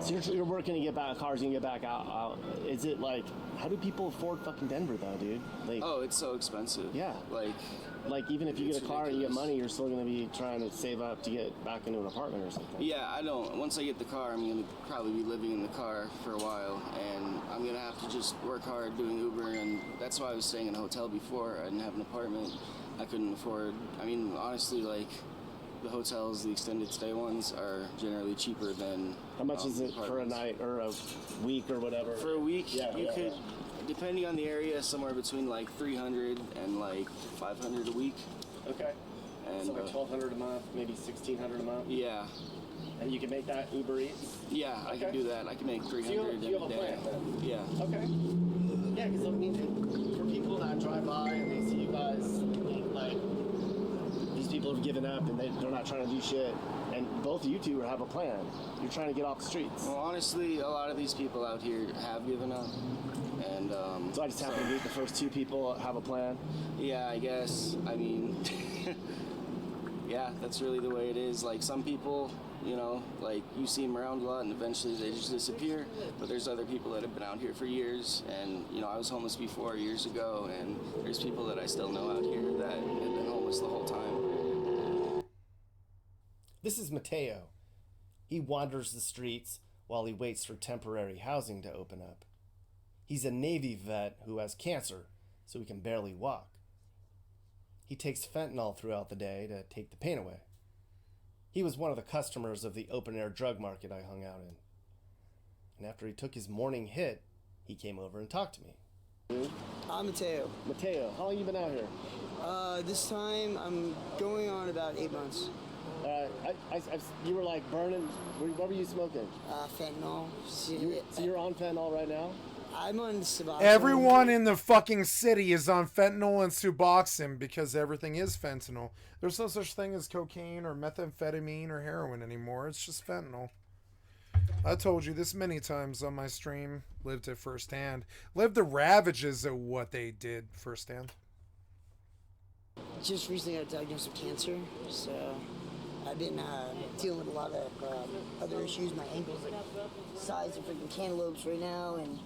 So you're working to get back cars and get back out. Is it like, how do people afford fucking Denver though, dude? Like, oh, it's so expensive. Yeah. Like even if you get a car and you get money, you're still going to be trying to save up to get back into an apartment or something. Yeah, I don't. Once I get the car, I'm going to probably be living in the car for a while, and I'm going to have to just work hard doing Uber, and that's why I was staying in a hotel before. I didn't have an apartment. I couldn't afford. I mean, honestly, like, the hotels, the extended stay ones, are generally cheaper than. How much is it for a night or a week or whatever? For a week, you could, depending on the area, somewhere between like 300 and like 500 a week. Okay. And so like 1,200 a month, maybe 1,600 a month. Yeah. And you can make that Uber Eats. Yeah, I can do that. I can make 300 in a day. Plan, yeah. Okay. Yeah, because I mean, for people that drive by and they see you guys, like, these people have given up and they're not trying to do shit, and both of you two have a plan. You're trying to get off the streets. Well, honestly, a lot of these people out here have given up, and so I just happen to meet the first two people that have a plan. Yeah, I guess. I mean, yeah, that's really the way it is. Like, some people, you know, like, you see them around a lot and eventually they just disappear, but there's other people that have been out here for years, and, you know, I was homeless before years ago, and there's people that I still know out here that have been homeless the whole time. This is Mateo. He wanders the streets while he waits for temporary housing to open up. He's a Navy vet who has cancer, so he can barely walk. He takes fentanyl throughout the day to take the pain away. He was one of the customers of the open-air drug market I hung out in. And after he took his morning hit, he came over and talked to me. I'm Mateo. Mateo, how long have you been out here? This time I'm going on about 8 months. You were like burning. What were you smoking? Fentanyl. So you're on fentanyl right now? I'm on Suboxone. Everyone in the fucking city is on fentanyl and Suboxone because everything is fentanyl. There's no such thing as cocaine or methamphetamine or heroin anymore. It's just fentanyl. I told you this many times on my stream. Lived it firsthand. Lived the ravages of what they did firsthand. Just recently got diagnosed with cancer, so I've been dealing with a lot of other issues. My ankle's like size of freaking cantaloupes right now, and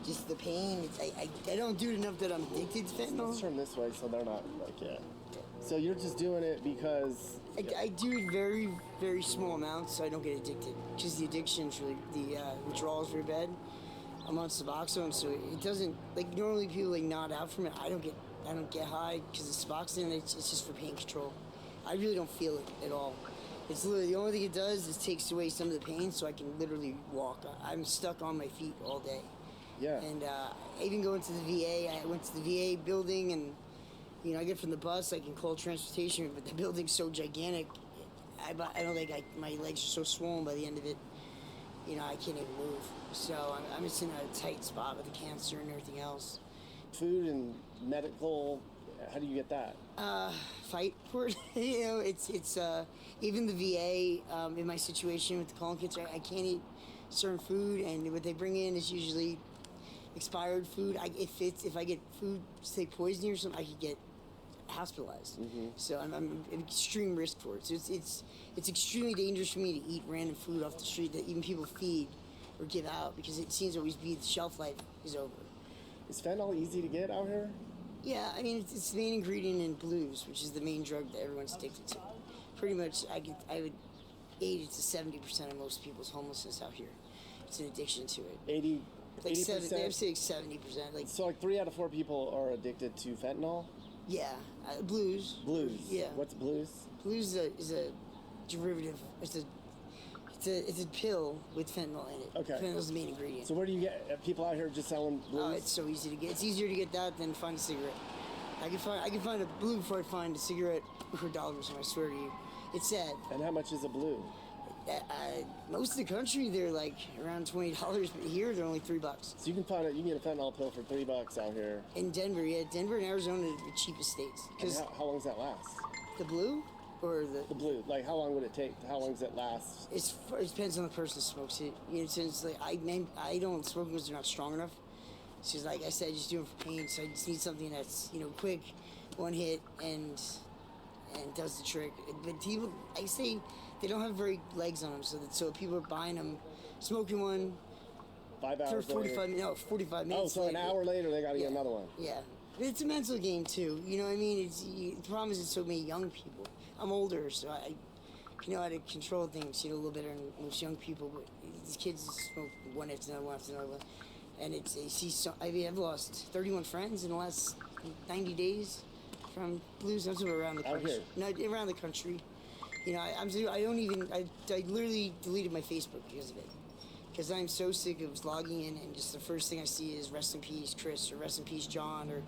just the pain. It's, I don't do it enough that I'm addicted to fentanyl. Let's turn this way so they're not like, yeah. So you're just doing it because... I do it very, very small amounts so I don't get addicted. Because the addiction's really, the withdrawal is very bad. I'm on Suboxone, so it doesn't, like, normally people like nod out from it. I don't get high because the Suboxone, it's just for pain control. I really don't feel it at all. It's literally, the only thing it does is takes away some of the pain so I can literally walk. I'm stuck on my feet all day. Yeah. And I even go into the VA. I went to the VA building, and you know, I get from the bus, I can call transportation, but the building's so gigantic, I don't think my legs are so swollen by the end of it, you know, I can't even move. So I'm just in a tight spot with the cancer and everything else. Food and medical How do you get that? Fight for it. You know, it's even the VA in my situation with the colon cancer. I can't eat certain food, and what they bring in is usually expired food. If I get food, say poisoning or something, I could get hospitalized. So I'm an extreme risk for it. So it's extremely dangerous for me to eat random food off the street that even people feed or give out, because it seems to always be the shelf life is over. Is fentanyl easy to get out here? Yeah, I mean, it's the main ingredient in blues, which is the main drug that everyone's addicted to. Pretty much, I would 80 to 70% of most people's homelessness out here. It's an addiction to it. 80%? Like 70, they have to say 70%. Like, so like 3 out of 4 people are addicted to fentanyl? Yeah, blues. Blues? Yeah. What's blues? Blues is a derivative. It's a pill with fentanyl in it. Okay. Fentanyl's the main ingredient. So where do you get people out here just selling blues? Oh, it's so easy to get. It's easier to get that than find a cigarette. I can find a blue before I find a cigarette for dollars. I swear to you, it's sad. And how much is a blue? Most of the country they're like around $20, but here they're only $3. So you can get a fentanyl pill for $3 out here. In Denver, yeah, Denver and Arizona are the cheapest states. And how long does that last? The blue, or the blue? Like how long would it take? How long does it last? It depends on the person who smokes it. You know, since like I don't smoke because they're not strong enough. So like I said, I just do it for pain. So I just need something that's quick, one hit, and does the trick. But people, I say, they don't have very legs on them, so people are buying them, smoking one. 5 hours for 45 minutes. No, 45 minutes. Oh, so an hour later they got to get another one. Yeah, it's a mental game too. You know what I mean? The problem is it's so many young people. I'm older, so I know how to control things, a little better than most young people. But these kids smoke one after another, one after another, and I've lost 31 friends in the last 90 days from blues. That's around the country. Out here? No, around the country. I literally deleted my Facebook because of it. Because I'm so sick of logging in and just the first thing I see is rest in peace Chris, or rest in peace John, or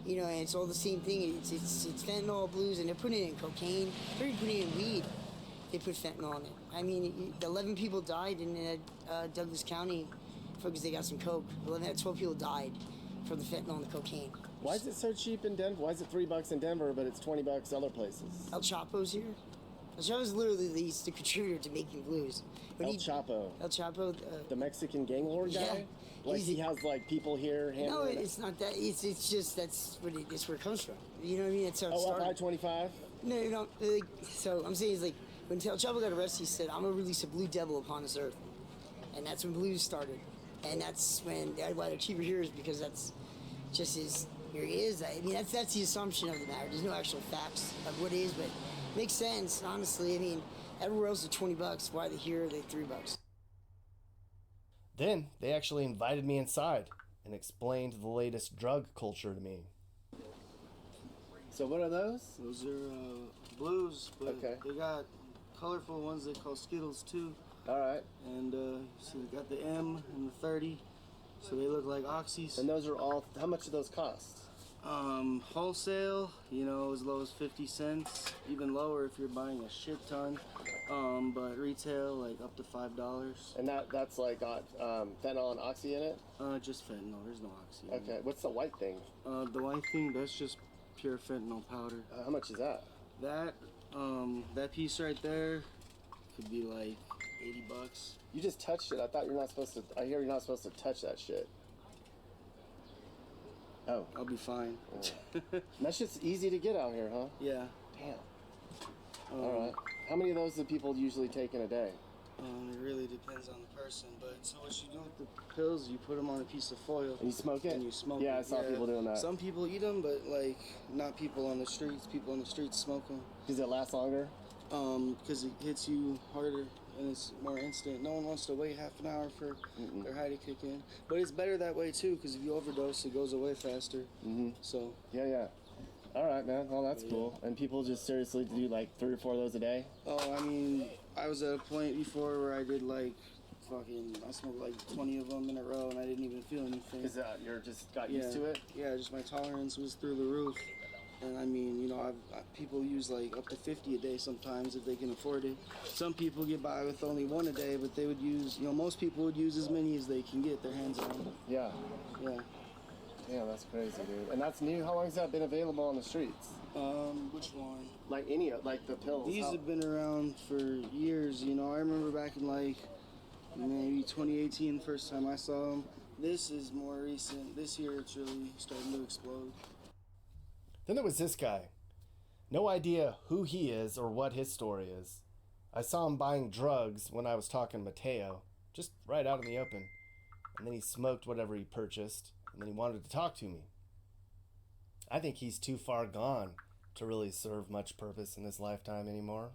and it's all the same thing. It's fentanyl, blues, and they're putting it in cocaine. They're even putting it in weed. They put fentanyl in it. I mean, 11 people died in Douglas County because they got some coke. 12 people died from the fentanyl and the cocaine. Why is it so cheap in Denver? Why is it $3 in Denver, but it's $20 other places? El Chapo's here. El Chapo's literally the contributor to making blues. El Chapo. El Chapo. The Mexican gang lord guy? Yeah. Like he has like people here handling No, it's not that. It's just that's where it comes from. You know what I mean? That's how it started. Up I-25? No. So I'm saying is like when El Chapo got arrested, he said, "I'm gonna release a blue devil upon this earth," and that's when blues started. And that's why they're cheaper here is because that's just here he is. I mean, that's the assumption of the matter. There's no actual facts of what it is, but it makes sense, honestly. I mean, everywhere else is $20. Why are they here? They're $3. Then they actually invited me inside and explained the latest drug culture to me. So what are those? Those are blues, but they got colorful ones they call Skittles too. All right. And so they got the M and the 30, so they look like oxys. And those are all. How much do those cost? Wholesale, as low as 50 cents, even lower if you're buying a shit ton. But retail, like up to $5. And that's like got fentanyl and oxy in it? Just fentanyl. There's no oxy. Okay. What's the white thing? The white thing, that's just pure fentanyl powder. How much is that? That piece right there could be like $80. You just touched it. I hear you're not supposed to touch that shit. Oh. I'll be fine. That's just easy to get out here, huh? Yeah. Damn. All right. How many of those do people usually take in a day? It really depends on the person, but so what you do with the pills, you put them on a piece of foil. And you smoke it? And you smoke it. Yeah, I saw people doing that. Some people eat them, but like not people on the streets. People on the streets smoke them. Does it last longer? Because it hits you harder and it's more instant. No one wants to wait half an hour for their high to kick in. But it's better that way too, because if you overdose, it goes away faster. So. Yeah. All right, man. Well, that's cool. And people just seriously do like 3 or 4 of those a day? Oh, I mean, I was at a point before where I did like I smoked like 20 of them in a row and I didn't even feel anything. Because you're just got used to it? Yeah, just my tolerance was through the roof. And I mean, people use like up to 50 a day sometimes if they can afford it. Some people get by with only 1 a day, but they would use, most people would use as many as they can get their hands on. Yeah. Yeah. Yeah, that's crazy, dude. And that's new. How long has that been available on the streets? Which one? Like like the pills. These have been around for years, you know. I remember back in like maybe 2018, the first time I saw them. This is more recent. This year it's really starting to explode. Then there was this guy. No idea who he is or what his story is. I saw him buying drugs when I was talking to Mateo, just right out in the open. And then he smoked whatever he purchased, and then he wanted to talk to me. I think he's too far gone to really serve much purpose in this lifetime anymore.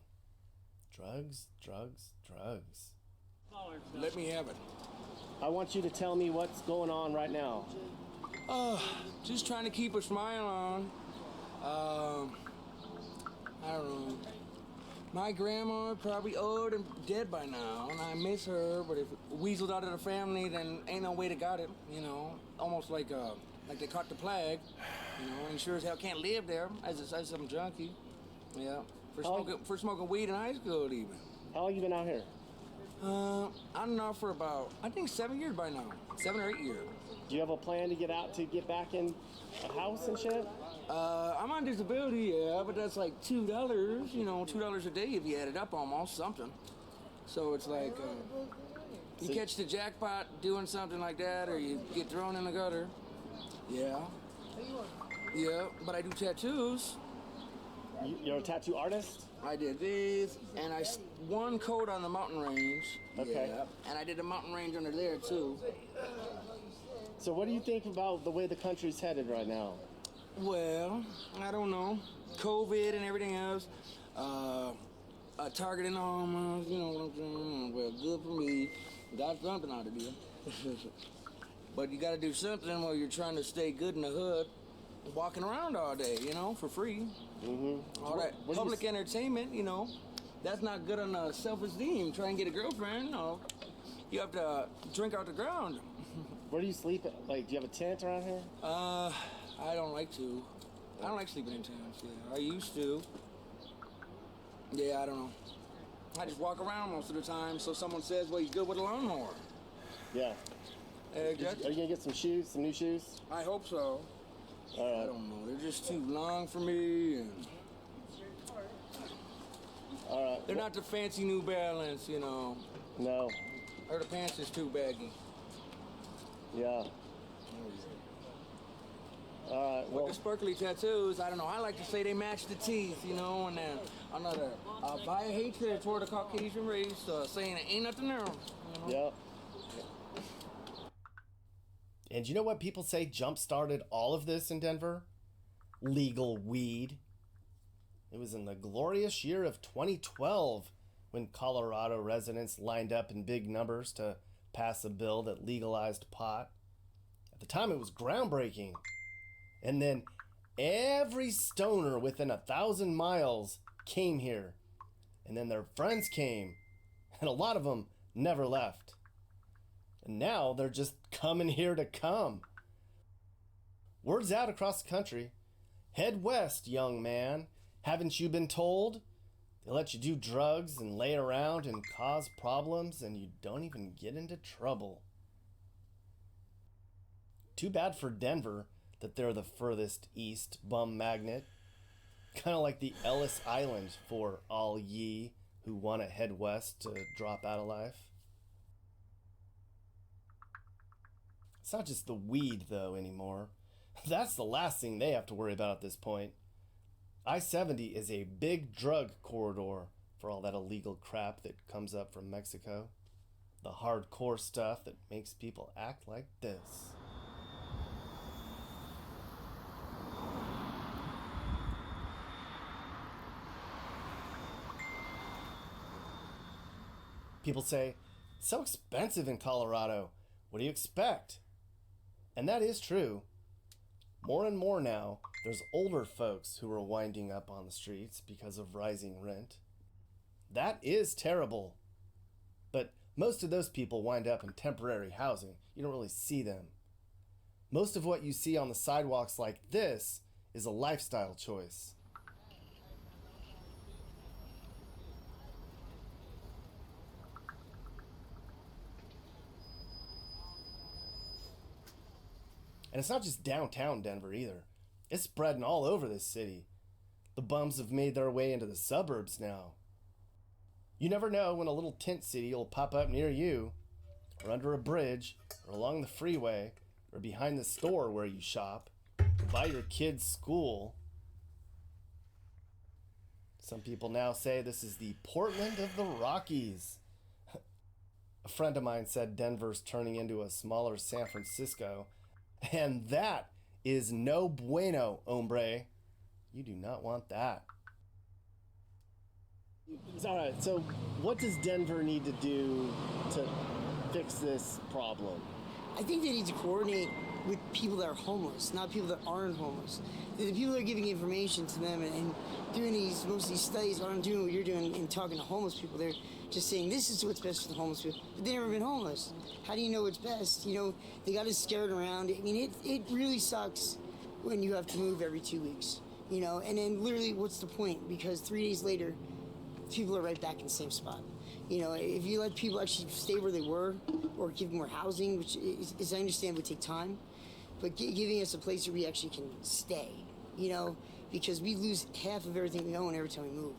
Drugs, drugs, drugs. Let me have it. I want you to tell me what's going on right now. Just trying to keep a smile on. I don't know. My grandma probably old and dead by now, and I miss her, but if it weaseled out of the family, then ain't no way to got it, you know? Almost like they caught the plague, you know, and sure as hell can't live there as some junkie. Yeah, for smoking weed in high school even. How long you been out here? I don't know, for about, I think 7 years by now. 7 or 8 years. Do you have a plan to get back in a house and shit? I'm on disability, yeah, but that's like $2, you know, $2 a day if you add it up almost, something. So it's like, you catch the jackpot doing something like that, or you get thrown in the gutter. Yeah. Yeah, but I do tattoos. You're a tattoo artist? I did this, and I won code on the mountain range. Okay. Yeah, and I did a mountain range under there, too. So what do you think about the way the country's headed right now? Well, I don't know. COVID and everything else. Targeting almost, you know what I'm saying? Well, good for me. Got something out of it. But you gotta do something while you're trying to stay good in the hood. Walking around all day, you know, for free. Mm-hmm. All that public entertainment, you know, that's not good on self-esteem. Try and get a girlfriend, you have to drink out the ground. Where do you sleep? Like, do you have a tent around here? I don't like to. I don't like sleeping in tents, yeah. I used to. Yeah, I don't know. I just walk around most of the time, so someone says, well, he's good with a lawnmower. Yeah. Exactly. Are you gonna get some shoes, some new shoes? I hope so. I don't know. They're just too long for me. And all right. They're not the fancy New Balance, you know. No. Or the pants is too baggy. Yeah. All right. Well, the sparkly tattoos, I don't know. I like to say they match the teeth, you know. And then another via hatred toward the Caucasian race, saying it ain't nothing there. You know? Yeah. And you know what people say jump-started all of this in Denver? Legal weed. It was in the glorious year of 2012 when Colorado residents lined up in big numbers to pass a bill that legalized pot. At the time, it was groundbreaking. And then every stoner within 1,000 miles came here. And then their friends came. And a lot of them never left. And now they're just coming here to come. Word's out across the country. Head west, young man. Haven't you been told? They let you do drugs and lay around and cause problems, and you don't even get into trouble. Too bad for Denver that they're the furthest east bum magnet. Kind of like the Ellis Island for all ye who want to head west to drop out of life. It's not just the weed, though, anymore. That's the last thing they have to worry about at this point. I-70 is a big drug corridor for all that illegal crap that comes up from Mexico. The hardcore stuff that makes people act like this. People say, it's so expensive in Colorado. What do you expect? And that is true. More and more now, there's older folks who are winding up on the streets because of rising rent. That is terrible. But most of those people wind up in temporary housing. You don't really see them. Most of what you see on the sidewalks like this is a lifestyle choice. And it's not just downtown Denver either. It's spreading all over this city. The bums have made their way into the suburbs now. You never know when a little tent city will pop up near you, or under a bridge, or along the freeway, or behind the store where you shop, or by your kid's school. Some people now say this is the Portland of the Rockies. A friend of mine said Denver's turning into a smaller San Francisco, and that is no bueno, hombre. You do not want that. All right, so what does Denver need to do to fix this problem? I think they need to coordinate with people that are homeless, not people that aren't homeless. The people that are giving information to them and doing most of these studies aren't doing what you're doing and talking to homeless people. They're just saying this is what's best for the homeless people, but they've never been homeless. How do you know what's best? You know, they got us scared around. I mean, it really sucks when you have to move every 2 weeks, you know, and then literally what's the point? Because 3 days later, people are right back in the same spot. You know, if you let people actually stay where they were or give them more housing, which is I understand would take time, but giving us a place where we actually can stay, you know, because we lose half of everything we own every time we move.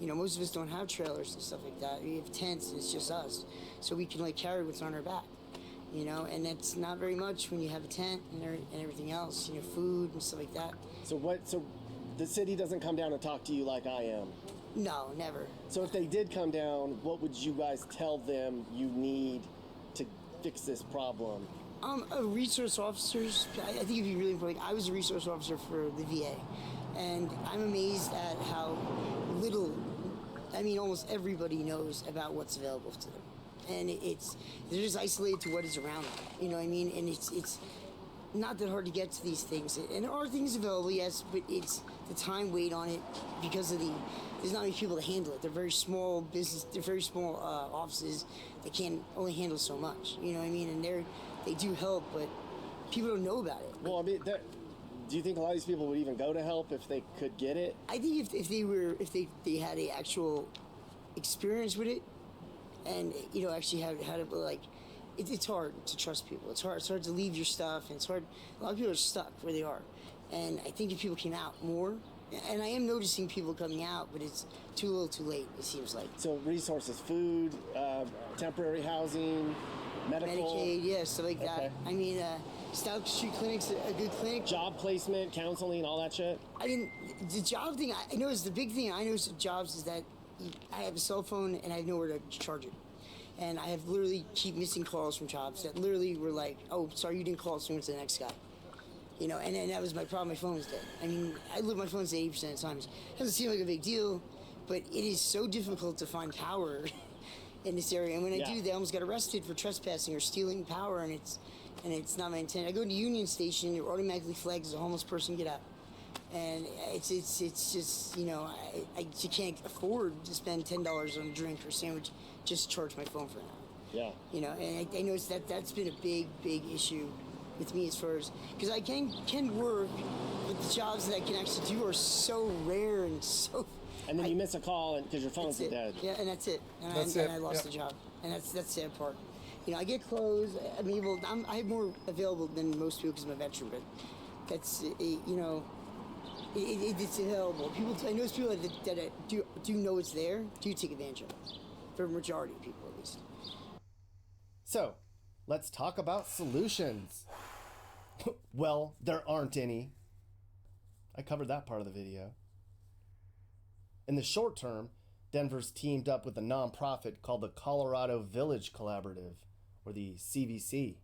You know, most of us don't have trailers and stuff like that. We have tents, and it's just us. So we can, like, carry what's on our back, you know, and that's not very much when you have a tent and everything else, you know, food and stuff like that. So the city doesn't come down and talk to you like I am? No, never. So if they did come down, what would you guys tell them you need to fix this problem? Resource officers, I think it'd be really important. I was a resource officer for the VA, and I'm amazed at how little, I mean, almost everybody knows about what's available to them. And they're just isolated to what is around them, you know what I mean? And it's not that hard to get to these things. And there are things available, yes, but it's the time weight on it because of there's not many people to handle it. They're very small business, they're very small offices that can only handle so much, you know what I mean? And they do help, but people don't know about it. Well, I mean, do you think a lot of these people would even go to help if they could get it? I think if they had a actual experience with it, and you know actually had it, like it's hard to trust people. It's hard to leave your stuff, and it's hard. A lot of people are stuck where they are, and I think if people came out more, and I am noticing people coming out, but it's too little, too late. It seems like. So resources, food, temporary housing, medical, Medicaid, yeah, stuff like that. I mean, Stout Street Clinic's a good clinic. Job placement, counseling, all that shit. I mean, the job thing. I noticed the big thing I noticed with jobs is that I have a cell phone and I have nowhere to charge it. And I have literally keep missing calls from jobs that literally were like, oh, sorry, you didn't call, so we went to the next guy. You know, and that was my problem. My phone was dead. I mean, I live my phone's 80% of the time. It doesn't seem like a big deal, but it is so difficult to find power in this area. And when I do, they almost got arrested for trespassing or stealing power, and it's not my intent. I go to Union Station, it automatically flags as a homeless person, get out. And it's just, you know, I can't afford to spend $10 on a drink or sandwich just to charge my phone for an hour. Yeah. You know, and I noticed that's been a big issue with me as far as, because I can work, but the jobs that I can actually do are so rare and so... And then you miss a call because your phone's dead. Yeah, and that's it. And I lost the job. And that's the sad part. You know, I get clothes. I have more available than most people because I'm a veteran, but that's, you know... It's available. I know people that do know it's there, do take advantage of it. For a majority of people, at least. So, let's talk about solutions. Well, there aren't any. I covered that part of the video. In the short term, Denver's teamed up with a nonprofit called the Colorado Village Collaborative, or the CVC.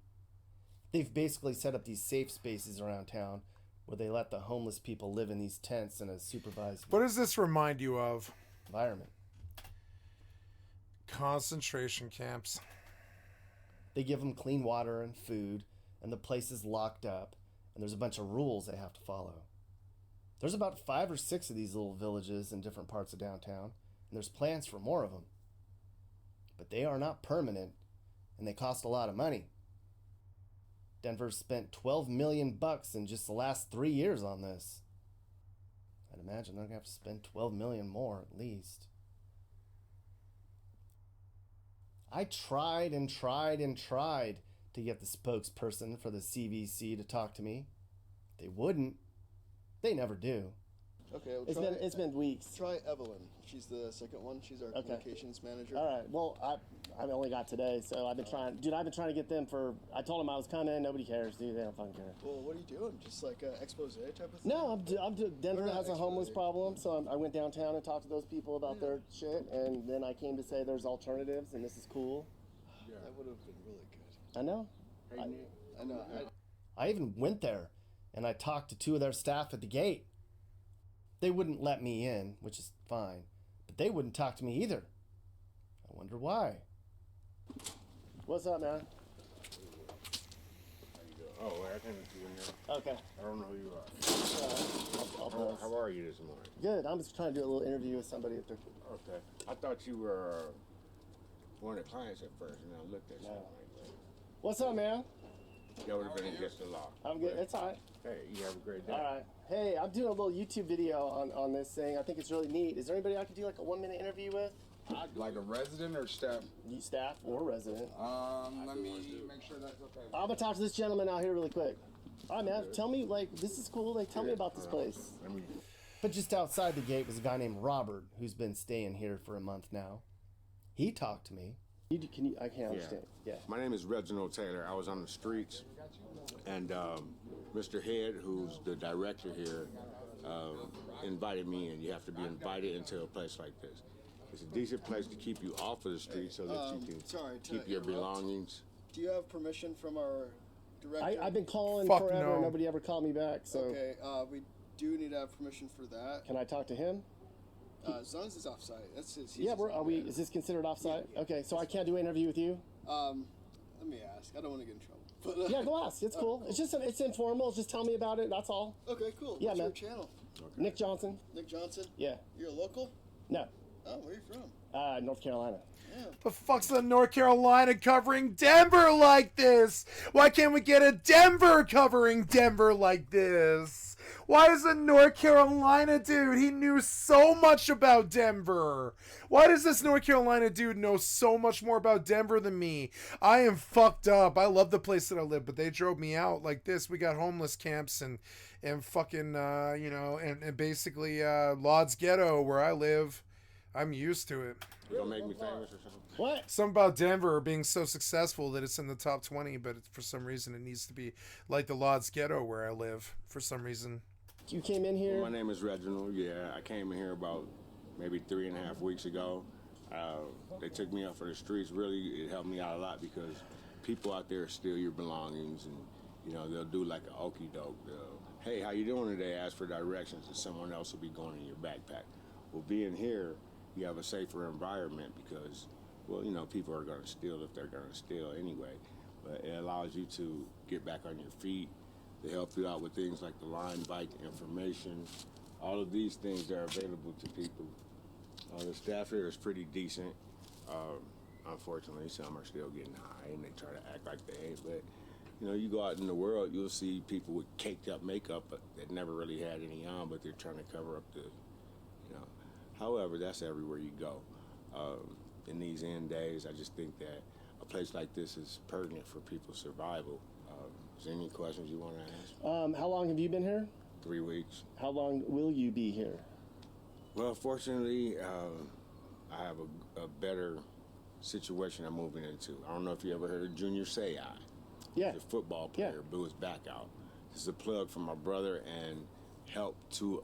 They've basically set up these safe spaces around town where they let the homeless people live in these tents in a supervised What does this remind you of? environment. Concentration camps. They give them clean water and food, and the place is locked up, and there's a bunch of rules they have to follow. There's about 5 or 6 of these little villages in different parts of downtown, and there's plans for more of them. But they are not permanent, and they cost a lot of money. Denver's spent $12 million in just the last 3 years on this. I'd imagine they're going to have to spend $12 million more at least. I tried to get the spokesperson for the CVC to talk to me. They wouldn't. They never do. Okay, well, It's been weeks. Try Evelyn. She's the second one. She's our communications manager. All right. Well, I only got today, so I've been trying. Dude, I've been trying to get them for. I told them I was coming. Nobody cares, dude. They don't fucking care. Well, what are you doing? Just like an expose type of thing? No, Denver has a homeless problem, so I went downtown and talked to those people about their shit, and then I came to say there's alternatives, and this is cool. Yeah, that would have been really good. I know. I know. I even went there, and I talked to 2 of their staff at the gate. They wouldn't let me in, which is fine, but they wouldn't talk to me either. I wonder why. What's up, man? Oh, I can see you in there. Okay. I don't know who you are. How are you this morning? Good. I'm just trying to do a little interview with somebody at the... Okay. I thought you were one of the clients at first, and I looked at something like that. What's up, man? That would have been against the law. I'm good. It's all right. Hey, you have a great day. All right. Hey, I'm doing a little YouTube video on this thing. I think it's really neat. Is there anybody I could do like a 1-minute interview with? Like a resident or staff? Staff or resident. Let me make sure that's okay. I'm gonna talk to this gentleman out here really quick. All right, man. Tell me, like, this is cool. Like, tell me about this place. But just outside the gate was a guy named Robert who's been staying here for a month now. He talked to me. I can't understand. Yeah. My name is Reginald Taylor. I was on the streets, and Mr. Head, who's the director here, invited me in. You have to be invited into a place like this. It's a decent place to keep you off of the street so that you can keep your belongings. Do you have permission from our director? I've been calling forever and nobody ever called me back. So. Okay, we do need to have permission for that. Can I talk to him? As long as it's offsite. That's his. Yeah, is this considered offsite? Yeah. Okay, so I can't do an interview with you? Let me ask. I don't want to get in trouble. But, yeah, go ask. It's cool. It's just it's informal. Just tell me about it. That's all. Okay, cool. Yeah, What's man. your channel? Okay. Nick Johnson. Nick Johnson? Yeah. You're a local? No. Oh, where are you from? North Carolina. Yeah. The fuck's the North Carolina covering Denver like this? Why can't we get a Denver covering Denver like this? Why is a North Carolina dude? He knew so much about Denver. Why does this North Carolina dude know so much more about Denver than me? I am fucked up. I love the place that I live, but they drove me out like this. We got homeless camps and fucking, and basically Lodz Ghetto where I live. I'm used to it. You gonna make me famous or something? What? Something about Denver being so successful that it's in the top 20, but for some reason it needs to be like the Lodz Ghetto where I live. For some reason. You came in here? Well, my name is Reginald. Yeah, I came in here about maybe 3.5 weeks ago. They took me out for the streets. Really, it helped me out a lot because people out there steal your belongings, and they'll do like an okie doke. Hey, how you doing today? Ask for directions, and someone else will be going in your backpack. Well, being here, you have a safer environment because, people are going to steal if they're going to steal anyway. But it allows you to get back on your feet. They help you out with things like the line bike information. All of these things are available to people. The staff here is pretty decent. Unfortunately, some are still getting high and they try to act like they ain't. But, you go out in the world, you'll see people with caked up makeup that never really had any on, but they're trying to cover up the, However, that's everywhere you go. In these end days, I just think that a place like this is pertinent for people's survival. Is there any questions you want to ask? How long have you been here? 3 weeks. How long will you be here? Well, fortunately, I have a better situation I'm moving into. I don't know if you ever heard of Junior Seai. Yeah. He's a football player, blew his back out. This is a plug for my brother and help to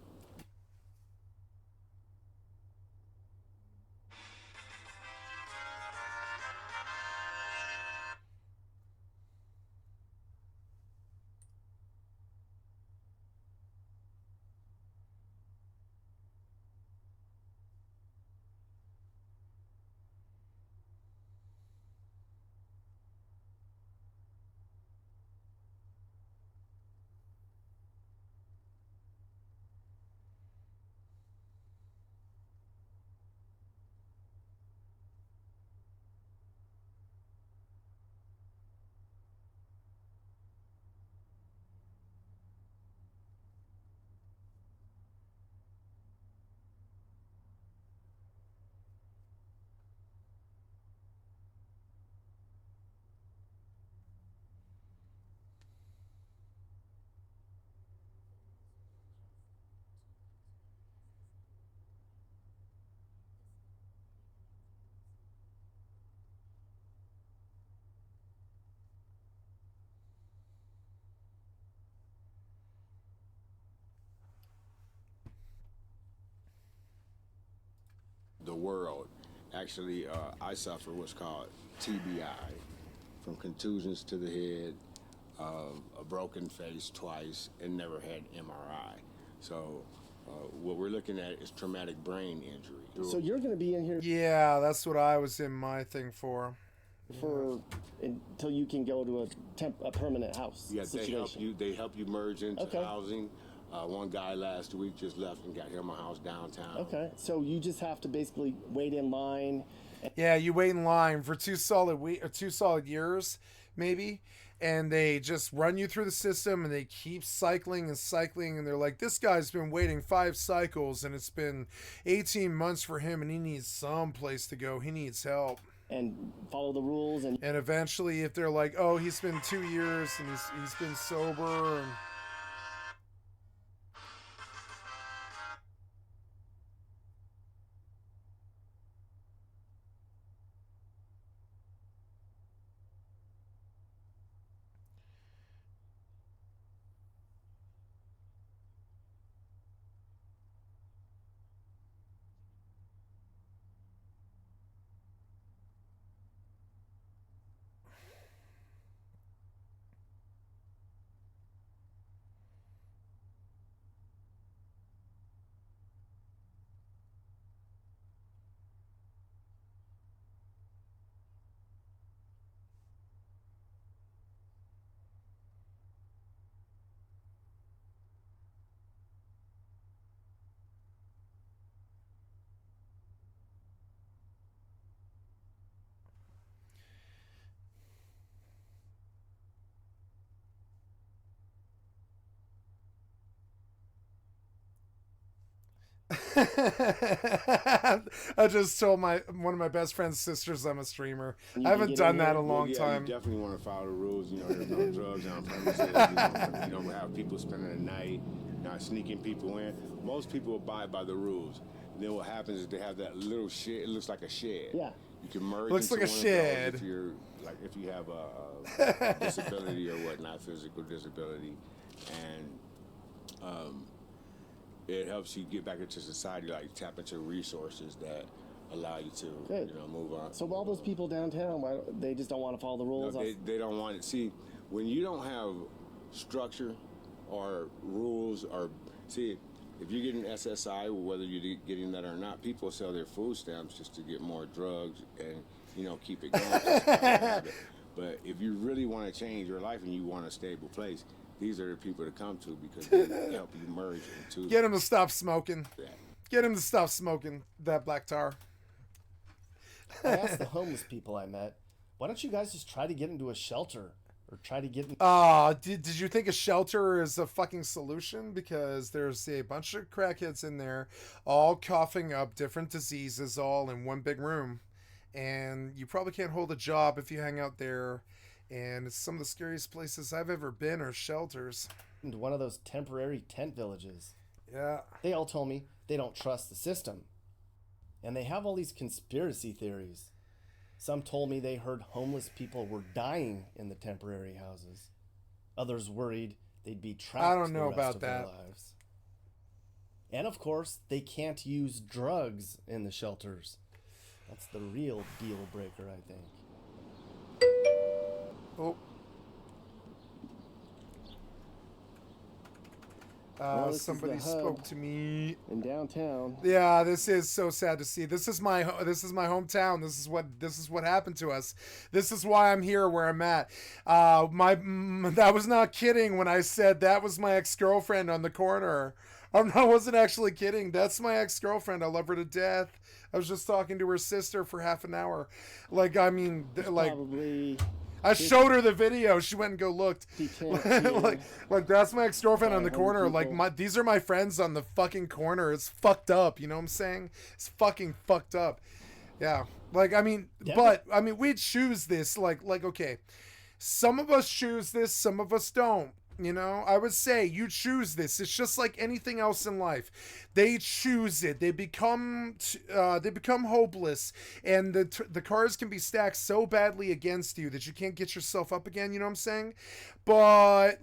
world. Actually, I suffer what's called TBI, from contusions to the head, a broken face twice, and never had MRI. So what we're looking at is traumatic brain injury. So you're going to be in here Yeah, that's what I was in my thing for. Until you can go to a permanent house Yeah, situation. they help you merge into housing. One guy last week just left and got him a house downtown. Okay, so you just have to basically wait in line. Yeah, you wait in line for 2 solid years, maybe, and they just run you through the system, and they keep cycling and cycling, and they're like, this guy's been waiting 5 cycles, and it's been 18 months for him, and he needs some place to go. He needs help. And follow the rules. And eventually, if they're like, oh, he's been 2 years, and he's been sober, and... I just told one of my best friend's sisters I'm a streamer. I haven't done that in a long time. You definitely want to follow the rules. You know, there's no drugs on premises. You don't have people spending the night, not sneaking people in. Most people abide by the rules. And then what happens is they have that little shed. It looks like a shed. Yeah. You can merge. Looks like a shed. If you're if you have a disability or whatnot, physical disability, and it helps you get back into society, like tap into resources that allow you to, move on. So all those people downtown, they just don't want to follow the rules? No, they don't want it. See, when you don't have structure or rules, if you're getting SSI, whether you're getting that or not, people sell their food stamps just to get more drugs and, keep it going. But if you really want to change your life and you want a stable place, these are the people to come to because they help you merge into. Get him to stop smoking. Yeah. Get him to stop smoking that black tar. I asked the homeless people I met, why don't you guys just try to get into a shelter or try to get in? Did you think a shelter is a fucking solution? Because there's a bunch of crackheads in there all coughing up different diseases all in one big room. And you probably can't hold a job if you hang out there. And it's some of the scariest places I've ever been are shelters. Into one of those temporary tent villages. Yeah. They all told me they don't trust the system. And they have all these conspiracy theories. Some told me they heard homeless people were dying in the temporary houses. Others worried they'd be trapped I don't know the rest about of that. their lives. And of course, they can't use drugs in the shelters. That's the real deal breaker, I think. Oh. Somebody spoke to me in downtown. Yeah, this is so sad to see. This is my hometown. This is what happened to us. This is why I'm here where I'm at. That was not kidding when I said that was my ex-girlfriend on the corner. I wasn't actually kidding. That's my ex-girlfriend. I love her to death. I was just talking to her sister for half an hour. Probably. I showed her the video. She went and looked. like that's my ex-girlfriend on the corner. These are my friends on the fucking corner. It's fucked up. You know what I'm saying? It's fucking fucked up. Yeah. We choose this. Okay. Some of us choose this. Some of us don't. I would say you choose this. It's just like anything else in life. They choose it. They become hopeless, and the cards can be stacked so badly against you that you can't get yourself up again. You know what I'm saying? But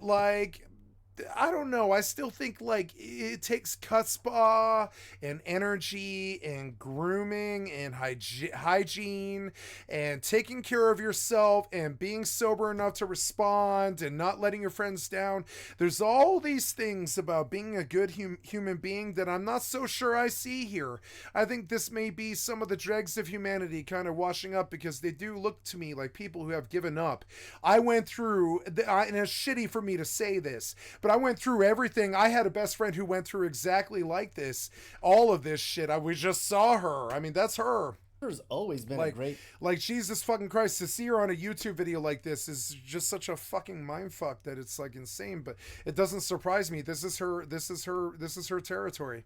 I don't know. I still think like it takes chutzpah and energy and grooming and hygiene and taking care of yourself and being sober enough to respond and not letting your friends down. There's all these things about being a good human being that I'm not so sure I see here. I think this may be some of the dregs of humanity kind of washing up, because they do look to me like people who have given up. I went through, and it's shitty for me to say this, but I went through everything. I had a best friend who went through exactly like this. All of this shit. We just saw her. I mean, that's her. There's always been like, a great... Like, Jesus fucking Christ, to see her on a YouTube video like this is just such a fucking mindfuck that it's like insane, but it doesn't surprise me. This is her territory.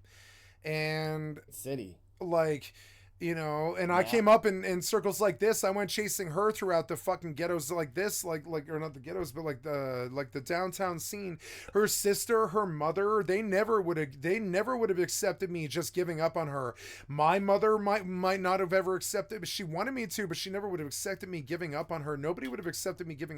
And... City. Like... You know, and I came up in circles like this. I went chasing her throughout the fucking ghettos like this, like or not the ghettos, but like the downtown scene. Her sister, her mother, they never would have accepted me just giving up on her. My mother might not have ever accepted, but she wanted me to, but she never would have accepted me giving up on her. Nobody would have accepted me giving